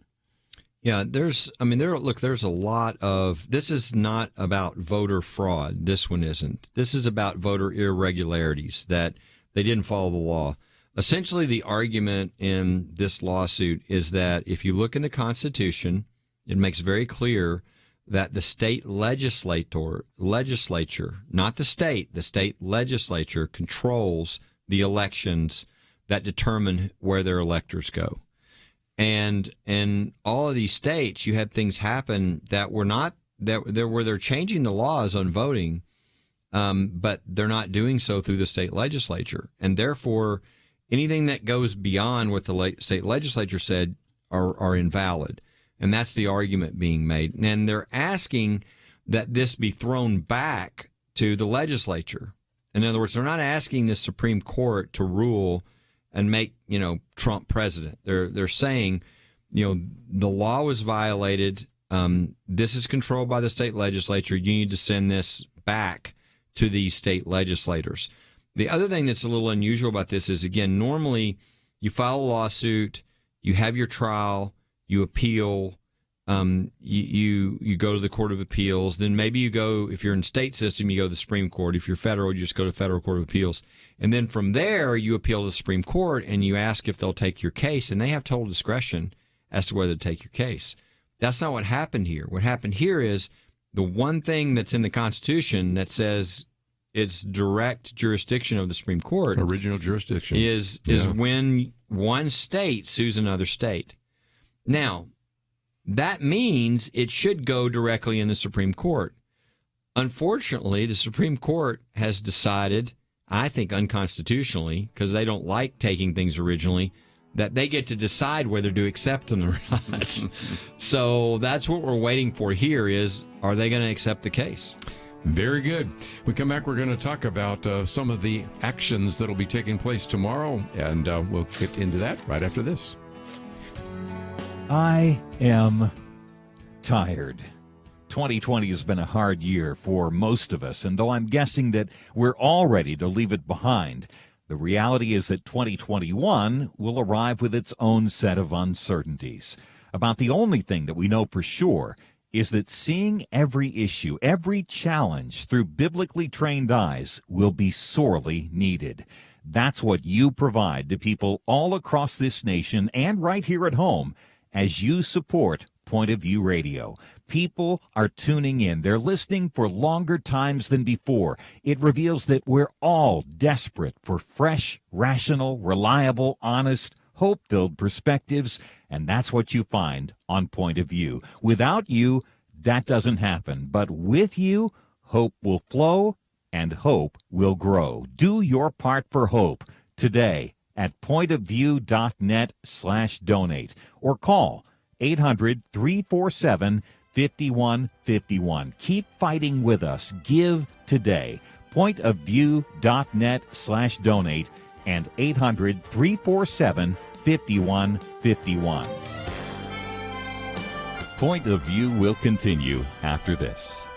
Yeah, there's a lot of, this is not about voter fraud. This one isn't. This is about voter irregularities, that they didn't follow the law. Essentially, the argument in this lawsuit is that if you look in the Constitution, it makes very clear that the state legislature, not the state legislature controls the elections that determine where their electors go. And in all of these states, you had things happen that were not where they're changing the laws on voting, but they're not doing so through the state legislature, and therefore anything that goes beyond what the state legislature said are invalid. And that's the argument being made. And they're asking that this be thrown back to the legislature. In other words, they're not asking the Supreme Court to rule and make, Trump president. They're saying, the law was violated. This is controlled by the state legislature. You need to send this back to the state legislators. The other thing that's a little unusual about this is, again, normally you file a lawsuit, you have your trial, you appeal, you go to the Court of Appeals, then maybe you go, if you're in state system, you go to the Supreme Court. If you're federal, you just go to Federal Court of Appeals. And then from there, you appeal to the Supreme Court and you ask if they'll take your case, and they have total discretion as to whether to take your case. That's not what happened here. What happened here is the one thing that's in the Constitution that says it's direct jurisdiction of the Supreme Court. Original jurisdiction. Is when one state sues another state. Now, that means it should go directly in the Supreme Court. Unfortunately, the Supreme Court has decided, I think unconstitutionally, because they don't like taking things originally, that they get to decide whether to accept them or not. So that's what we're waiting for here is, are they going to accept the case? Very good. We come back, we're going to talk about some of the actions that will be taking place tomorrow, and we'll get into that right after this. I am tired. 2020 has been a hard year for most of us, and though I'm guessing that we're all ready to leave it behind, the reality is that 2021 will arrive with its own set of uncertainties. About the only thing that we know for sure is that seeing every issue, every challenge through biblically trained eyes will be sorely needed. That's what you provide to people all across this nation and right here at home as you support Point of View Radio. People are tuning in. They're listening for longer times than before. It reveals that we're all desperate for fresh, rational, reliable, honest, hope-filled perspectives, and that's what you find on Point of View. Without you, that doesn't happen. But with you, hope will flow and hope will grow. Do your part for hope today at pointofview.net/donate or call 800-347-5151. Keep fighting with us. Give today. Pointofview.net/donate and 800-347-5151. Point of View will continue after this.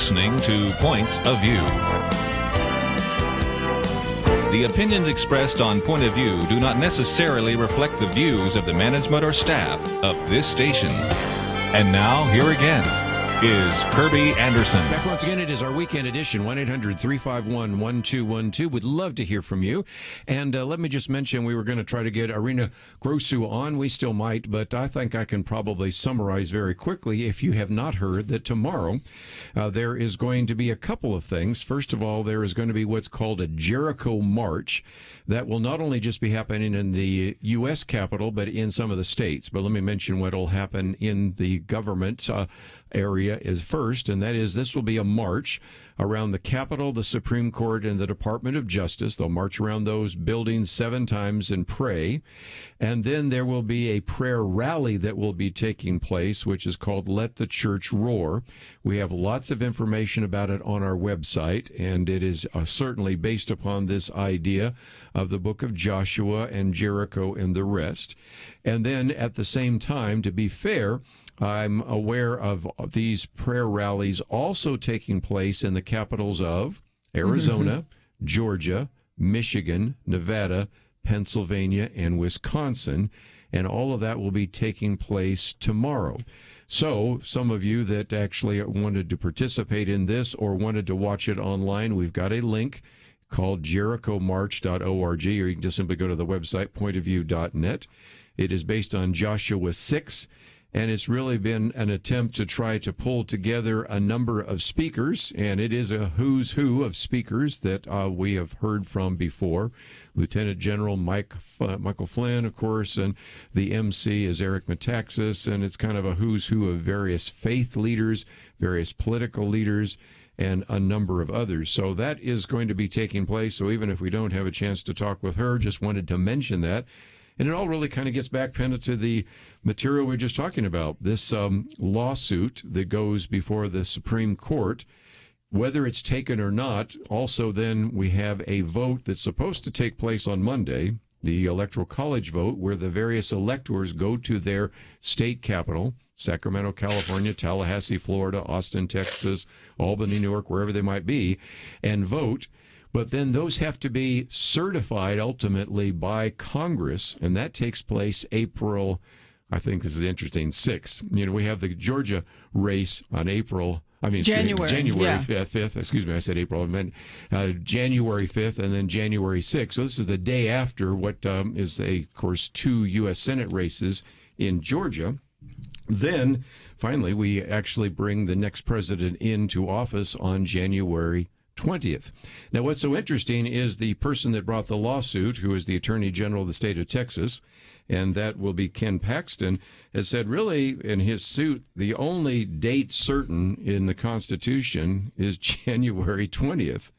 listening to Point of View. The opinions expressed on Point of View do not necessarily reflect the views of the management or staff of this station. And now, here again is Kerby Anderson. Back once again, it is our weekend edition, 1-800-351-1212. We'd love to hear from you. And let me just mention, we were going to try to get Arina Grossu on. We still might, but I think I can probably summarize very quickly, if you have not heard, that tomorrow there is going to be a couple of things. First of all, there is going to be what's called a Jericho March. That will not only just be happening in the U.S. Capitol, but in some of the states. But let me mention what will happen in the government area is first, and that is this will be a march around the Capitol, the Supreme Court, and the Department of Justice. They'll march around those buildings 7 times and pray. And then there will be a prayer rally that will be taking place, which is called Let the Church Roar. We have lots of information about it on our website, and it is certainly based upon this idea of the book of Joshua and Jericho and the rest. And then at the same time, to be fair, I'm aware of these prayer rallies also taking place in the capitals of Arizona, Georgia, Michigan, Nevada, Pennsylvania, and Wisconsin, and all of that will be taking place tomorrow. So some of you that actually wanted to participate in this or wanted to watch it online, we've got a link called jerichomarch.org, or you can just simply go to the website, pointofview.net. It is based on Joshua 6, and it's really been an attempt to try to pull together a number of speakers, and it is a who's who of speakers that we have heard from before. Lieutenant General Michael Flynn, of course, and the MC is Eric Metaxas, and it's kind of a who's who of various faith leaders, various political leaders, and a number of others. So that is going to be taking place. So even if we don't have a chance to talk with her, just wanted to mention that. And it all really kind of gets back, Penna, to the material we were just talking about. This lawsuit that goes before the Supreme Court, whether it's taken or not. Also, then we have a vote that's supposed to take place on Monday, the Electoral College vote, where the various electors go to their state capital, Sacramento, California, Tallahassee, Florida, Austin, Texas, Albany, New York, wherever they might be, and vote. But then those have to be certified ultimately by Congress, and that takes place April, I think this is interesting, 6th. You know, we have the Georgia race on January 5th. Excuse me, I said April. I meant January 5th and then January 6th. So this is the day after what is, of course, 2 U.S. Senate races in Georgia. Then, finally, we actually bring the next president into office on January 20th. Now, what's so interesting is the person that brought the lawsuit, who is the Attorney General of the state of Texas, and that will be Ken Paxton, has said really in his suit, the only date certain in the Constitution is January 20th.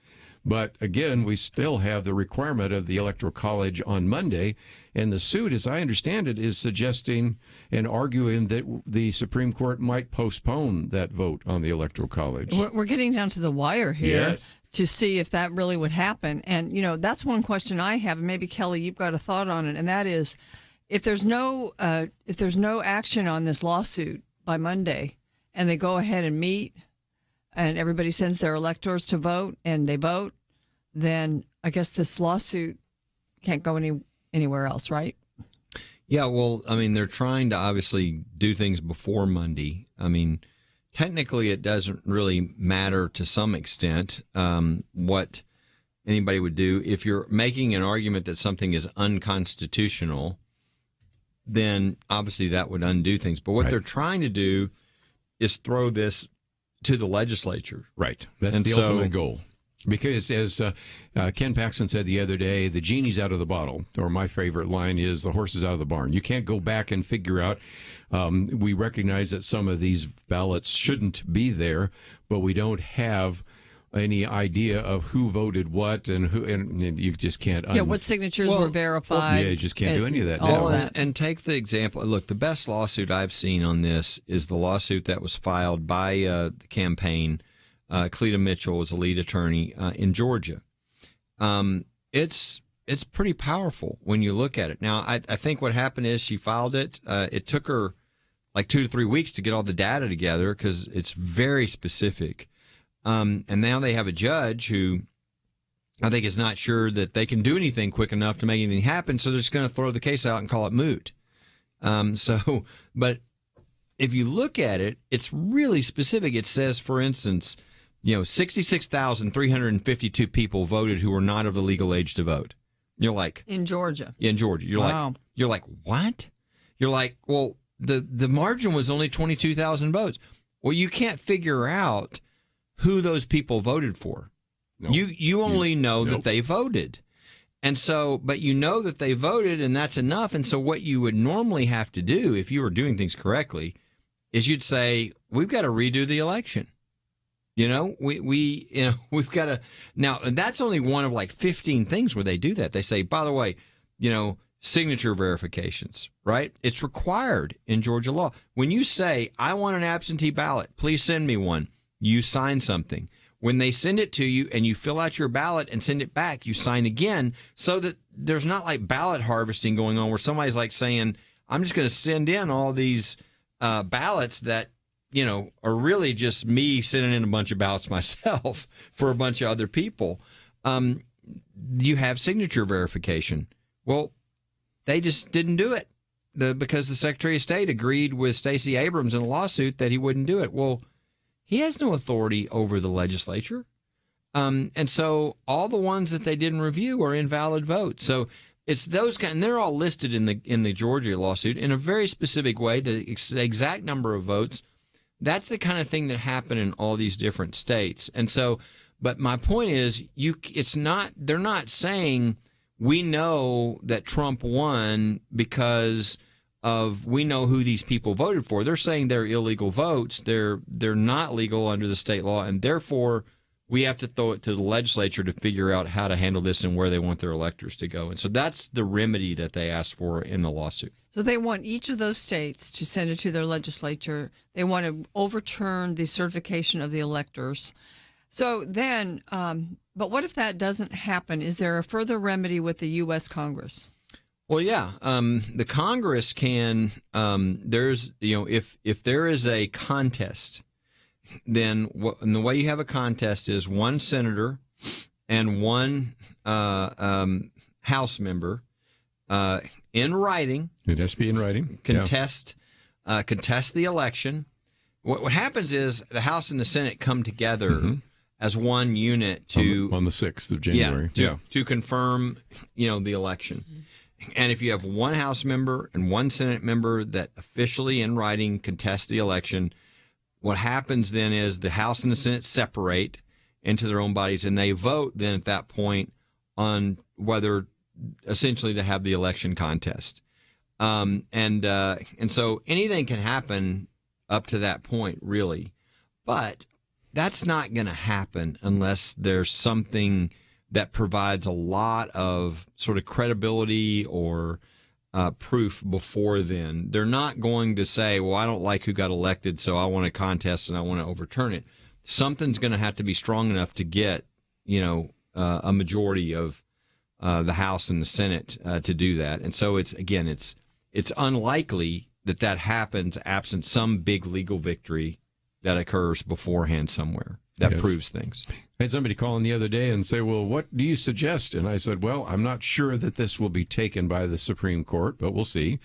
But again, we still have the requirement of the Electoral College on Monday, and the suit, as I understand it, is suggesting and arguing that the Supreme Court might postpone that vote on the Electoral College. We're getting down to the wire here. Yes. To see if that really would happen. And, you know, that's one question I have, and maybe, Kelly, you've got a thought on it, and that is, if there's no action on this lawsuit by Monday, and they go ahead and meet, and everybody sends their electors to vote, and they vote, then I guess this lawsuit can't go anywhere else, right? Yeah, well, I mean, they're trying to obviously do things before Monday. I mean, technically, it doesn't really matter to some extent what anybody would do. If you're making an argument that something is unconstitutional, then obviously that would undo things. But what they're trying to do is throw this to the legislature. Right. That's the ultimate goal. Because as Ken Paxton said the other day, the genie's out of the bottle, or my favorite line is the horse is out of the barn. You can't go back and figure out. We recognize that some of these ballots shouldn't be there, but we don't have any idea of who voted what and who, and you just can't. What signatures were verified. Yeah, you just can't do any of that. All of that. And take the example. Look, the best lawsuit I've seen on this is the lawsuit that was filed by the campaign. Cleta Mitchell was the lead attorney in Georgia. It's pretty powerful when you look at it. Now, I think what happened is she filed it. It took her like 2 to 3 weeks to get all the data together because it's very specific. And now they have a judge who I think is not sure that they can do anything quick enough to make anything happen, so they're just going to throw the case out and call it moot. But if you look at it, it's really specific. It says, for instance, 66,352 people voted who were not of the legal age to vote. You're like, in Georgia. In Georgia. You're like, what? You're like, well, the margin was only 22,000 votes. Well, you can't figure out who those people voted for. No. You only know that they voted. And so, but you know that they voted, and that's enough. And so what you would normally have to do if you were doing things correctly is you'd say, we've got to redo the election. We've got to now. That's only one of like 15 things where they do that. They say, by the way, signature verifications, right? It's required in Georgia law. When you say, I want an absentee ballot, please send me one, you sign something. When they send it to you and you fill out your ballot and send it back, you sign again, so that there's not like ballot harvesting going on where somebody's like saying, I'm just going to send in all these ballots that are really just me sending in a bunch of ballots myself for a bunch of other people. You have signature verification. Well, they just didn't do it because the Secretary of State agreed with Stacey Abrams in a lawsuit that he wouldn't do it. Well, he has no authority over the legislature. And so all the ones that they didn't review are invalid votes. So it's those and they're all listed in the Georgia lawsuit in a very specific way, the exact number of votes. That's the kind of thing that happened in all these different states. And so, but my point is, they're not saying we know that Trump won because we know who these people voted for. They're saying they're illegal votes. They're not legal under the state law, and therefore we have to throw it to the legislature to figure out how to handle this and where they want their electors to go. And so that's the remedy that they asked for in the lawsuit. So they want each of those states to send it to their legislature. They want to overturn the certification of the electors. So then, but what if that doesn't happen? Is there a further remedy with the U.S. Congress? Well, yeah, the Congress can. There's, if there is a contest, then and the way you have a contest is one senator and one House member in writing. It has to be in writing. Contest the election. What happens is the House and the Senate come together as one unit on the 6th of January. To confirm, the election. And if you have one House member and one Senate member that officially in writing contest the election, what happens then is the House and the Senate separate into their own bodies, and they vote then at that point on whether essentially to have the election contest. And so anything can happen up to that point, really. But that's not going to happen unless there's something that provides a lot of sort of credibility or proof before then. They're not going to say, well, I don't like who got elected, so I want to contest and I want to overturn it. Something's going to have to be strong enough to get, a majority of the House and the Senate to do that. And so it's unlikely that happens absent some big legal victory that occurs beforehand somewhere that proves things. I had somebody call in the other day and say, well, what do you suggest? And I said, well, I'm not sure that this will be taken by the Supreme Court, but we'll see.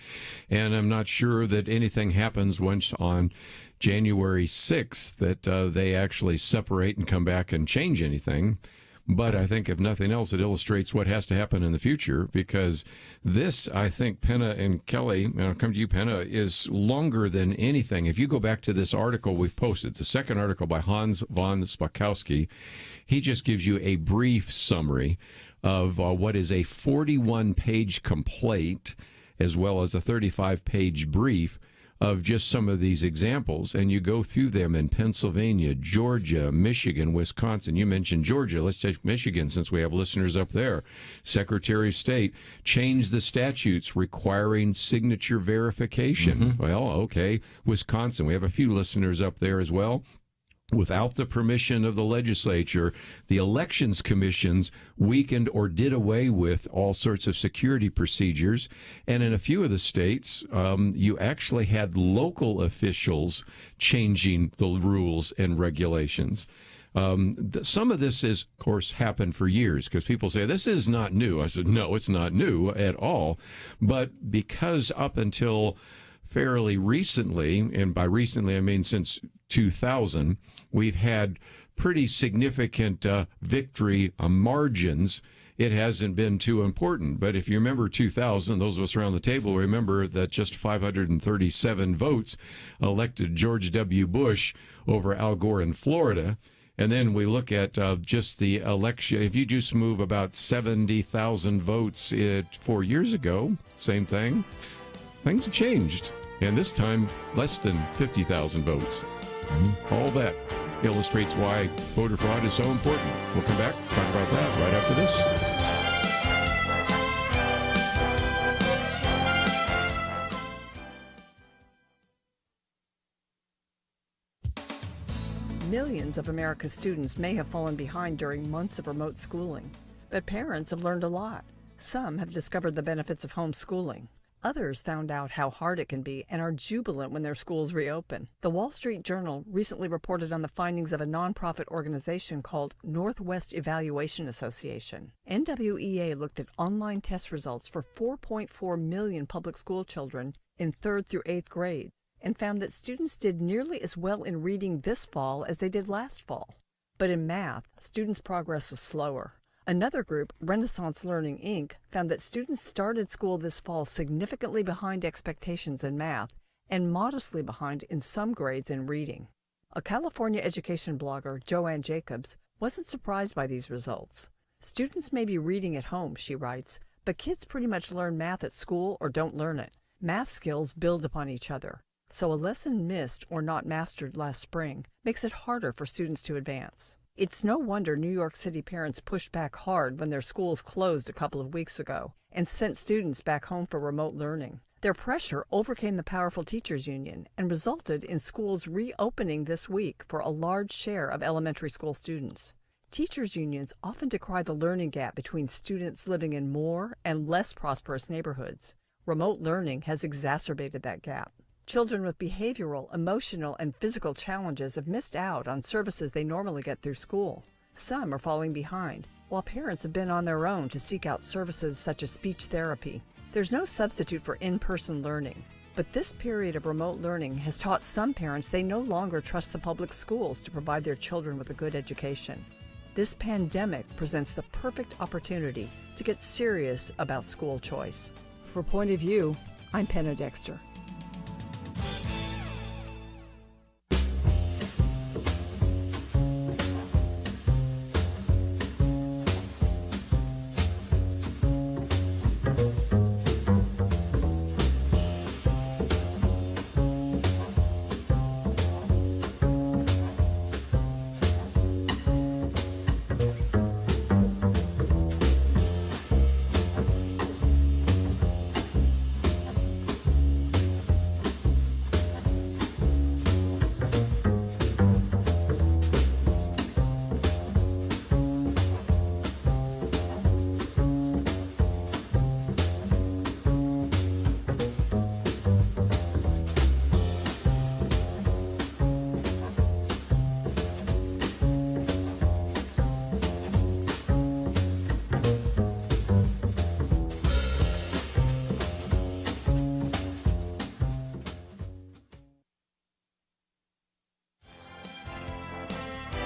And I'm not sure that anything happens once on January 6th that they actually separate and come back and change anything. But I think, if nothing else, it illustrates what has to happen in the future, because this, I think, Penna and Kelly, and I'll come to you, Penna, is longer than anything. If you go back to this article we've posted, the second article by Hans von Spackowski, he just gives you a brief summary of what is a 41-page complaint as well as a 35-page brief of just some of these examples, and you go through them in Pennsylvania, Georgia, Michigan, Wisconsin. You mentioned Georgia. Let's take Michigan since we have listeners up there. Secretary of State changed the statutes requiring signature verification. Well, okay. Wisconsin, we have a few listeners up there as well. Without the permission of the legislature, the elections commissions weakened or did away with all sorts of security procedures. And in a few of the states, you actually had local officials changing the rules and regulations. Some of this is, of course, happened for years because people say this is not new. I said, no, it's not new at all. But because up until fairly recently, and by recently I mean since 2000, we've had pretty significant victory margins. It hasn't been too important. But if you remember 2000, those of us around the table remember that just 537 votes elected George W. Bush over Al Gore in Florida. And then we look at just the election. If you just move about 70,000 votes 4 years ago, same thing. Things have changed. And this time, less than 50,000 votes. All that illustrates why voter fraud is so important. We'll come back, talk about that right after this. Millions of America's students may have fallen behind during months of remote schooling, but parents have learned a lot. Some have discovered the benefits of homeschooling. Others found out how hard it can be and are jubilant when their schools reopen. The Wall Street Journal recently reported on the findings of a nonprofit organization called Northwest Evaluation Association. NWEA looked at online test results for 4.4 million public school children in 3rd through 8th grades and found that students did nearly as well in reading this fall as they did last fall. But in math, students' progress was slower. Another group, Renaissance Learning, Inc., found that students started school this fall significantly behind expectations in math and modestly behind in some grades in reading. A California education blogger, Joanne Jacobs, wasn't surprised by these results. Students may be reading at home, she writes, but kids pretty much learn math at school or don't learn it. Math skills build upon each other, so a lesson missed or not mastered last spring makes it harder for students to advance. It's no wonder New York City parents pushed back hard when their schools closed a couple of weeks ago and sent students back home for remote learning. Their pressure overcame the powerful teachers union and resulted in schools reopening this week for a large share of elementary school students. Teachers unions often decry the learning gap between students living in more and less prosperous neighborhoods. Remote learning has exacerbated that gap. Children with behavioral, emotional, and physical challenges have missed out on services they normally get through school. Some are falling behind, while parents have been on their own to seek out services such as speech therapy. There's no substitute for in-person learning, but this period of remote learning has taught some parents they no longer trust the public schools to provide their children with a good education. This pandemic presents the perfect opportunity to get serious about school choice. For Point of View, I'm Penna Dexter.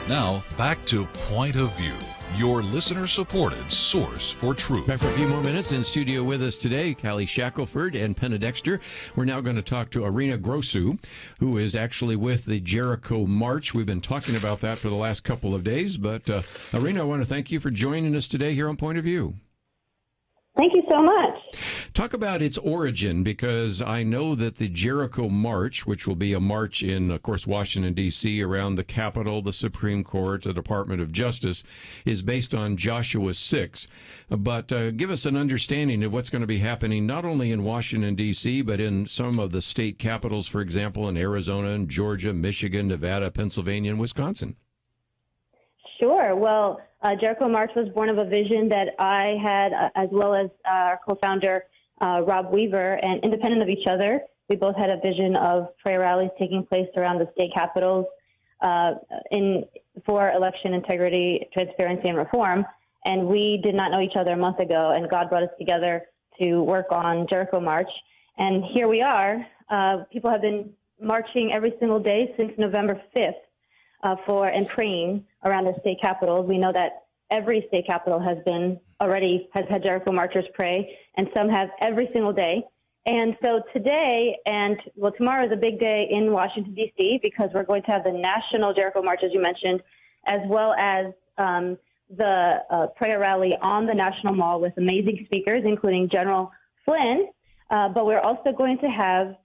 Now, back to Point of View, your listener-supported source for truth. Back for a few more minutes. In studio with us today, Callie Shackelford and Penna Dexter. We're now going to talk to Arina Grossu, who is actually with the Jericho March. We've been talking about that for the last couple of days. But, Arina, I want to thank you for joining us today here on Point of View. Thank you so much. Talk about its origin, because I know that the Jericho March, which will be a march in, of course, Washington, D.C., around the Capitol, the Supreme Court, the Department of Justice, is based on Joshua 6. But give us an understanding of what's going to be happening not only in Washington, D.C., but in some of the state capitals, for example, in Arizona and Georgia, Michigan, Nevada, Pennsylvania, and Wisconsin. Sure. Well, Jericho March was born of a vision that I had, as well as our co-founder, Rob Weaver, and independent of each other. We both had a vision of prayer rallies taking place around the state capitals for election integrity, transparency, and reform. And we did not know each other a month ago, and God brought us together to work on Jericho March. And here we are. People have been marching every single day since November 5th and praying around the state capitals. We know that every state capital has had Jericho marchers pray, and some have every single day. And so today tomorrow is a big day in Washington, D.C., because we're going to have the National Jericho March, as you mentioned, as well as the prayer rally on the National Mall with amazing speakers, including General Flynn. But we're also going to have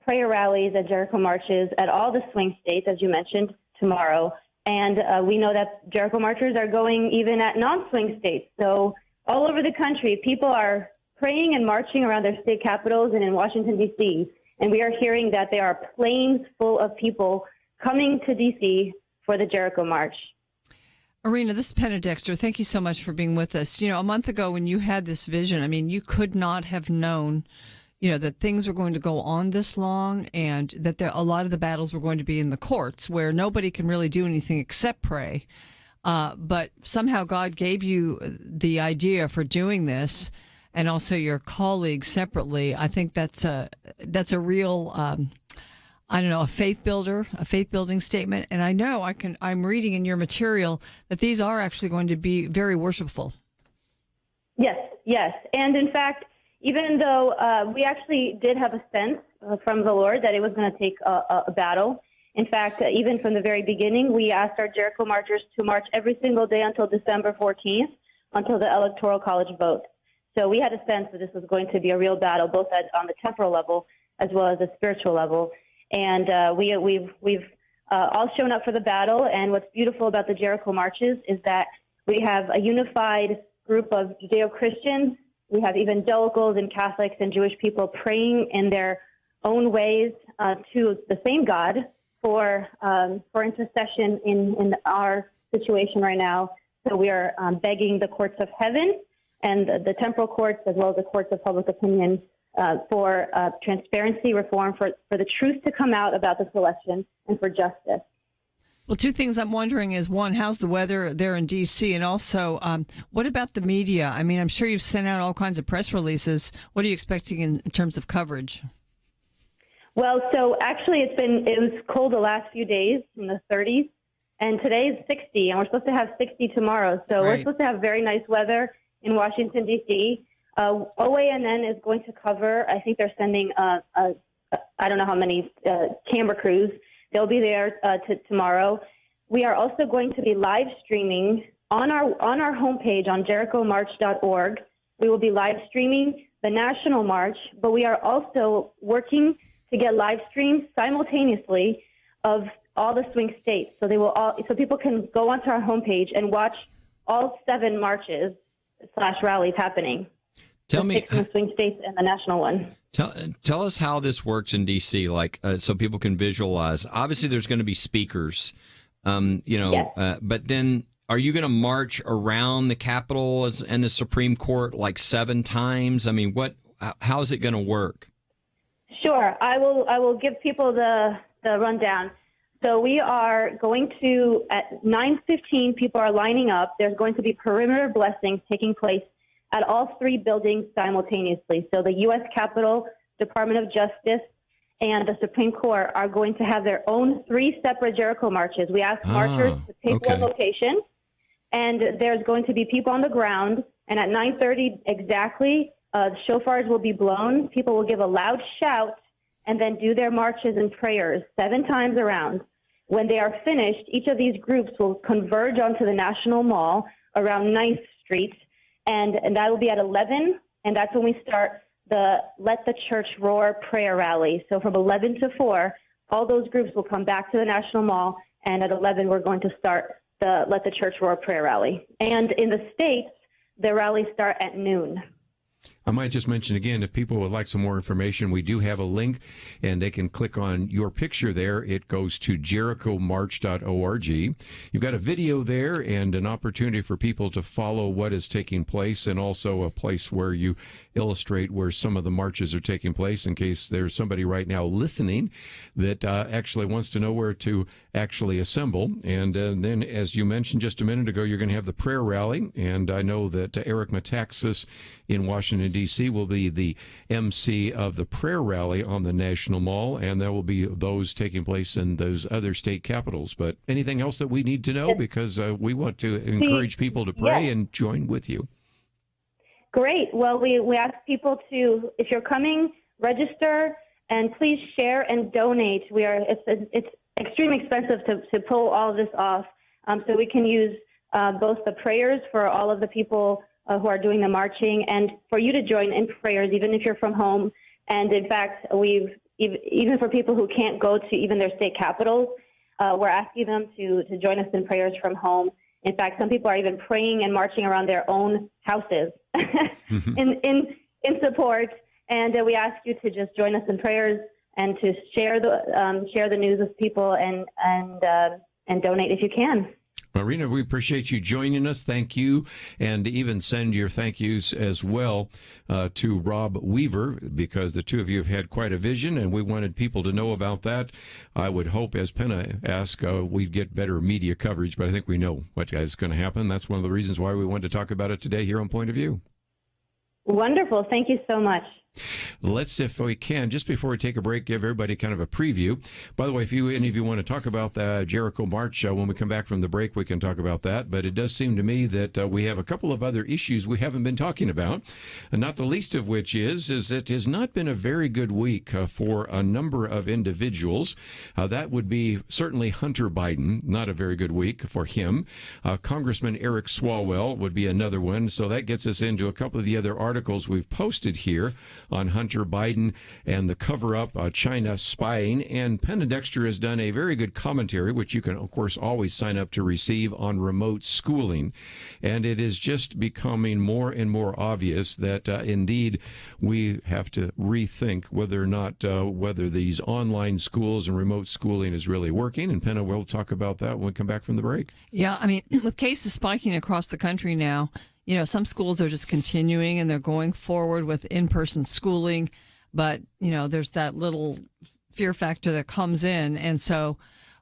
prayer rallies and Jericho marches at all the swing states, as you mentioned, tomorrow. And we know that Jericho marchers are going even at non-swing states. So all over the country, people are praying and marching around their state capitals and in Washington, D.C. And we are hearing that there are planes full of people coming to D.C. for the Jericho March. Arina, this is Penna Dexter. Thank you so much for being with us. A month ago when you had this vision, you could not have known, that things were going to go on this long, and that a lot of the battles were going to be in the courts where nobody can really do anything except pray. But somehow God gave you the idea for doing this, and also your colleagues separately. I think that's a real, a faith builder, a faith building statement. And I know I'm reading in your material that these are actually going to be very worshipful. Yes. And in fact, even though we actually did have a sense from the Lord that it was going to take a battle. In fact, even from the very beginning, we asked our Jericho marchers to march every single day until December 14th, until the Electoral College vote. So we had a sense that this was going to be a real battle, both on the temporal level as well as the spiritual level. And we've all shown up for the battle. And what's beautiful about the Jericho marches is that we have a unified group of Judeo-Christians. We have evangelicals and Catholics and Jewish people praying in their own ways to the same God for intercession in our situation right now. So we are begging the courts of heaven and the temporal courts, as well as the courts of public opinion, for transparency, reform, for the truth to come out about this election, and for justice. Well, two things I'm wondering is, one, how's the weather there in D.C.? And also, what about the media? I'm sure you've sent out all kinds of press releases. What are you expecting in terms of coverage? Well, so actually it was cold the last few days, in the 30s, and today is 60, and we're supposed to have 60 tomorrow. So We're supposed to have very nice weather in Washington, D.C. OANN is going to cover, I think they're sending, I don't know how many camera crews. They'll be there tomorrow. We are also going to be live streaming on our homepage on jerichomarch.org. We will be live streaming the National March, but we are also working to get live streams simultaneously of all the swing states. So so people can go onto our homepage and watch all 7 marches / rallies happening. Tell me, 6 in the swing states and the national one. Tell us how this works in D.C., so people can visualize. Obviously, there's going to be speakers, Yes. But then are you going to march around the Capitol and the Supreme Court 7 times? How is it going to work? Sure. I will give people the rundown. So we are going to, at 9:15, people are lining up. There's going to be perimeter blessings taking place at all 3 buildings simultaneously. So the U.S. Capitol, Department of Justice, and the Supreme Court are going to have their own 3 separate Jericho marches. We ask marchers to pick one location, and there's going to be people on the ground. And at 9:30 exactly, shofars will be blown. People will give a loud shout and then do their marches and prayers 7 times around. When they are finished, each of these groups will converge onto the National Mall around 9th Street, and that will be at 11, and that's when we start the Let the Church Roar prayer rally. So from 11 to 4, all those groups will come back to the National Mall, and at 11, we're going to start the Let the Church Roar prayer rally. And in the States, the rallies start at noon. I might just mention again, if people would like some more information, we do have a link, and they can click on your picture there. It goes to jerichomarch.org. You've got a video there and an opportunity for people to follow what is taking place, and also a place where you illustrate where some of the marches are taking place, in case there's somebody right now listening that actually wants to know where to actually assemble. And then, as you mentioned just a minute ago, you're going to have the prayer rally, and I know that Eric Metaxas in Washington, D.C. will be the MC of the prayer rally on the National Mall, and there will be those taking place in those other state capitals. But anything else that we need to know? Because we want to encourage people to pray and join with you. Great. Well, we ask people to, if you're coming, register, and please share and donate. It's extremely expensive to pull all of this off, so we can use both the prayers for all of the people who are doing the marching, and for you to join in prayers, even if you're from home. And in fact, even for people who can't go to even their state capitals, we're asking them to join us in prayers from home. In fact, some people are even praying and marching around their own houses in support. And we ask you to just join us in prayers and to share the news with people and donate if you can. Arina, we appreciate you joining us. Thank you. And even send your thank yous as well to Rob Weaver, because the two of you have had quite a vision, and we wanted people to know about that. I would hope, as Penna asked, we'd get better media coverage, but I think we know what is going to happen. That's one of the reasons why we wanted to talk about it today here on Point of View. Wonderful. Thank you so much. Let's, if we can, just before we take a break, give everybody kind of a preview. By the way, if any of you want to talk about the Jericho March, when we come back from the break, we can talk about that. But it does seem to me that we have a couple of other issues we haven't been talking about, and not the least of which is it has not been a very good week for a number of individuals. That would be certainly Hunter Biden, not a very good week for him. Congressman Eric Swalwell would be another one. So that gets us into a couple of the other articles we've posted here on Hunter Biden and the cover-up, China spying. And Penna Dexter has done a very good commentary, which you can, of course, always sign up to receive, on remote schooling. And it is just becoming more and more obvious that, indeed, we have to rethink whether or not whether these online schools and remote schooling is really working. And Penna, we'll talk about that when we come back from the break. Yeah, I mean, with cases spiking across the country now, some schools are just continuing and they're going forward with in-person schooling, but, there's that little fear factor that comes in. And so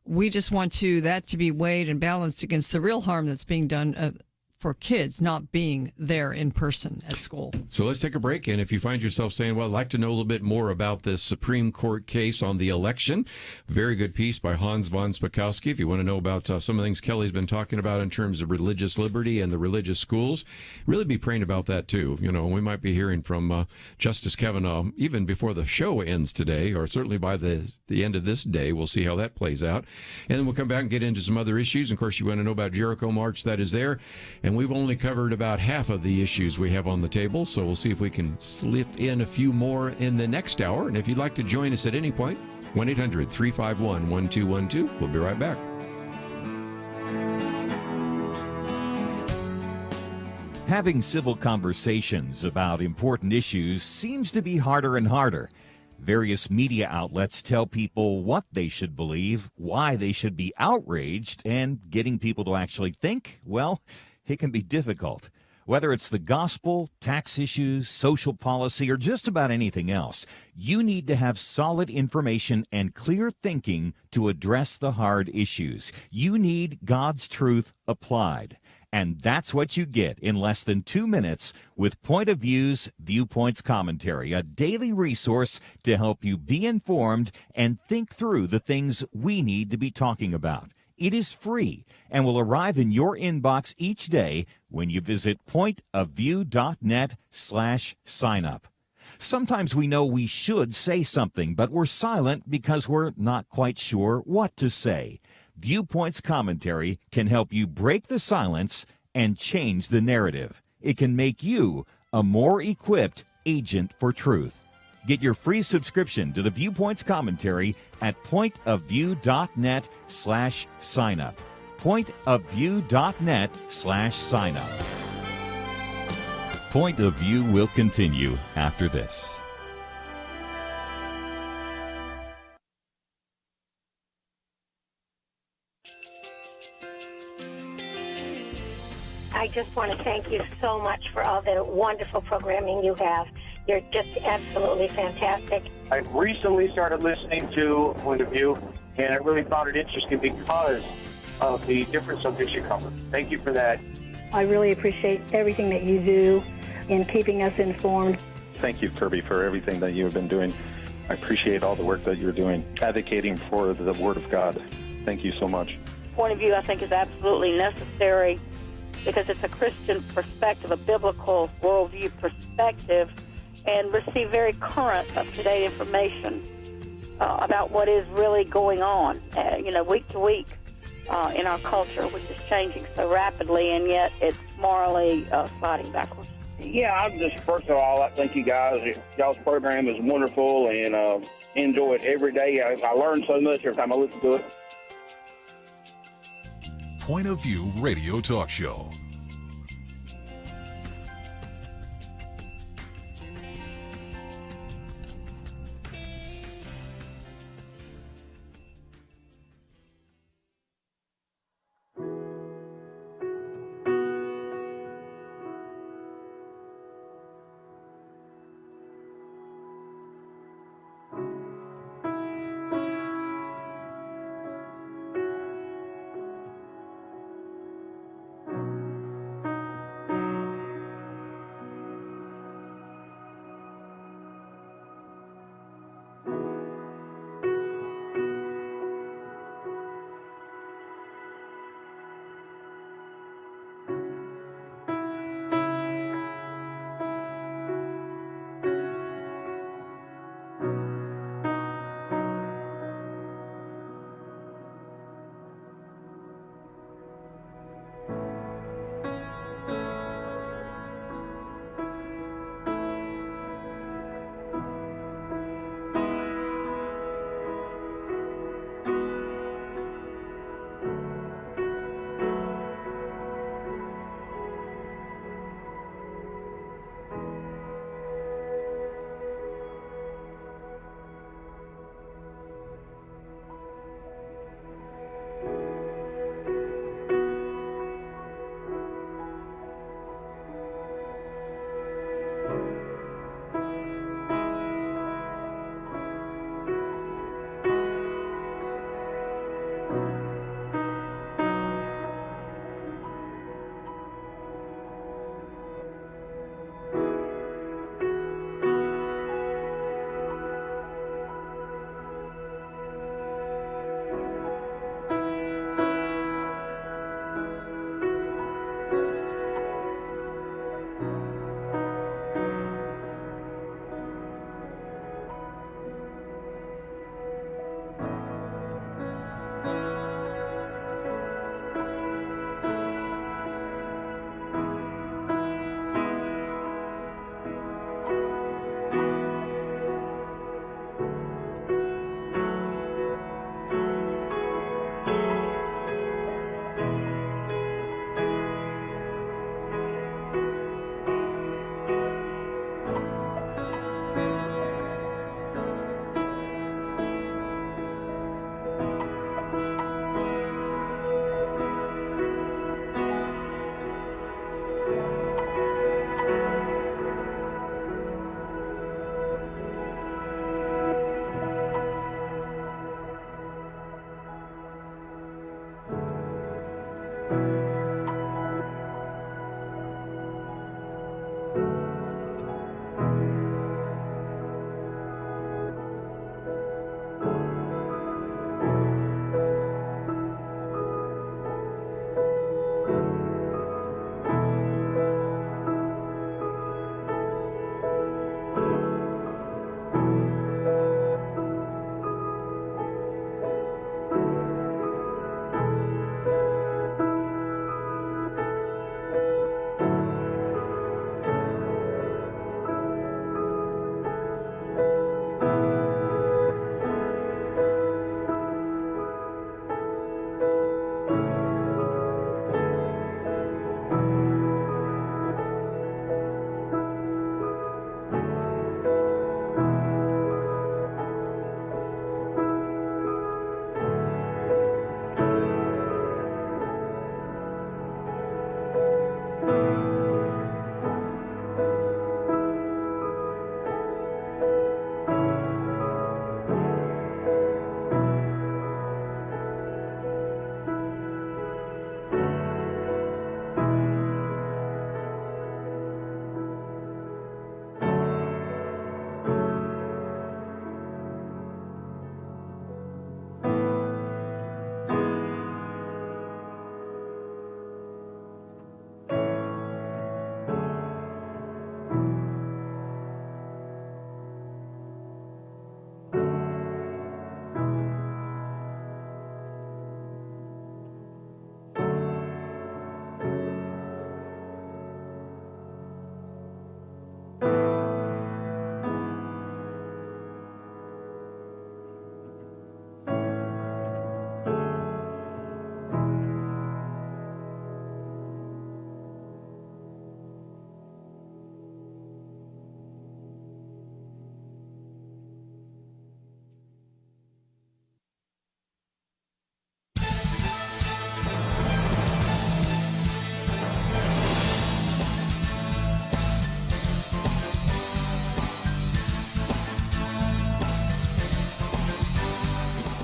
we just want that to be weighed and balanced against the real harm that's being done for kids not being there in person at school. So let's take a break. And if you find yourself saying, well, I'd like to know a little bit more about this Supreme Court case on the election, very good piece by Hans von Spakovsky. If you want to know about some of the things Kelly's been talking about in terms of religious liberty and the religious schools, really be praying about that too. We might be hearing from Justice Kavanaugh even before the show ends today, or certainly by the end of this day. We'll see how that plays out. And then we'll come back and get into some other issues. Of course, you want to know about Jericho March, that is there. And we've only covered about half of the issues we have on the table, so we'll see if we can slip in a few more in the next hour. And if you'd like to join us at any point, 1-800-351-1212. We'll be right back. Having civil conversations about important issues seems to be harder and harder. Various media outlets tell people what they should believe, why they should be outraged, and getting people to actually think, well, it can be difficult. Whether it's the gospel, tax issues, social policy, or just about anything else, you need to have solid information and clear thinking to address the hard issues. You need God's truth applied. And that's what you get in less than 2 minutes with Point of View's Viewpoints Commentary, a daily resource to help you be informed and think through the things we need to be talking about. It is free and will arrive in your inbox each day when you visit pointofview.net/signup. Sometimes we know we should say something, but we're silent because we're not quite sure what to say. Viewpoints Commentary can help you break the silence and change the narrative. It can make you a more equipped agent for truth. Get your free subscription to the Viewpoints Commentary at pointofview.net/signup. Pointofview.net/signup. Point of View will continue after this. I just want to thank you so much for all the wonderful programming you have. You're just absolutely fantastic. I recently started listening to Point of View, and I really found it interesting because of the different subjects you cover. Thank you for that. I really appreciate everything that you do in keeping us informed. Thank you, Kerby, for everything that you have been doing. I appreciate all the work that you're doing, advocating for the Word of God. Thank you so much. Point of View, I think, is absolutely necessary because it's a Christian perspective, a biblical worldview perspective, and receive very current, up-to-date information about what is really going on, week to week in our culture, which is changing so rapidly, and yet it's morally sliding backwards. Yeah, I'm just, first of all, I thank you guys. Y'all's program is wonderful, and enjoy it every day. I learn so much every time I listen to it. Point of View Radio Talk Show.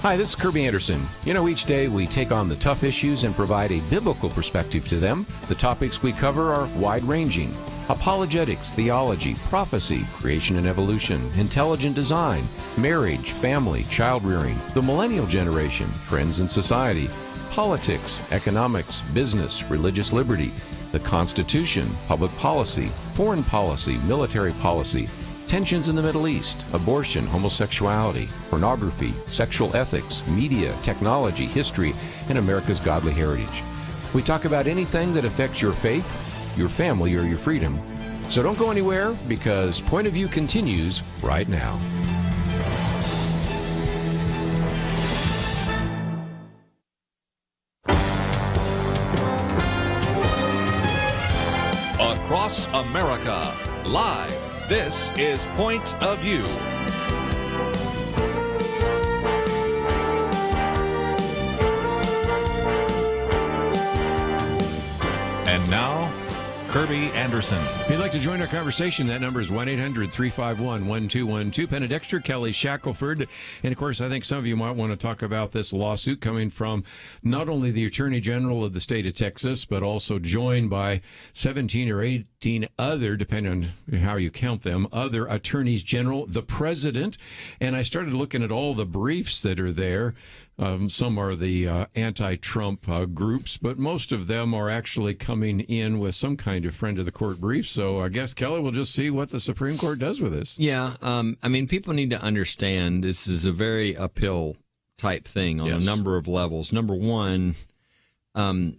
Hi, this is Kerby Anderson. You know, each day we take on the tough issues and provide a biblical perspective to them. The topics we cover are wide-ranging: apologetics, theology, prophecy, creation and evolution, intelligent design, marriage, family, child-rearing, the millennial generation, trends in society, politics, economics, business, religious liberty, the Constitution, public policy, foreign policy, military policy, tensions in the Middle East, abortion, homosexuality, pornography, sexual ethics, media, technology, history, and America's godly heritage. We talk about anything that affects your faith, your family, or your freedom. So don't go anywhere, because Point of View continues right now. Across America, live. This is Point of View. And now, Kerby Anderson. If you'd like to join our conversation, that number is 1-800-351-1212. Penna Dexter, Kelly Shackelford. And, of course, I think some of you might want to talk about this lawsuit coming from not only the Attorney General of the state of Texas, but also joined by 17 or 18 other, depending on how you count them, other attorneys general, the president. And I started looking at all the briefs that are there. Some are the anti-Trump groups, but most of them are actually coming in with some kind of friend of the court brief. So I guess, Kelly, we'll just see what the Supreme Court does with this. Yeah, I memean, people need to understand this is a very uphill type thing on a number of levels. Number one, I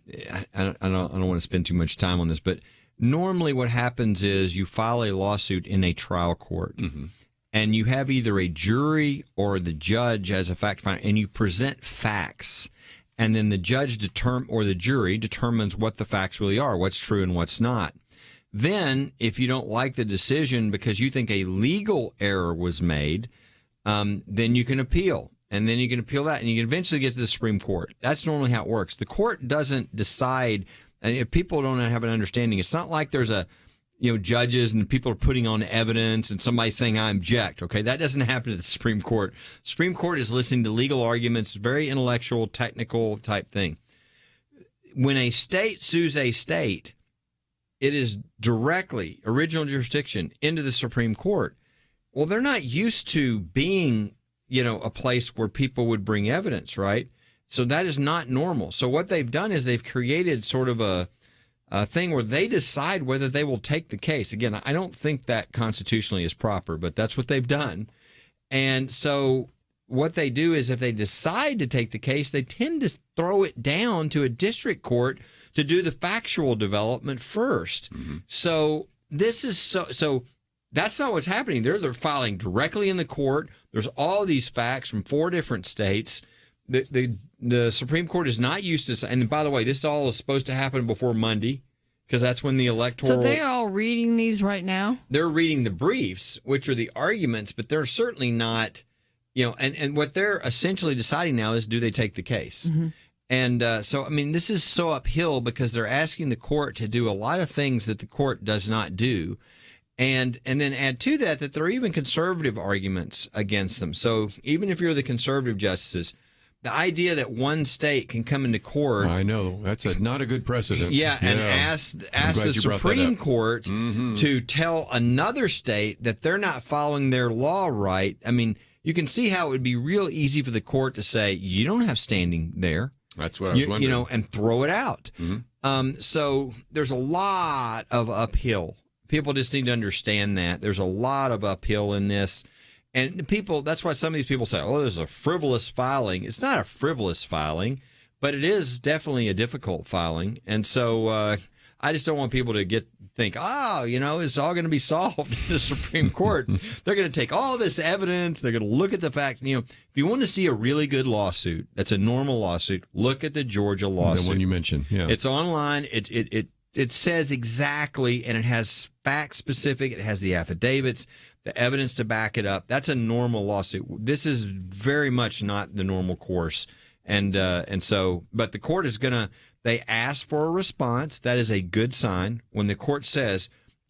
don't want to spend too much time on this, but normally what happens is you file a lawsuit in a trial court. Mm-hmm. And you have either a jury or the judge as a fact finder, and you present facts. And then the judge or the jury determines what the facts really are, what's true and what's not. Then, if you don't like the decision because you think a legal error was made, then you can appeal. And then you can appeal that, and you can eventually get to the Supreme Court. That's normally how it works. The court doesn't decide, and if people don't have an understanding, it's not like there's judges and people are putting on evidence and somebody saying, I object. Okay, that doesn't happen at the Supreme Court. Supreme Court is listening to legal arguments, very intellectual, technical type thing. When a state sues a state, it is directly original jurisdiction into the Supreme Court. Well, they're not used to being, a place where people would bring evidence, right? So that is not normal. So what they've done is they've created sort of a thing where they decide whether they will take the case. Again, I don't think that constitutionally is proper, but that's what they've done. And so what they do is if they decide to take the case, they tend to throw it down to a district court to do the factual development first. Mm-hmm. So this is so that's not what's happening. They're filing directly in the court. There's all these facts from 4 different states. The Supreme Court is not used to, and by the way, this all is supposed to happen before Monday because that's when the electoral. So they're all reading these right now? They're reading the briefs, which are the arguments, but they're certainly not, and what they're essentially deciding now is do they take the case? Mm-hmm. And so, I mean, this is so uphill because they're asking the court to do a lot of things that the court does not do. And then add to that there are even conservative arguments against them. So even if you're the conservative justices, the idea that one state can come into court. I know. That's not a good precedent. Yeah, and ask the Supreme Court to tell another state that they're not following their law right. I mean, you can see how it would be real easy for the court to say, you don't have standing there. That's what I was wondering. And throw it out. Mm-hmm. So there's a lot of uphill. People just need to understand that. There's a lot of uphill in this. And that's why some of these people say, oh, there's a frivolous filing. It's not a frivolous filing, but it is definitely a difficult filing. And so I just don't want people to think, it's all going to be solved in the Supreme Court. They're going to take all this evidence. They're going to look at the facts. If you want to see a really good lawsuit, that's a normal lawsuit, look at the Georgia lawsuit. The one you mentioned, yeah. It's online. It says exactly, and it has fact specific. It has the affidavits, the evidence to back it up. That's a normal lawsuit. This is very much not the normal course. And so, but the court is they ask for a response. That is a good sign. When the court says,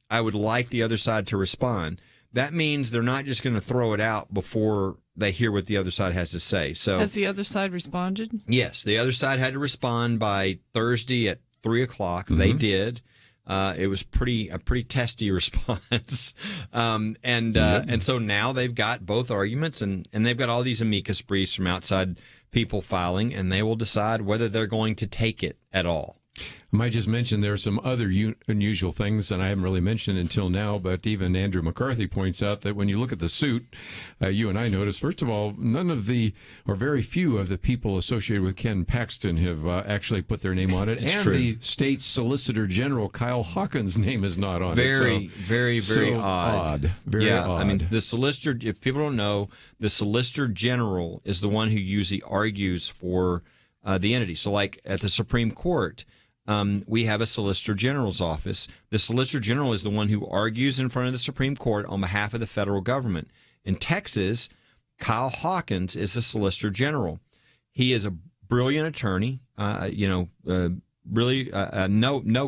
I would like the other side to respond, that means they're not just going to throw it out before they hear what the other side has to say. So has the other side responded? Yes, the other side had to respond by Thursday at 3:00. They did. It was a pretty testy response, and so now they've got both arguments, and they've got all these amicus briefs from outside people filing, and they will decide whether they're going to take it at all. I might just mention there are some other unusual things that I haven't really mentioned until now, but even Andrew McCarthy points out that when you look at the suit, you and I noticed, first of all, very few of the people associated with Ken Paxton have actually put their name on it. It's and true. The state solicitor general, Kyle Hawkins' name is not on it. Very odd. Very odd. I mean, the solicitor, if people don't know, the solicitor general is the one who usually argues for the entity. So like at the Supreme Court, we have a Solicitor General's office. The Solicitor General is the one who argues in front of the Supreme Court on behalf of the federal government. In Texas, Kyle Hawkins is the Solicitor General. He is a brilliant attorney. No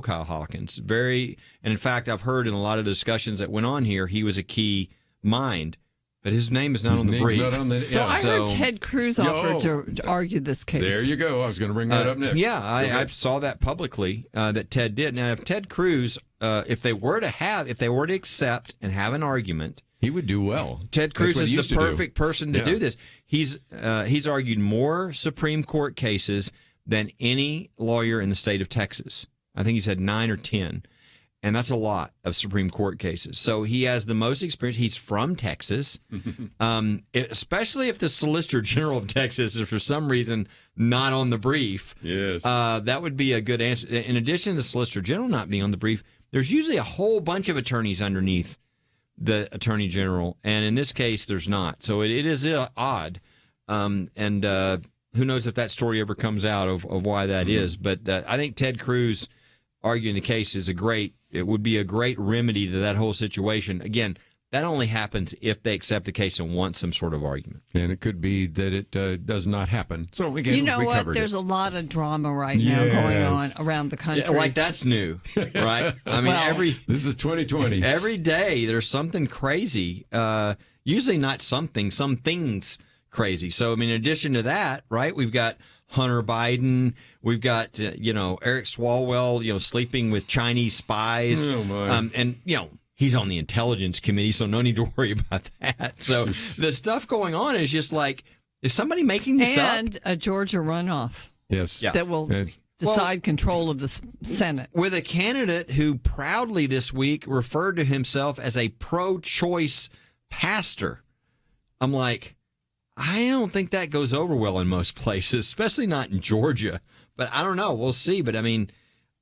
Kyle Hawkins. And in fact, I've heard in a lot of the discussions that went on here, he was a key mind. But his name is not on the brief. I heard Ted Cruz offered to argue this case. There you go. I was going to bring that up next. Yeah, I saw that publicly that Ted did. Now, if Ted Cruz, if they were to accept and have an argument, he would do well. Ted Cruz is the perfect person to do this. He's argued more Supreme Court cases than any lawyer in the state of Texas. I think he's had 9 or 10. And that's a lot of Supreme Court cases. So he has the most experience. He's from Texas, especially if the Solicitor General of Texas is for some reason not on the brief. Yes. That would be a good answer. In addition to the Solicitor General not being on the brief, there's usually a whole bunch of attorneys underneath the Attorney General. And in this case, there's not. So it is odd. And who knows if that story ever comes out of why that is. But I think Ted Cruz arguing the case it would be a great remedy to that whole situation. Again, that only happens if they accept the case and want some sort of argument. And it could be that it does not happen. So again, you know we what? covered There's it. a lot of drama right now going on around the country. Yeah, like that's new, right? I mean, this is 2020. Every day there's something crazy. Usually not something, some things crazy. So I mean, in addition to that, right? We've got Hunter Biden. We've got, Eric Swalwell, sleeping with Chinese spies. Oh, my. And he's on the Intelligence Committee, so no need to worry about that. So the stuff going on is just like, is somebody making this up? And a Georgia runoff. Yes. That will decide control of the Senate. With a candidate who proudly this week referred to himself as a pro-choice pastor. I'm like, I don't think that goes over well in most places, especially not in Georgia. But I don't know. We'll see. But I mean,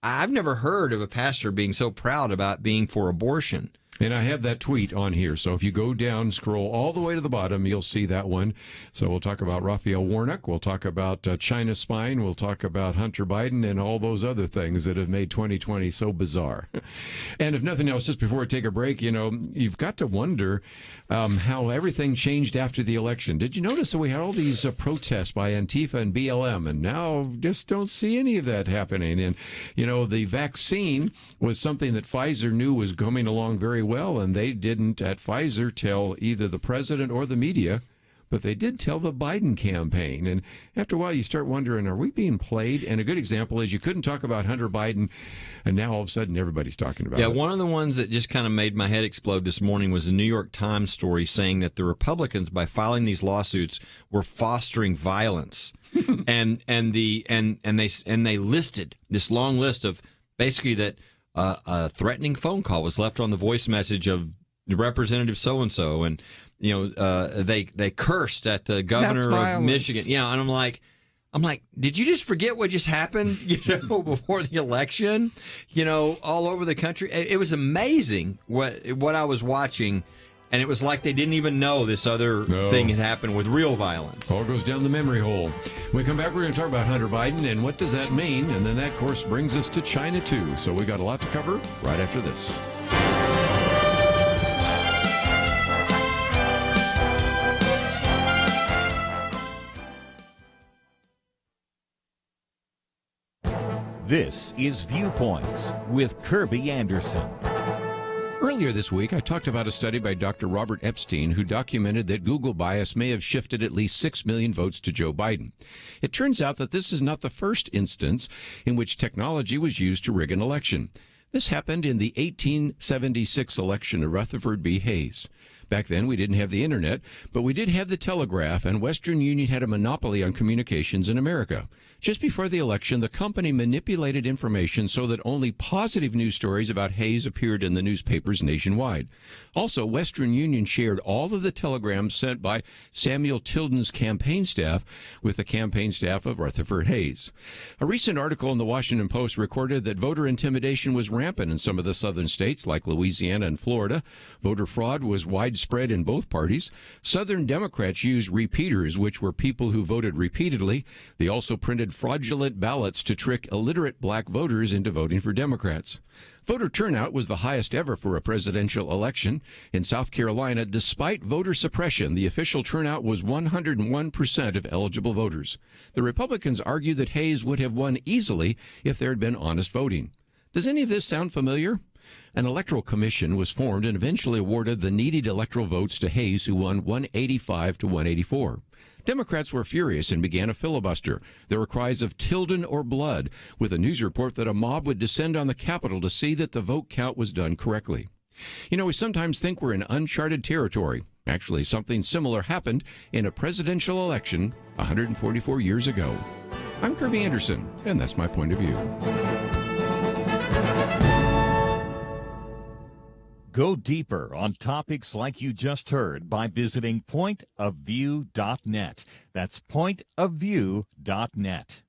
I've never heard of a pastor being so proud about being for abortion. And I have that tweet on here. So if you go down, scroll all the way to the bottom, you'll see that one. So we'll talk about Raphael Warnock. We'll talk about China spying. We'll talk about Hunter Biden and all those other things that have made 2020 so bizarre. And if nothing else, just before we take a break, you've got to wonder how everything changed after the election. Did you notice that we had all these protests by Antifa and BLM, and now just don't see any of that happening? And, the vaccine was something that Pfizer knew was coming along very well, and they didn't at Pfizer tell either the president or the media, but they did tell the Biden campaign. And after a while, you start wondering, are we being played? And a good example is you couldn't talk about Hunter Biden, and now all of a sudden everybody's talking about it. Yeah, one of the ones that just kind of made my head explode this morning was a New York Times story saying that the Republicans, by filing these lawsuits, were fostering violence. and they listed this long list of basically that a threatening phone call was left on the voice message of Representative so-and-so, and they cursed at the governor of Michigan. And I'm like, did you just forget what just happened, before the election, all over the country? It was amazing what I was watching, and it was like they didn't even know this other thing had happened with real violence. All goes down the memory hole. When we come back, we're going to talk about Hunter Biden and what does that mean, and then that, of course, brings us to China, too. So we got a lot to cover right after this. This is Viewpoints with Kerby Anderson. Earlier this week, I talked about a study by Dr. Robert Epstein who documented that Google bias may have shifted at least 6 million votes to Joe Biden. It turns out that this is not the first instance in which technology was used to rig an election. This happened in the 1876 election of Rutherford B. Hayes. Back then, we didn't have the internet, but we did have the telegraph, and Western Union had a monopoly on communications in America. Just before the election, the company manipulated information so that only positive news stories about Hayes appeared in the newspapers nationwide. Also, Western Union shared all of the telegrams sent by Samuel Tilden's campaign staff with the campaign staff of Rutherford Hayes. A recent article in the Washington Post recorded that voter intimidation was rampant in some of the southern states like Louisiana and Florida. Voter fraud was widespread in both parties. Southern Democrats used repeaters, which were people who voted repeatedly. They also printed fraudulent ballots to trick illiterate black voters into voting for Democrats. Voter turnout was the highest ever for a presidential election. In South Carolina, despite voter suppression, the official turnout was 101% of eligible voters. The Republicans argue that Hayes would have won easily if there had been honest voting. Does any of this sound familiar? An electoral commission was formed and eventually awarded the needed electoral votes to Hayes, who won 185 to 184. Democrats were furious and began a filibuster. There were cries of Tilden or blood, with a news report that a mob would descend on the Capitol to see that the vote count was done correctly. You know, we sometimes think we're in uncharted territory. Actually, something similar happened in a presidential election 144 years ago. I'm Kerby Anderson, and that's my point of view. Go deeper on topics like you just heard by visiting pointofview.net. That's pointofview.net.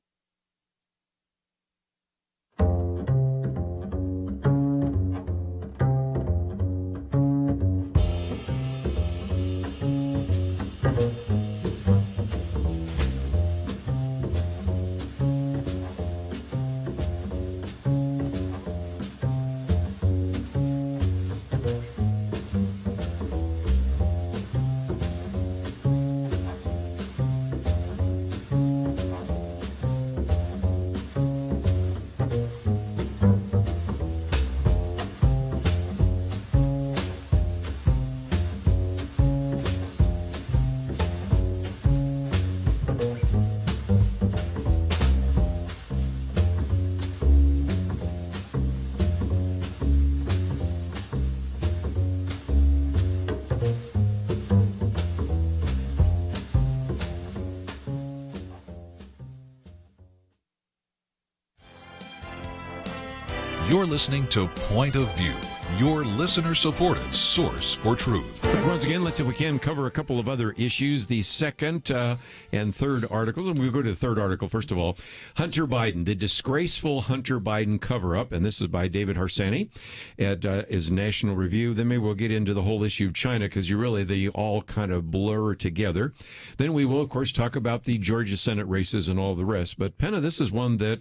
You're listening to Point of View, your listener-supported source for truth. Once again, let's, if we can, cover a couple of other issues. The second and third articles. And we'll go to the third article, first of all. Hunter Biden, the disgraceful Hunter Biden cover-up. And this is by David Harsanyi at his National Review. Then maybe we'll get into the whole issue of China, because they all kind of blur together. Then we will, of course, talk about the Georgia Senate races and all the rest. But, Penna, this is one that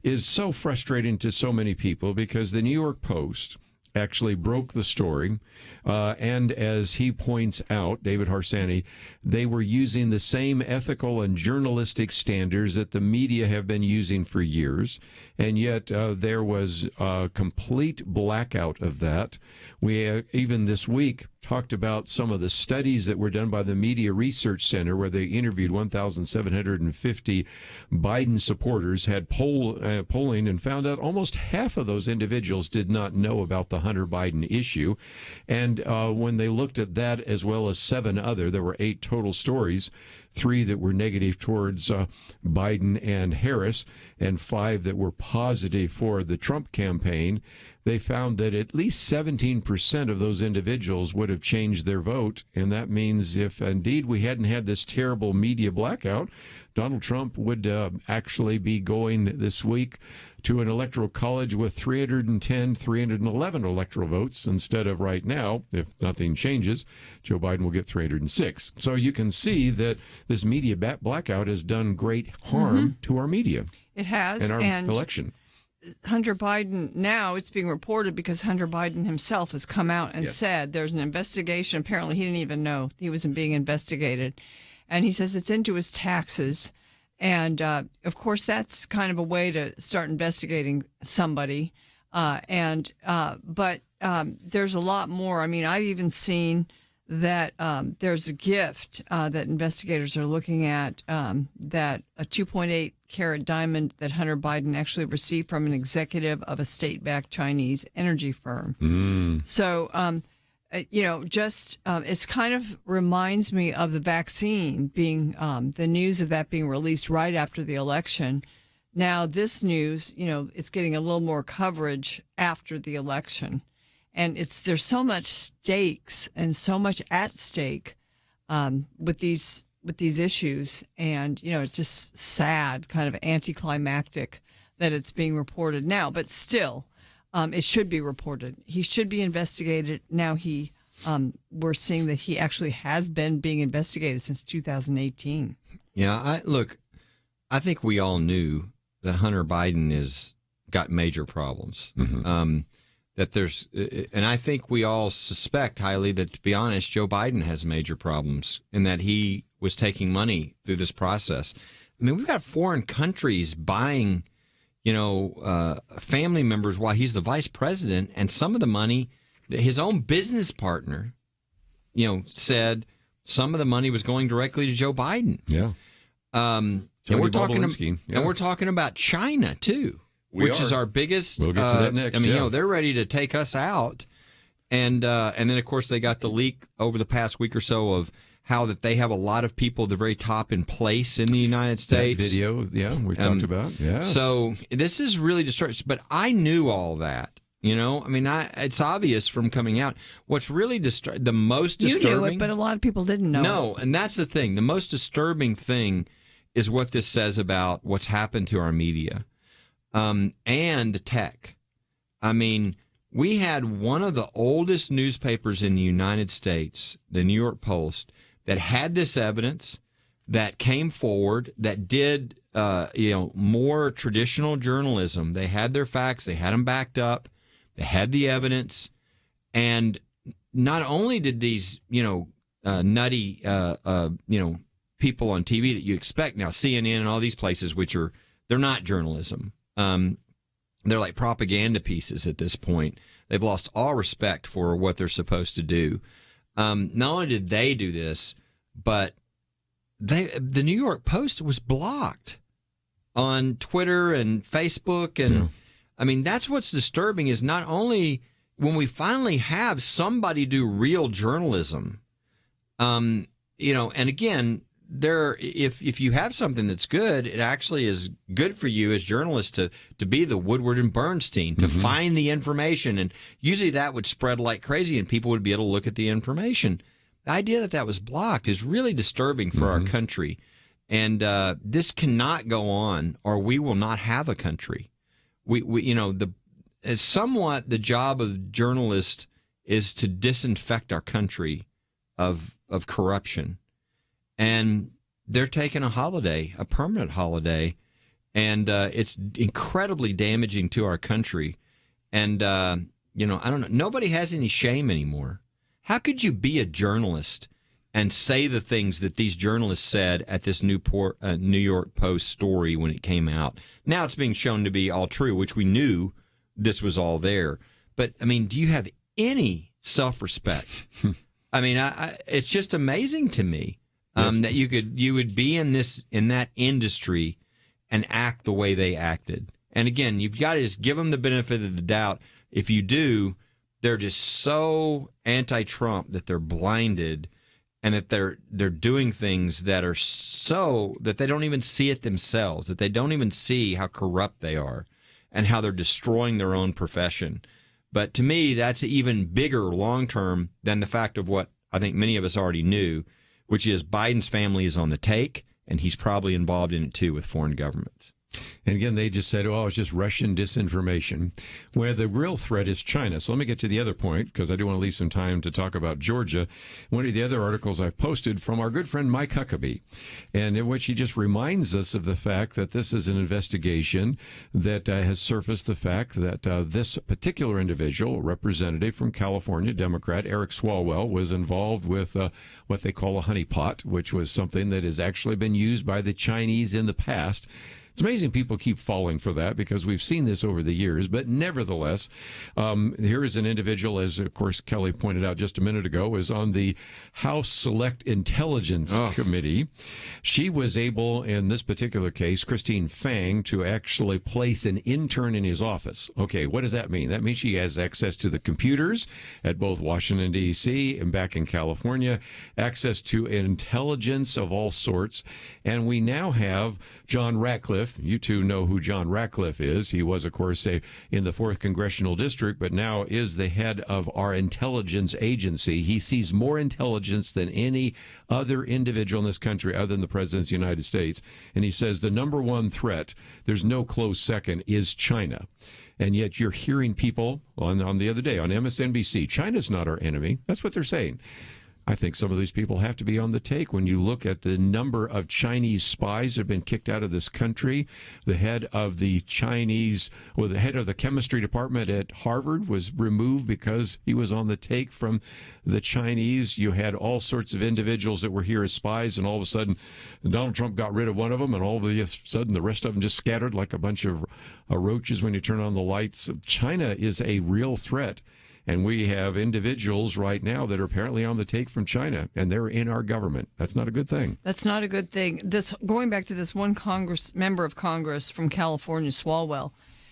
is so frustrating to so many people, because the New York Post actually broke the story. And as he points out, David Harsanyi, they were using the same ethical and journalistic standards that the media have been using for years. And yet there was a complete blackout of that. We even this week talked about some of the studies that were done by the Media Research Center, where they interviewed 1,750 Biden supporters, had polling, and found out almost half of those individuals did not know about the Hunter Biden issue. And when they looked at that, as well as 7 other, there were 8 total stories, 3 that were negative towards Biden and Harris, and 5 that were positive for the Trump campaign. They found that at least 17% of those individuals would have changed their vote. And that means if indeed we hadn't had this terrible media blackout, Donald Trump would actually be going this week to an electoral college with 310, 311 electoral votes instead of right now. If nothing changes, Joe Biden will get 306. So you can see that this media blackout has done great harm to our media. It has. And our election. Hunter Biden, now it's being reported because Hunter Biden himself has come out and said there's an investigation. Apparently he didn't even know he was being investigated. And he says it's into his taxes. And, of course, that's kind of a way to start investigating somebody. But there's a lot more. I mean, I've even seen that there's a gift that investigators are looking at, that a 2.8 carat diamond that Hunter Biden actually received from an executive of a state-backed Chinese energy firm. So, it's kind of reminds me of the vaccine being, the news of that being released right after the election. Now, this news, it's getting a little more coverage after the election. And there's so much stakes and so much at stake with these issues, and it's just sad, kind of anticlimactic that it's being reported now. But still, it should be reported. He should be investigated. Now we're seeing that he actually has been being investigated since 2018. Yeah, I think we all knew that Hunter Biden has got major problems. And I think we all suspect highly that, to be honest, Joe Biden has major problems and that he was taking money through this process. I mean, we've got foreign countries buying, family members while he's the vice president, and some of the money that his own business partner, said some of the money was going directly to Joe Biden. Yeah. And we're talking about China too. Which is our biggest. We'll get to that next. I mean, they're ready to take us out, and then of course they got the leak over the past week or so of how that they have a lot of people at the very top in place in the United States. That video, we've talked about. Yeah. So this is really disturbing. But I knew all that. I mean, it's obvious from coming out. What's really the most disturbing. You knew it, but a lot of people didn't know. No, and that's the thing. The most disturbing thing is what this says about what's happened to our media. And the tech. I mean, we had one of the oldest newspapers in the United States, the New York Post, that had this evidence, that came forward, that did, more traditional journalism. They had their facts, they had them backed up, they had the evidence, and not only did these, nutty, people on TV that you expect now, CNN and all these places, they're not journalism. They're like propaganda pieces at this point. They've lost all respect for what they're supposed to do. Not only did they do this, but the New York Post was blocked on Twitter and Facebook. And I mean, that's what's disturbing, is not only when we finally have somebody do real journalism, and again, if you have something that's good, it actually is good for you as journalists to be the Woodward and Bernstein, to find the information. And usually that would spread like crazy and people would be able to look at the information. The idea that was blocked is really disturbing for our country. And this cannot go on, or we will not have a country. Somewhat the job of journalists is to disinfect our country of corruption. And they're taking a holiday, a permanent holiday, and it's incredibly damaging to our country. And, I don't know. Nobody has any shame anymore. How could you be a journalist and say the things that these journalists said at this New York Post story when it came out? Now it's being shown to be all true, which we knew this was all there. But, I mean, do you have any self-respect? I mean, it's just amazing to me. That you would be in that industry and act the way they acted. And again, you've got to just give them the benefit of the doubt. If you do, they're just so anti-Trump that they're blinded, and that they're doing things that are so that they don't even see it themselves, that they don't even see how corrupt they are and how they're destroying their own profession. But to me, that's even bigger long term than the fact of what I think many of us already knew, which is Biden's family is on the take, and he's probably involved in it too with foreign governments. And again, they just said, it's just Russian disinformation, where the real threat is China. So let me get to the other point, because I do want to leave some time to talk about Georgia. One of the other articles I've posted from our good friend Mike Huckabee, and in which he just reminds us of the fact that this is an investigation that has surfaced the fact that this particular individual, representative from California, Democrat Eric Swalwell, was involved with what they call a honeypot, which was something that has actually been used by the Chinese in the past It's amazing people keep falling for that because we've seen this over the years. But nevertheless, here is an individual, as of course Kelly pointed out just a minute ago, is on the House Select Intelligence Committee. She was able, in this particular case, Christine Fang, to actually place an intern in his office. Okay, what does that mean? That means she has access to the computers at both Washington, D.C. and back in California, access to intelligence of all sorts. And we now have John Ratcliffe. You two know who John Ratcliffe is. He was, of course, in the 4th Congressional District, but now is the head of our intelligence agency. He sees more intelligence than any other individual in this country other than the President of the United States. And he says the number one threat, there's no close second, is China. And yet you're hearing people on the other day on MSNBC, China's not our enemy. That's what they're saying. I think some of these people have to be on the take when you look at the number of Chinese spies that have been kicked out of this country. The head of the the head of the chemistry department at Harvard was removed because he was on the take from the Chinese. You had all sorts of individuals that were here as spies, and all of a sudden Donald Trump got rid of one of them, and all of a sudden the rest of them just scattered like a bunch of roaches when you turn on the lights. China is a real threat. And we have individuals right now that are apparently on the take from China, and they're in our government. That's not a good thing. That's not a good thing. Going back to this one member of Congress from California, Swalwell,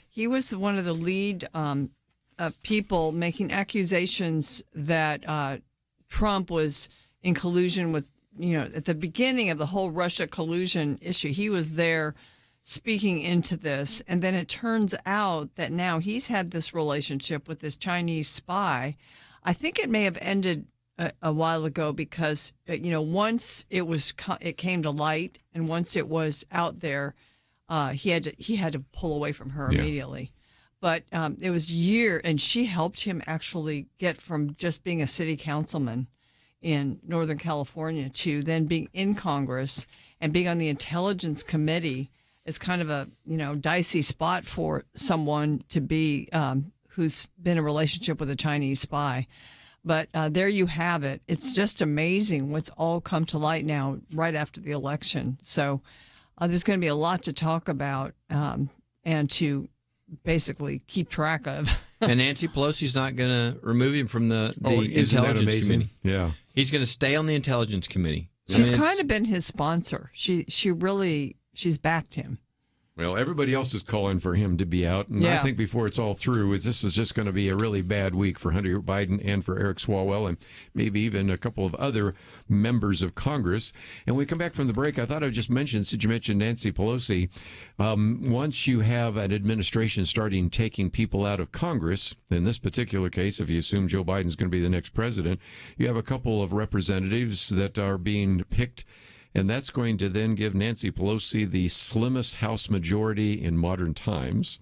he was one of the lead people making accusations that Trump was in collusion with, at the beginning of the whole Russia collusion issue. He was there speaking into this, and then it turns out that now he's had this relationship with this Chinese spy. I think it may have ended a while ago because once it came to light, and once it was out there, he had to pull away from her immediately. But it was years, and she helped him actually get from just being a city councilman in Northern California to then being in Congress and being on the Intelligence Committee. Is kind of a dicey spot for someone to be who's been in a relationship with a Chinese spy. But there you have it. It's just amazing what's all come to light now right after the election. So there's going to be a lot to talk about and to basically keep track of. And Nancy Pelosi's not going to remove him from the Intelligence Committee. Yeah, he's going to stay on the Intelligence Committee. She's kind of been his sponsor. She's backed him. Well, everybody else is calling for him to be out. And I think before it's all through, this is just going to be a really bad week for Hunter Biden and for Eric Swalwell and maybe even a couple of other members of Congress. And when we come back from the break, I thought I'd just mention, since you mentioned Nancy Pelosi, once you have an administration starting taking people out of Congress, in this particular case, if you assume Joe Biden's going to be the next president, you have a couple of representatives that are being picked. And that's going to then give Nancy Pelosi the slimmest House majority in modern times.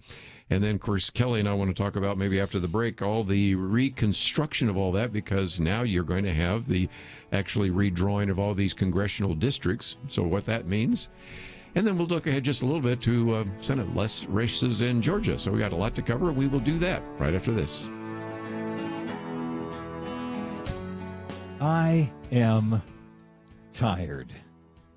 And then, of course, Kelly and I want to talk about, maybe after the break, all the reconstruction of all that, because now you're going to have the actually redrawing of all these congressional districts. So what that means. And then we'll look ahead just a little bit to Senate less races in Georgia. So we got a lot to cover. We will do that right after this. I am tired.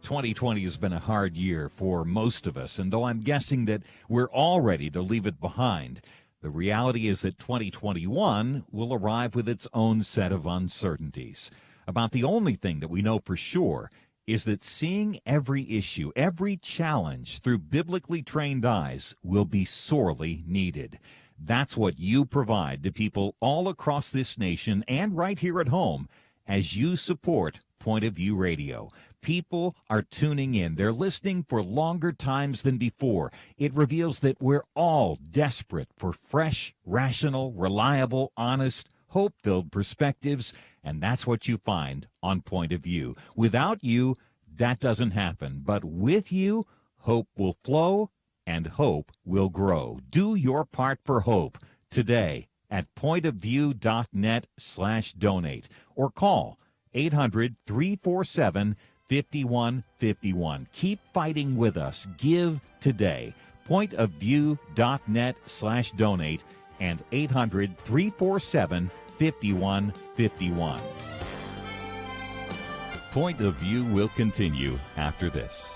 2020 has been a hard year for most of us, and though I'm guessing that we're all ready to leave it behind, the reality is that 2021 will arrive with its own set of uncertainties. About the only thing that we know for sure is that seeing every issue, every challenge through biblically trained eyes will be sorely needed. That's what you provide to people all across this nation and right here at home as you support Point of View Radio. People are tuning in. They're listening for longer times than before. It reveals that we're all desperate for fresh, rational, reliable, honest, hope-filled perspectives, and that's what you find on Point of View. Without you, that doesn't happen. But with you, hope will flow and hope will grow. Do your part for hope today at pointofview.net/donate or call 800-347-5151. Keep fighting with us. Give today. Pointofview.net/donate and 800-347-5151. Point of View will continue after this.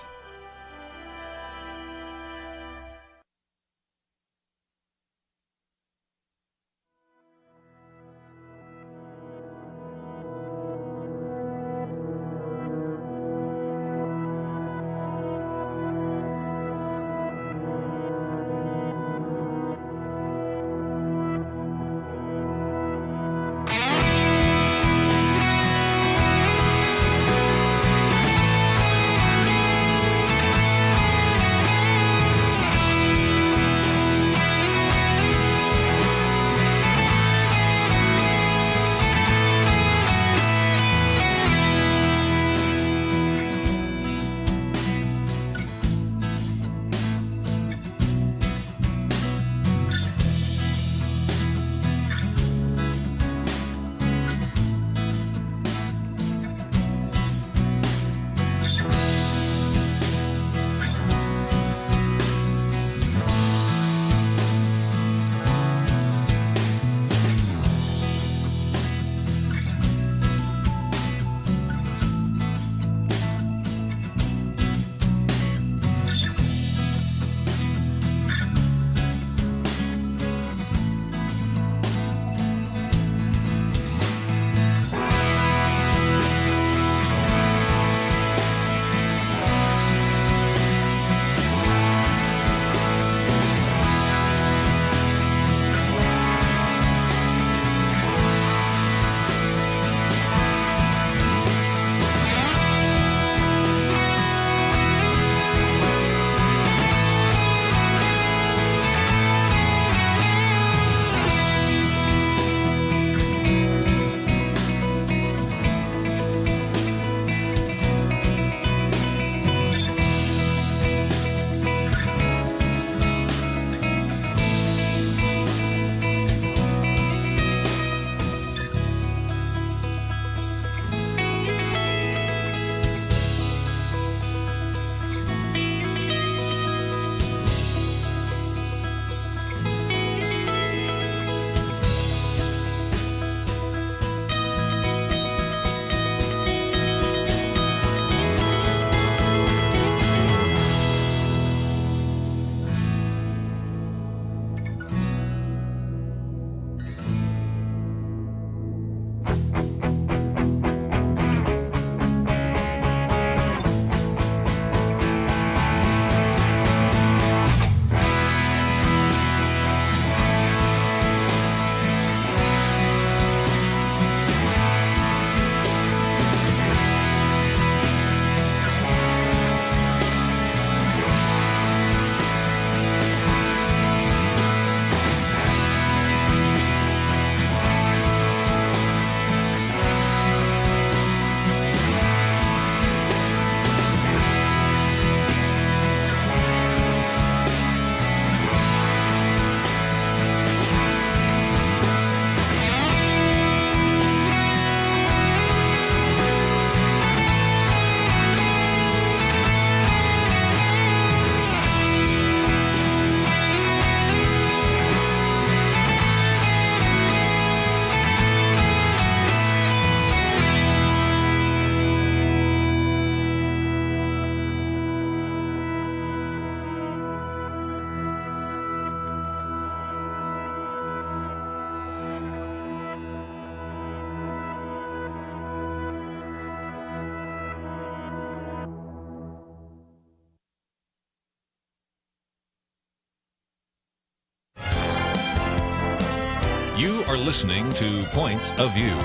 are listening to Point of View.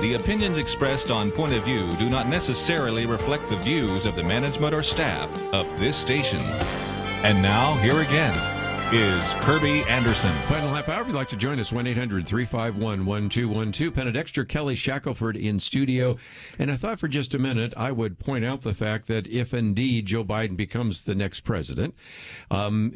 The opinions expressed on Point of View do not necessarily reflect the views of the management or staff of this station. And now, here again is Kerby Anderson. Final half hour, if you'd like to join us, 1-800-351-1212. Penna Dexter, Kelly Shackelford in studio. And I thought for just a minute I would point out the fact that if indeed Joe Biden becomes the next president,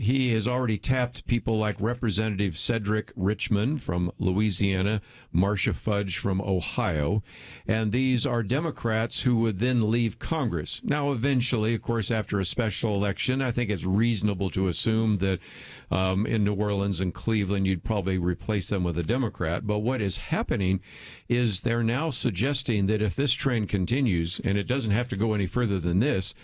he has already tapped people like Representative Cedric Richmond from Louisiana, Marcia Fudge from Ohio. And these are Democrats who would then leave Congress. Now, eventually, of course, after a special election, I think it's reasonable to assume that in New Orleans and Cleveland, you'd probably replace them with a Democrat. But what is happening is they're now suggesting that if this trend continues, and it doesn't have to go any further than this,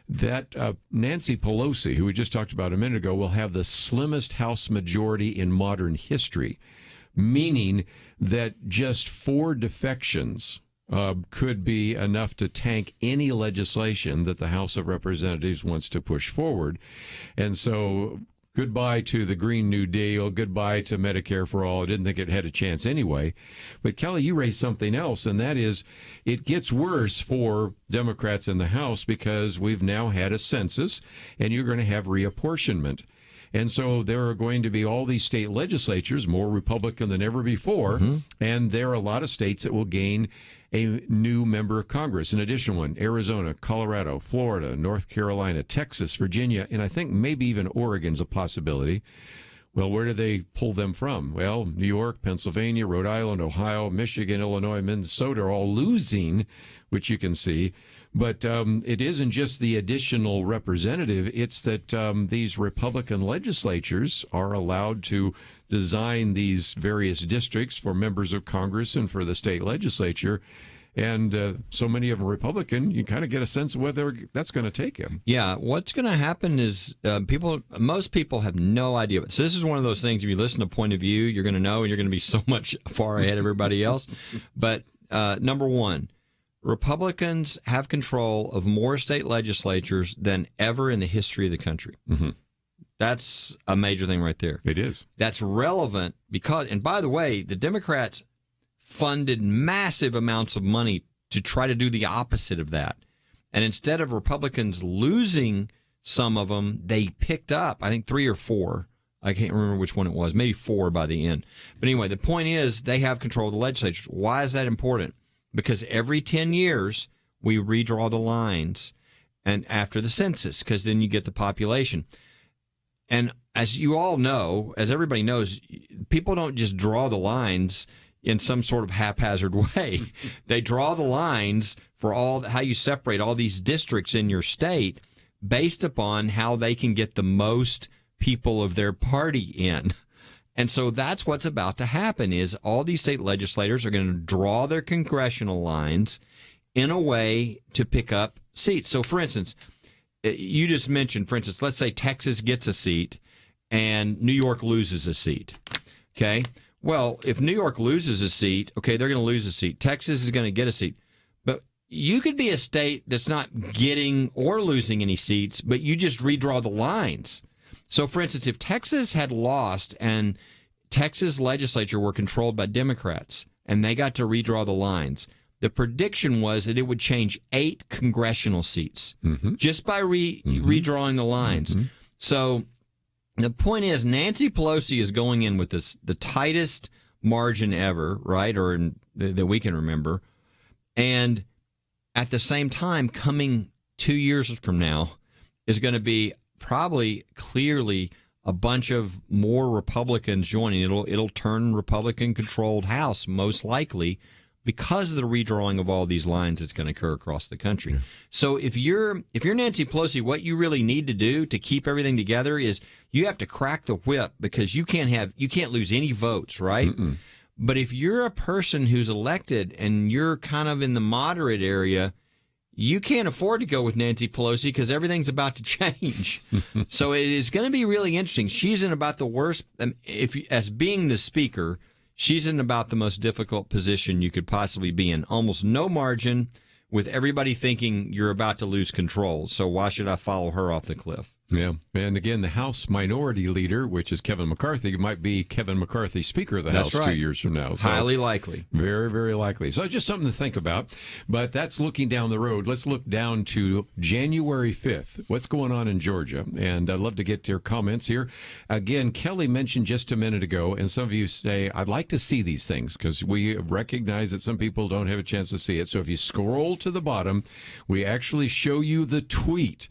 that Nancy Pelosi, who we just talked about a minute ago, will have the slimmest House majority in modern history, meaning that just 4 defections could be enough to tank any legislation that the House of Representatives wants to push forward. And so goodbye to the Green New Deal, goodbye to Medicare for All. I didn't think it had a chance anyway. But Kelly, you raised something else, and that is it gets worse for Democrats in the House because we've now had a census, and you're going to have reapportionment. And so there are going to be all these state legislatures, more Republican than ever before, and there are a lot of states that will gain a new member of Congress. An additional one, Arizona, Colorado, Florida, North Carolina, Texas, Virginia, and I think maybe even Oregon's a possibility. Well, where do they pull them from? Well, New York, Pennsylvania, Rhode Island, Ohio, Michigan, Illinois, Minnesota are all losing, which you can see. But it isn't just the additional representative. It's that these Republican legislatures are allowed to design these various districts for members of Congress and for the state legislature. And so many of them Republican, you kind of get a sense of whether that's going to take him. Yeah, what's going to happen is most people have no idea. So this is one of those things, if you listen to Point of View, you're going to know, and you're going to be so much far ahead of everybody else. But number one, Republicans have control of more state legislatures than ever in the history of the country. That's a major thing right there. It is. That's relevant because, and by the way, the Democrats funded massive amounts of money to try to do the opposite of that. And instead of Republicans losing some of them, they picked up, I think, 3 or 4. I can't remember which one it was, maybe 4 by the end. But anyway, the point is they have control of the legislatures. Why is that important? Because every 10 years, we redraw the lines and after the census, because then you get the population. And as you all know, as everybody knows, people don't just draw the lines in some sort of haphazard way. They draw the lines for how you separate all these districts in your state based upon how they can get the most people of their party in. And so that's what's about to happen is all these state legislators are going to draw their congressional lines in a way to pick up seats. So, for instance, you just mentioned, for instance, let's say Texas gets a seat and New York loses a seat. Okay? Well, if New York loses a seat, okay, they're going to lose a seat. Texas is going to get a seat. But you could be a state that's not getting or losing any seats, but you just redraw the lines. So, for instance, if Texas had lost and Texas legislature were controlled by Democrats and they got to redraw the lines, the prediction was that it would change 8 congressional seats just by redrawing the lines. So the point is Nancy Pelosi is going in with the tightest margin ever, right, or that we can remember. And at the same time, coming 2 years from now is going to be probably clearly a bunch of more Republicans joining. It'll turn Republican-controlled House most likely because of the redrawing of all these lines that's going to occur across the country. Yeah. So if you're Nancy Pelosi, what you really need to do to keep everything together is you have to crack the whip because you can't lose any votes, right? But if you're a person who's elected and you're kind of in the moderate area, you can't afford to go with Nancy Pelosi because everything's about to change. So it is going to be really interesting. She's in about the worst, as being the speaker, she's in about the most difficult position you could possibly be in. Almost no margin, with everybody thinking you're about to lose control. So why should I follow her off the cliff? Yeah. And again, the House Minority Leader, which is Kevin McCarthy, might be Kevin McCarthy, Speaker of the That's House right. 2 years from now. So Highly likely. Very, very likely. So just something to think about. But that's looking down the road. Let's look down to January 5th. What's going on in Georgia? And I'd love to get your comments here. Again, Kelly mentioned just a minute ago, and some of you say, I'd like to see these things because we recognize that some people don't have a chance to see it. So if you scroll to the bottom, we actually show you the tweet.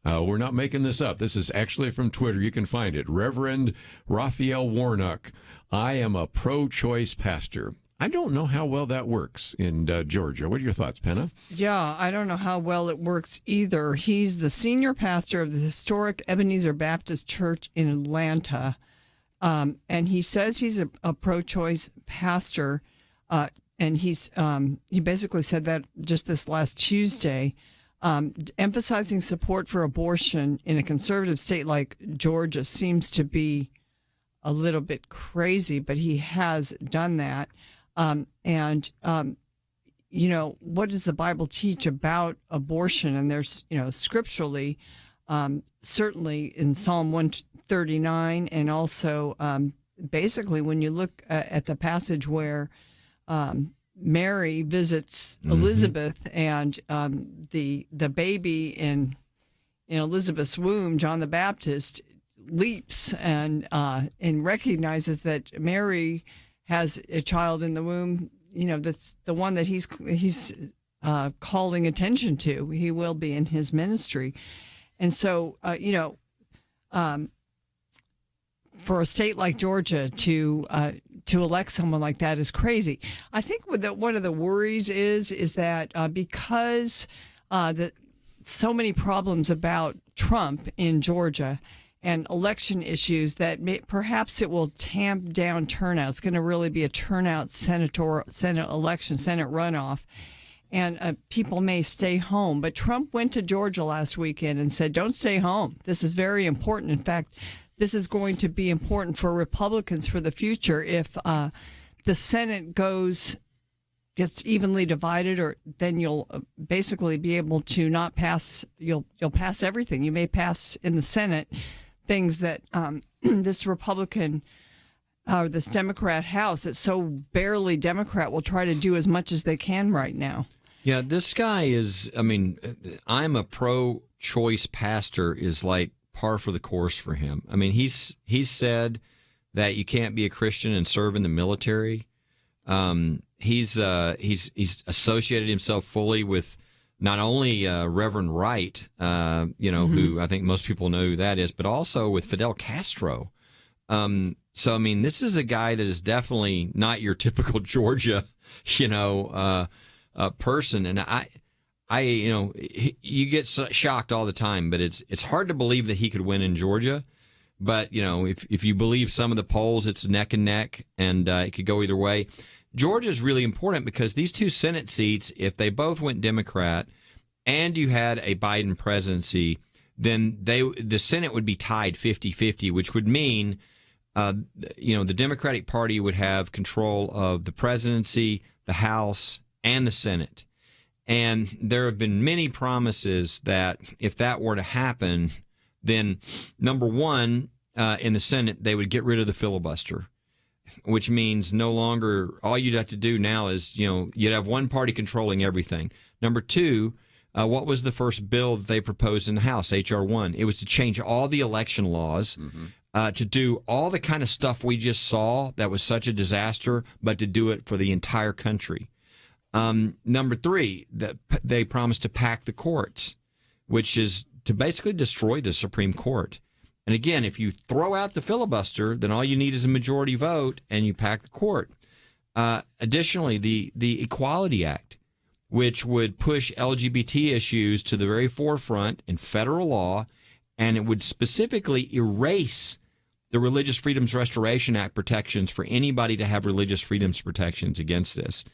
We're not making this up. This is actually from Twitter. You can find it. Reverend Raphael Warnock. I am a pro-choice pastor. I don't know how well that works in Georgia. What are your thoughts, Penna? Yeah, I don't know how well it works either. He's the senior pastor of the historic Ebenezer Baptist Church in Atlanta. And he says he's a pro-choice pastor. And he basically said that just this last Tuesday. Emphasizing support for abortion in a conservative state like Georgia seems to be a little bit crazy, but he has done that. What does the Bible teach about abortion? And there's, scripturally, certainly in Psalm 139, and also basically when you look at the passage where Mary visits Elizabeth, and the baby in Elizabeth's womb, John the Baptist, leaps and recognizes that Mary has a child in the womb. That's the one that he's calling attention to. He will be in his ministry, and so for a state like Georgia to elect someone like that is crazy. I think one of the worries is that because so many problems about Trump in Georgia and election issues, that perhaps it will tamp down turnout. It's going to really be a turnout Senate election, Senate runoff, and people may stay home. But Trump went to Georgia last weekend and said, don't stay home. This is very important. In fact, this is going to be important for Republicans for the future. If the Senate gets evenly divided, or then you'll basically be able to not pass. You'll pass everything. You may pass in the Senate things that this Republican or this Democrat House that's so barely Democrat will try to do as much as they can right now. Yeah, this guy is. I mean, I'm a pro-choice pastor is like par for the course for him. I mean, he's said that you can't be a Christian and serve in the military. He's associated himself fully with not only Reverend Wright, who I think most people know who that is, but also with Fidel Castro. So I mean, this is a guy that is definitely not your typical Georgia, person, and you get shocked all the time, but it's hard to believe that he could win in Georgia. But, if you believe some of the polls, it's neck and neck, and it could go either way. Georgia is really important because these two Senate seats, if they both went Democrat and you had a Biden presidency, then the Senate would be tied 50-50, which would mean, the Democratic Party would have control of the presidency, the House, and the Senate. And there have been many promises that if that were to happen, then number one, in the Senate, they would get rid of the filibuster, which means no longer, all you'd have to do now is, you'd have one party controlling everything. Number two, what was the first bill that they proposed in the House, H.R. 1? It was to change all the election laws, to do all the kind of stuff we just saw that was such a disaster, but to do it for the entire country. Number three, that they promised to pack the courts, which is to basically destroy the Supreme Court. And again, if you throw out the filibuster, then all you need is a majority vote and you pack the court. Additionally, the Equality Act, which would push LGBT issues to the very forefront in federal law, and it would specifically erase the Religious Freedoms Restoration Act protections for anybody to have religious freedoms protections against this.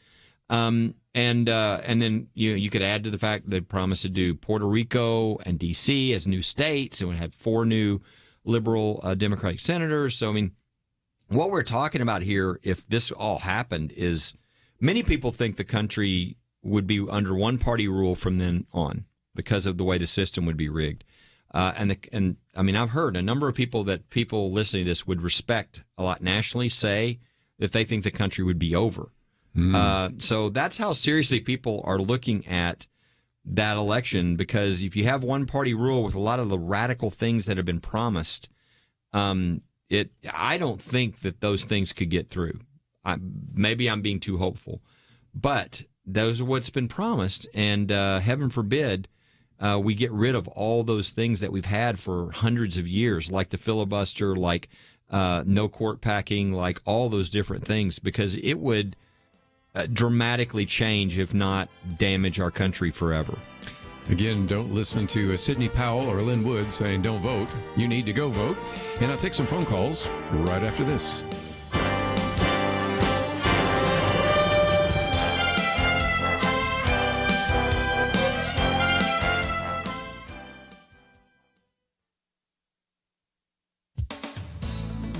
And then you could add to the fact that they promised to do Puerto Rico and D.C. as new states, and would have 4 new liberal Democratic senators. So, I mean, what we're talking about here, if this all happened, is many people think the country would be under one-party rule from then on because of the way the system would be rigged. And I mean, I've heard a number of people listening to this would respect a lot nationally say that they think the country would be over. So that's how seriously people are looking at that election, because if you have one party rule with a lot of the radical things that have been promised, I don't think that those things could get through. Maybe I'm being too hopeful, but those are what's been promised, and heaven forbid we get rid of all those things that we've had for hundreds of years, like the filibuster, like no court packing, like all those different things, because it would dramatically change, if not damage our country forever. Again, don't listen to Sidney Powell or Lynn Wood saying don't vote. You need to go vote. And I'll take some phone calls right after this.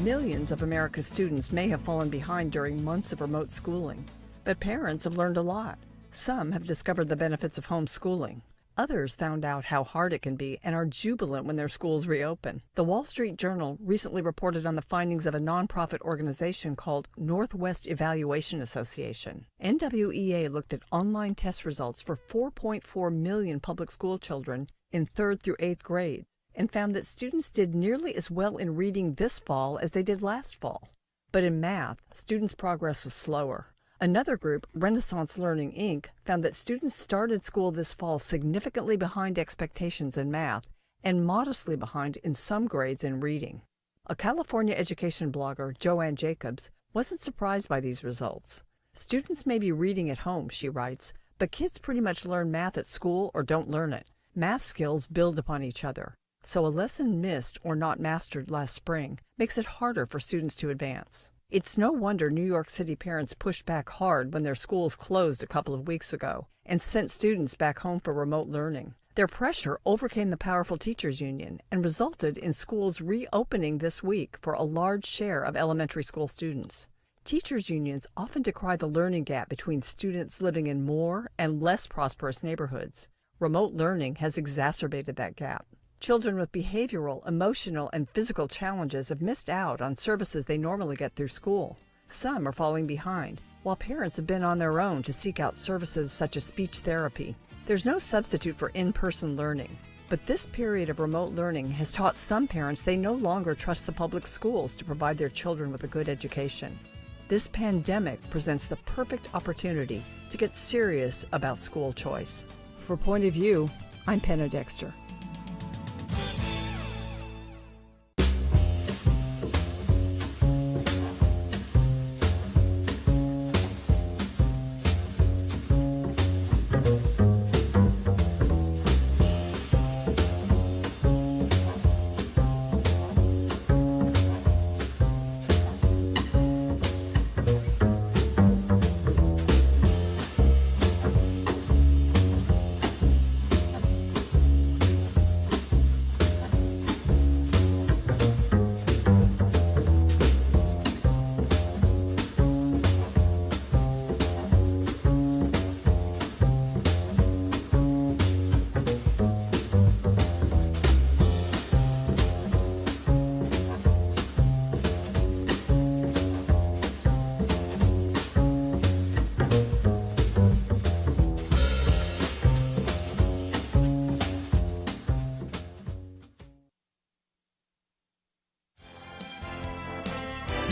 Millions of America's students may have fallen behind during months of remote schooling, but parents have learned a lot. Some have discovered the benefits of homeschooling. Others found out how hard it can be and are jubilant when their schools reopen. The Wall Street Journal recently reported on the findings of a nonprofit organization called Northwest Evaluation Association. NWEA looked at online test results for 4.4 million public school children in 3rd through 8th grades, and found that students did nearly as well in reading this fall as they did last fall. But in math, students' progress was slower. Another group, Renaissance Learning, Inc., found that students started school this fall significantly behind expectations in math and modestly behind in some grades in reading. A California education blogger, Joanne Jacobs, wasn't surprised by these results. Students may be reading at home, she writes, but kids pretty much learn math at school or don't learn it. Math skills build upon each other. So a lesson missed or not mastered last spring makes it harder for students to advance. It's no wonder New York City parents pushed back hard when their schools closed a couple of weeks ago and sent students back home for remote learning. Their pressure overcame the powerful teachers union and resulted in schools reopening this week for a large share of elementary school students. Teachers unions often decry the learning gap between students living in more and less prosperous neighborhoods. Remote learning has exacerbated that gap. Children with behavioral, emotional, and physical challenges have missed out on services they normally get through school. Some are falling behind, while parents have been on their own to seek out services such as speech therapy. There's no substitute for in-person learning, but this period of remote learning has taught some parents they no longer trust the public schools to provide their children with a good education. This pandemic presents the perfect opportunity to get serious about school choice. For Point of View, I'm Penna Dexter.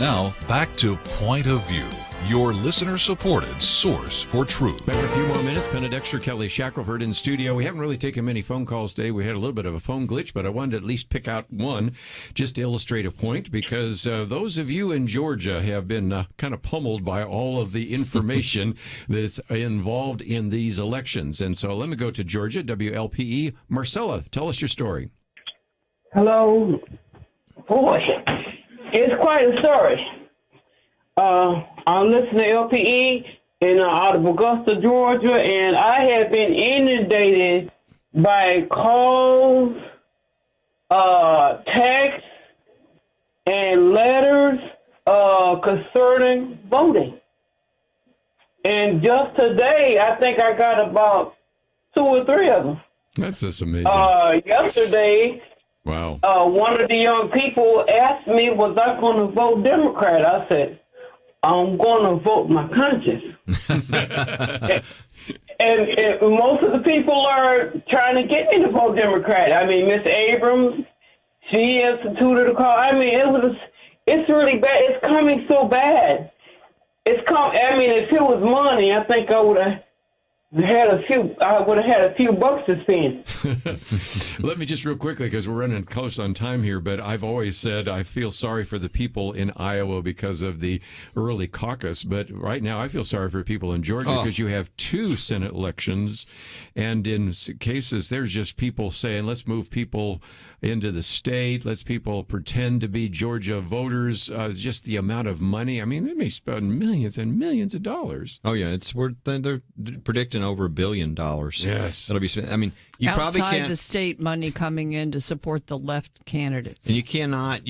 Now, back to Point of View, your listener-supported source for truth. Back for a few more minutes. Penna Dexter, Kelly Shackelford in studio. We haven't really taken many phone calls today. We had a little bit of a phone glitch, but I wanted to at least pick out one just to illustrate a point, because those of you in Georgia have been kind of pummeled by all of the information that's involved in these elections. And so let me go to Georgia, WLPE. Marcella, tell us your story. Hello. Boy, it's quite a story. I'm listening to LPE out of Augusta, Georgia, and I have been inundated by calls, texts, and letters concerning voting. And just today, I think I got about 2 or 3 of them. That's just amazing. Yesterday, Wow. One of the young people asked me, was I going to vote Democrat? I said, I'm going to vote my conscience. and most of the people are trying to get me to vote Democrat. I mean, Miss Abrams, she instituted a call. I mean, it's really bad. It's coming so bad. I mean, if it was money, I think I would have had a few bucks to spend. Let me just real quickly, because we're running close on time here, but I've always said I feel sorry for the people in Iowa because of the early caucus. But right now I feel sorry for people in Georgia because you have 2 Senate elections. And in cases, there's just people saying, let's move people into the state. Let's people pretend to be Georgia voters. Just the amount of money. I mean, they may spend millions and millions of dollars. Oh, yeah. They're predicting over $1 billion. Yes. That'll be spent. I mean, you outside probably can't. the state money coming in to support the left candidates. And you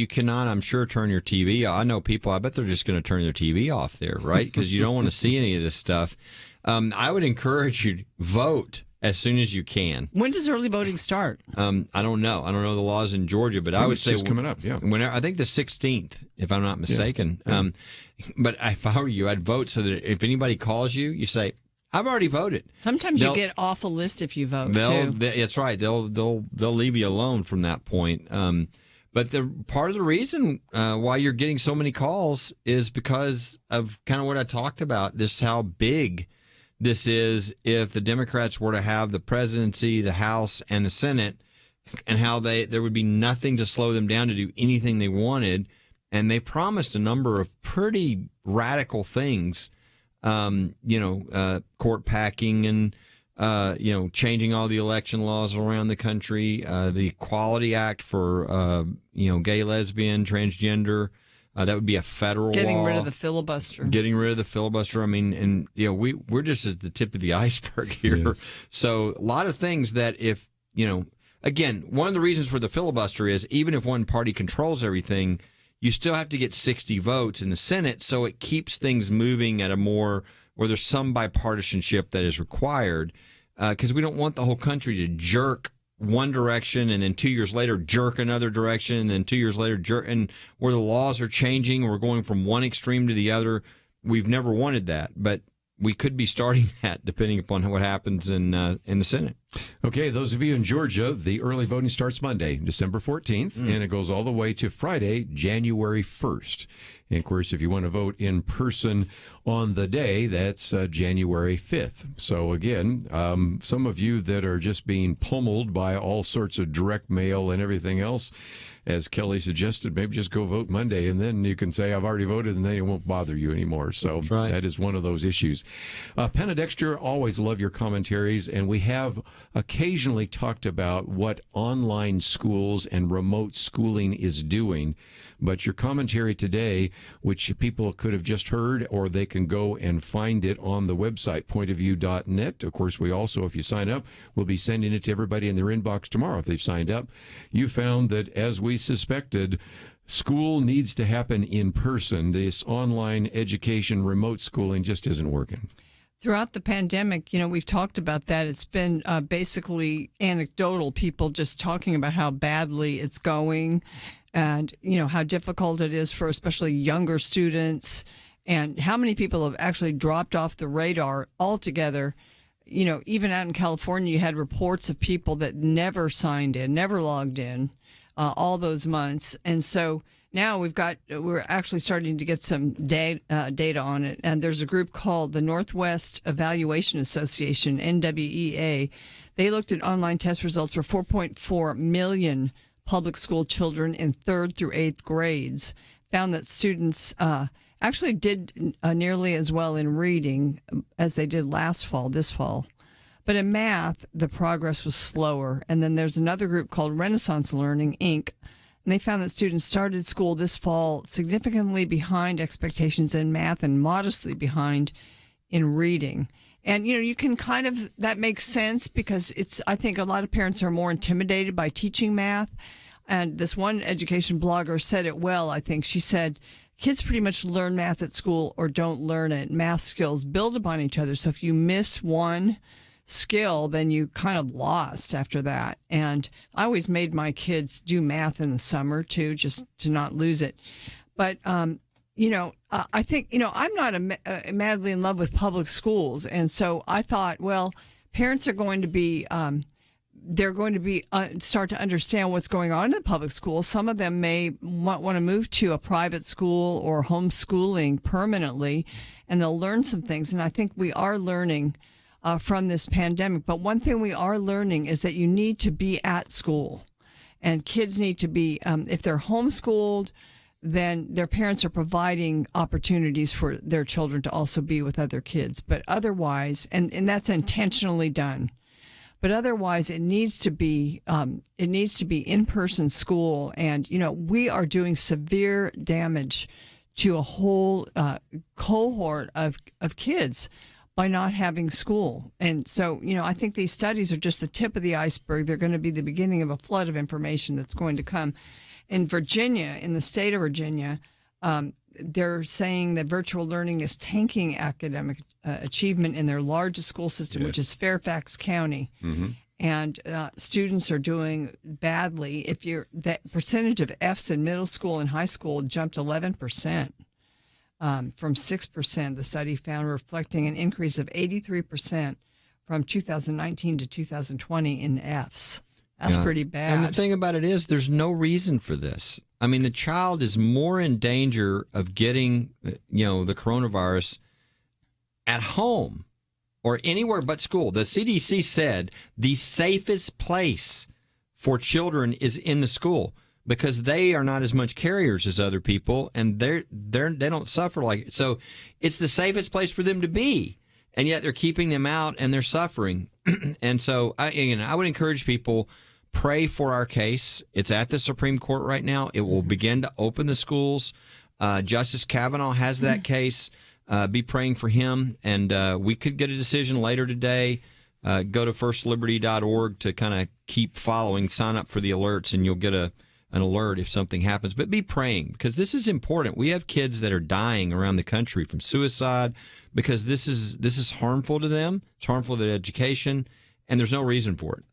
cannot, I'm sure, turn your TV. I know people, I bet they're just going to turn their TV off there, right? Because you don't want to see any of this stuff. I would encourage you to vote as soon as you can. When does early voting start? I don't know. I don't know the laws in Georgia, but I would say it's coming up. Yeah, I think the 16th, if I'm not mistaken. Yeah. But if I were you, I'd vote so that if anybody calls you, you say, "I've already voted." Sometimes you get off a list if you vote too. That's right. They'll leave you alone from that point. But the part of the reason why you're getting so many calls is because of kind of what I talked about. This how big this is if the Democrats were to have the presidency, the House, and the Senate, and how there would be nothing to slow them down to do anything they wanted. And they promised a number of pretty radical things, court packing and, changing all the election laws around the country, the Equality Act for, gay, lesbian, transgender. That would be a federal Getting law. rid of the filibuster. Getting rid of the filibuster. I mean, and we're just at the tip of the iceberg here. Yes. So a lot of things that if, again, one of the reasons for the filibuster is even if one party controls everything, you still have to get 60 votes in the Senate, so it keeps things moving at a more where there's some bipartisanship that is required, because we don't want the whole country to jerk one direction and then 2 years later jerk another direction and then 2 years later jerk, and where the laws are changing, we're going from one extreme to the other. We've never wanted that, but we could be starting that depending upon what happens in the Senate. Okay, those of you in Georgia, the early voting starts Monday, December 14th, and it goes all the way to Friday, January 1st. And, of course, if you want to vote in person on the day, that's January 5th. So, again, some of you that are just being pummeled by all sorts of direct mail and everything else, as Kelly suggested, maybe just go vote Monday, and then you can say, I've already voted, and then it won't bother you anymore. So right. That is one of those issues. Penna Dexter, always love your commentaries, and we have occasionally talked about what online schools and remote schooling is doing. But your commentary today, which people could have just heard, or they can go and find it on the website, pointofview.net. Of course, we also, if you sign up, we'll be sending it to everybody in their inbox tomorrow if they've signed up. You found that, as we suspected, school needs to happen in person. This online education, remote schooling just isn't working. Throughout the pandemic, we've talked about that. It's been basically anecdotal, people just talking about how badly it's going and, how difficult it is for especially younger students and how many people have actually dropped off the radar altogether. Even out in California, you had reports of people that never signed in, never logged in all those months. And so now we're actually starting to get some data on it. And there's a group called the Northwest Evaluation Association, NWEA. They looked at online test results for 4.4 million public school children in 3rd through 8th grades, found that students actually did nearly as well in reading as they did this fall. But in math, the progress was slower. And then there's another group called Renaissance Learning, Inc., and they found that students started school this fall significantly behind expectations in math and modestly behind in reading. And, you can that makes sense because I think a lot of parents are more intimidated by teaching math. And this one education blogger said it well, I think. She said, kids pretty much learn math at school or don't learn it. Math skills build upon each other. So if you miss one skill, then you kind of lost after that. And I always made my kids do math in the summer too, just to not lose it. But, I think, I'm not madly in love with public schools. And so I thought, well, parents are going to be, they're going to be start to understand what's going on in the public schools. Some of them may want to move to a private school or homeschooling permanently, and they'll learn some things. And I think we are learning from this pandemic. But one thing we are learning is that you need to be at school, and kids need to be, if they're homeschooled, then their parents are providing opportunities for their children to also be with other kids. But otherwise, and that's intentionally done. But otherwise, it needs to be in-person school. And, we are doing severe damage to a whole cohort of kids by not having school. And so, I think these studies are just the tip of the iceberg. They're going to be the beginning of a flood of information that's going to come. In Virginia, in the state of Virginia, they're saying that virtual learning is tanking academic achievement in their largest school system, which is Fairfax County. Mm-hmm. And students are doing badly. That percentage of Fs in middle school and high school jumped 11%. From 6%, the study found, reflecting an increase of 83% from 2019 to 2020 in Fs. That's pretty bad. And the thing about it is, there's no reason for this. I mean, the child is more in danger of getting, the coronavirus at home or anywhere but school. The CDC said the safest place for children is in the school, because they are not as much carriers as other people, and they don't suffer like it. So it's the safest place for them to be, and yet they're keeping them out and they're suffering. And so I would encourage people, pray for our case. It's at the Supreme Court right now. It will begin to open the schools. Justice Kavanaugh has that case. Be praying for him, and we could get a decision later today. Go to firstliberty.org to kind of keep following. Sign up for the alerts, and you'll get an alert if something happens. But be praying, because this is important. We have kids that are dying around the country from suicide because this is harmful to them. It's harmful to their education, and there's no reason for it.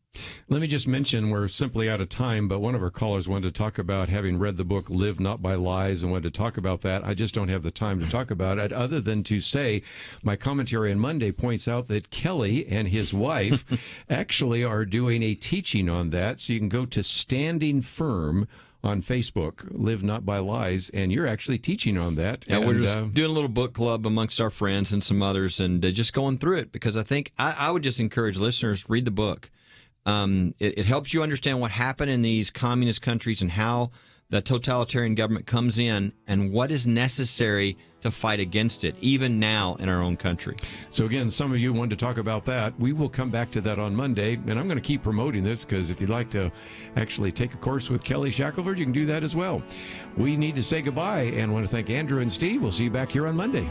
Let me just mention, we're simply out of time, but one of our callers wanted to talk about having read the book Live Not by Lies and wanted to talk about that. I just don't have the time to talk about it, other than to say my commentary on Monday points out that Kelly and his wife actually are doing a teaching on that. So you can go to Standing Firm on Facebook, Live Not by Lies, and you're actually teaching on that. Yeah, and we're just doing a little book club amongst our friends and some others, and just going through it, because I think I would just encourage listeners, read the book. It helps you understand what happened in these communist countries and how the totalitarian government comes in and what is necessary to fight against it, even now in our own country. So again, some of you wanted to talk about that. We will come back to that on Monday, and I'm going to keep promoting this, because if you'd like to actually take a course with Kelly Shackelford, you can do that as well. We need to say goodbye, and want to thank Andrew and Steve. We'll see you back here on Monday.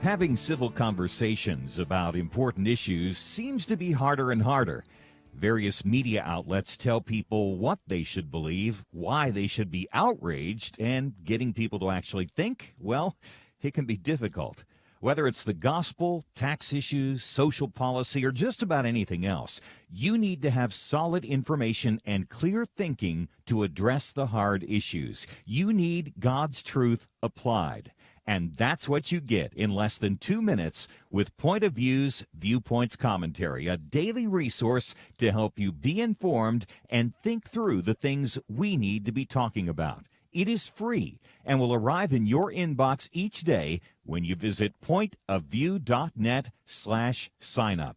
Having civil conversations about important issues seems to be harder and harder. Various media outlets tell people what they should believe, why they should be outraged, and getting people to actually think, well, it can be difficult. Whether it's the gospel, tax issues, social policy, or just about anything else, you need to have solid information and clear thinking to address the hard issues. You need God's truth applied. And that's what you get in less than 2 minutes with Point of View's Viewpoints Commentary, a daily resource to help you be informed and think through the things we need to be talking about. It is free and will arrive in your inbox each day when you visit pointofview.net/signup.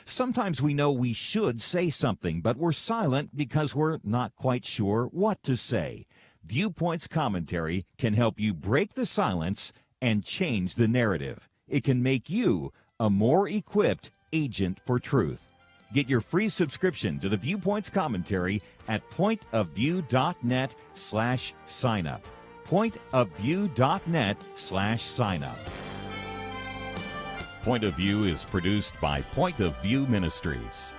Sometimes we know we should say something, but we're silent because we're not quite sure what to say. Viewpoints Commentary can help you break the silence and change the narrative. It can make you a more equipped agent for truth. Get your free subscription to the Viewpoints Commentary at pointofview.net/signup. pointofview.net/signup. Point of View is produced by Point of View Ministries.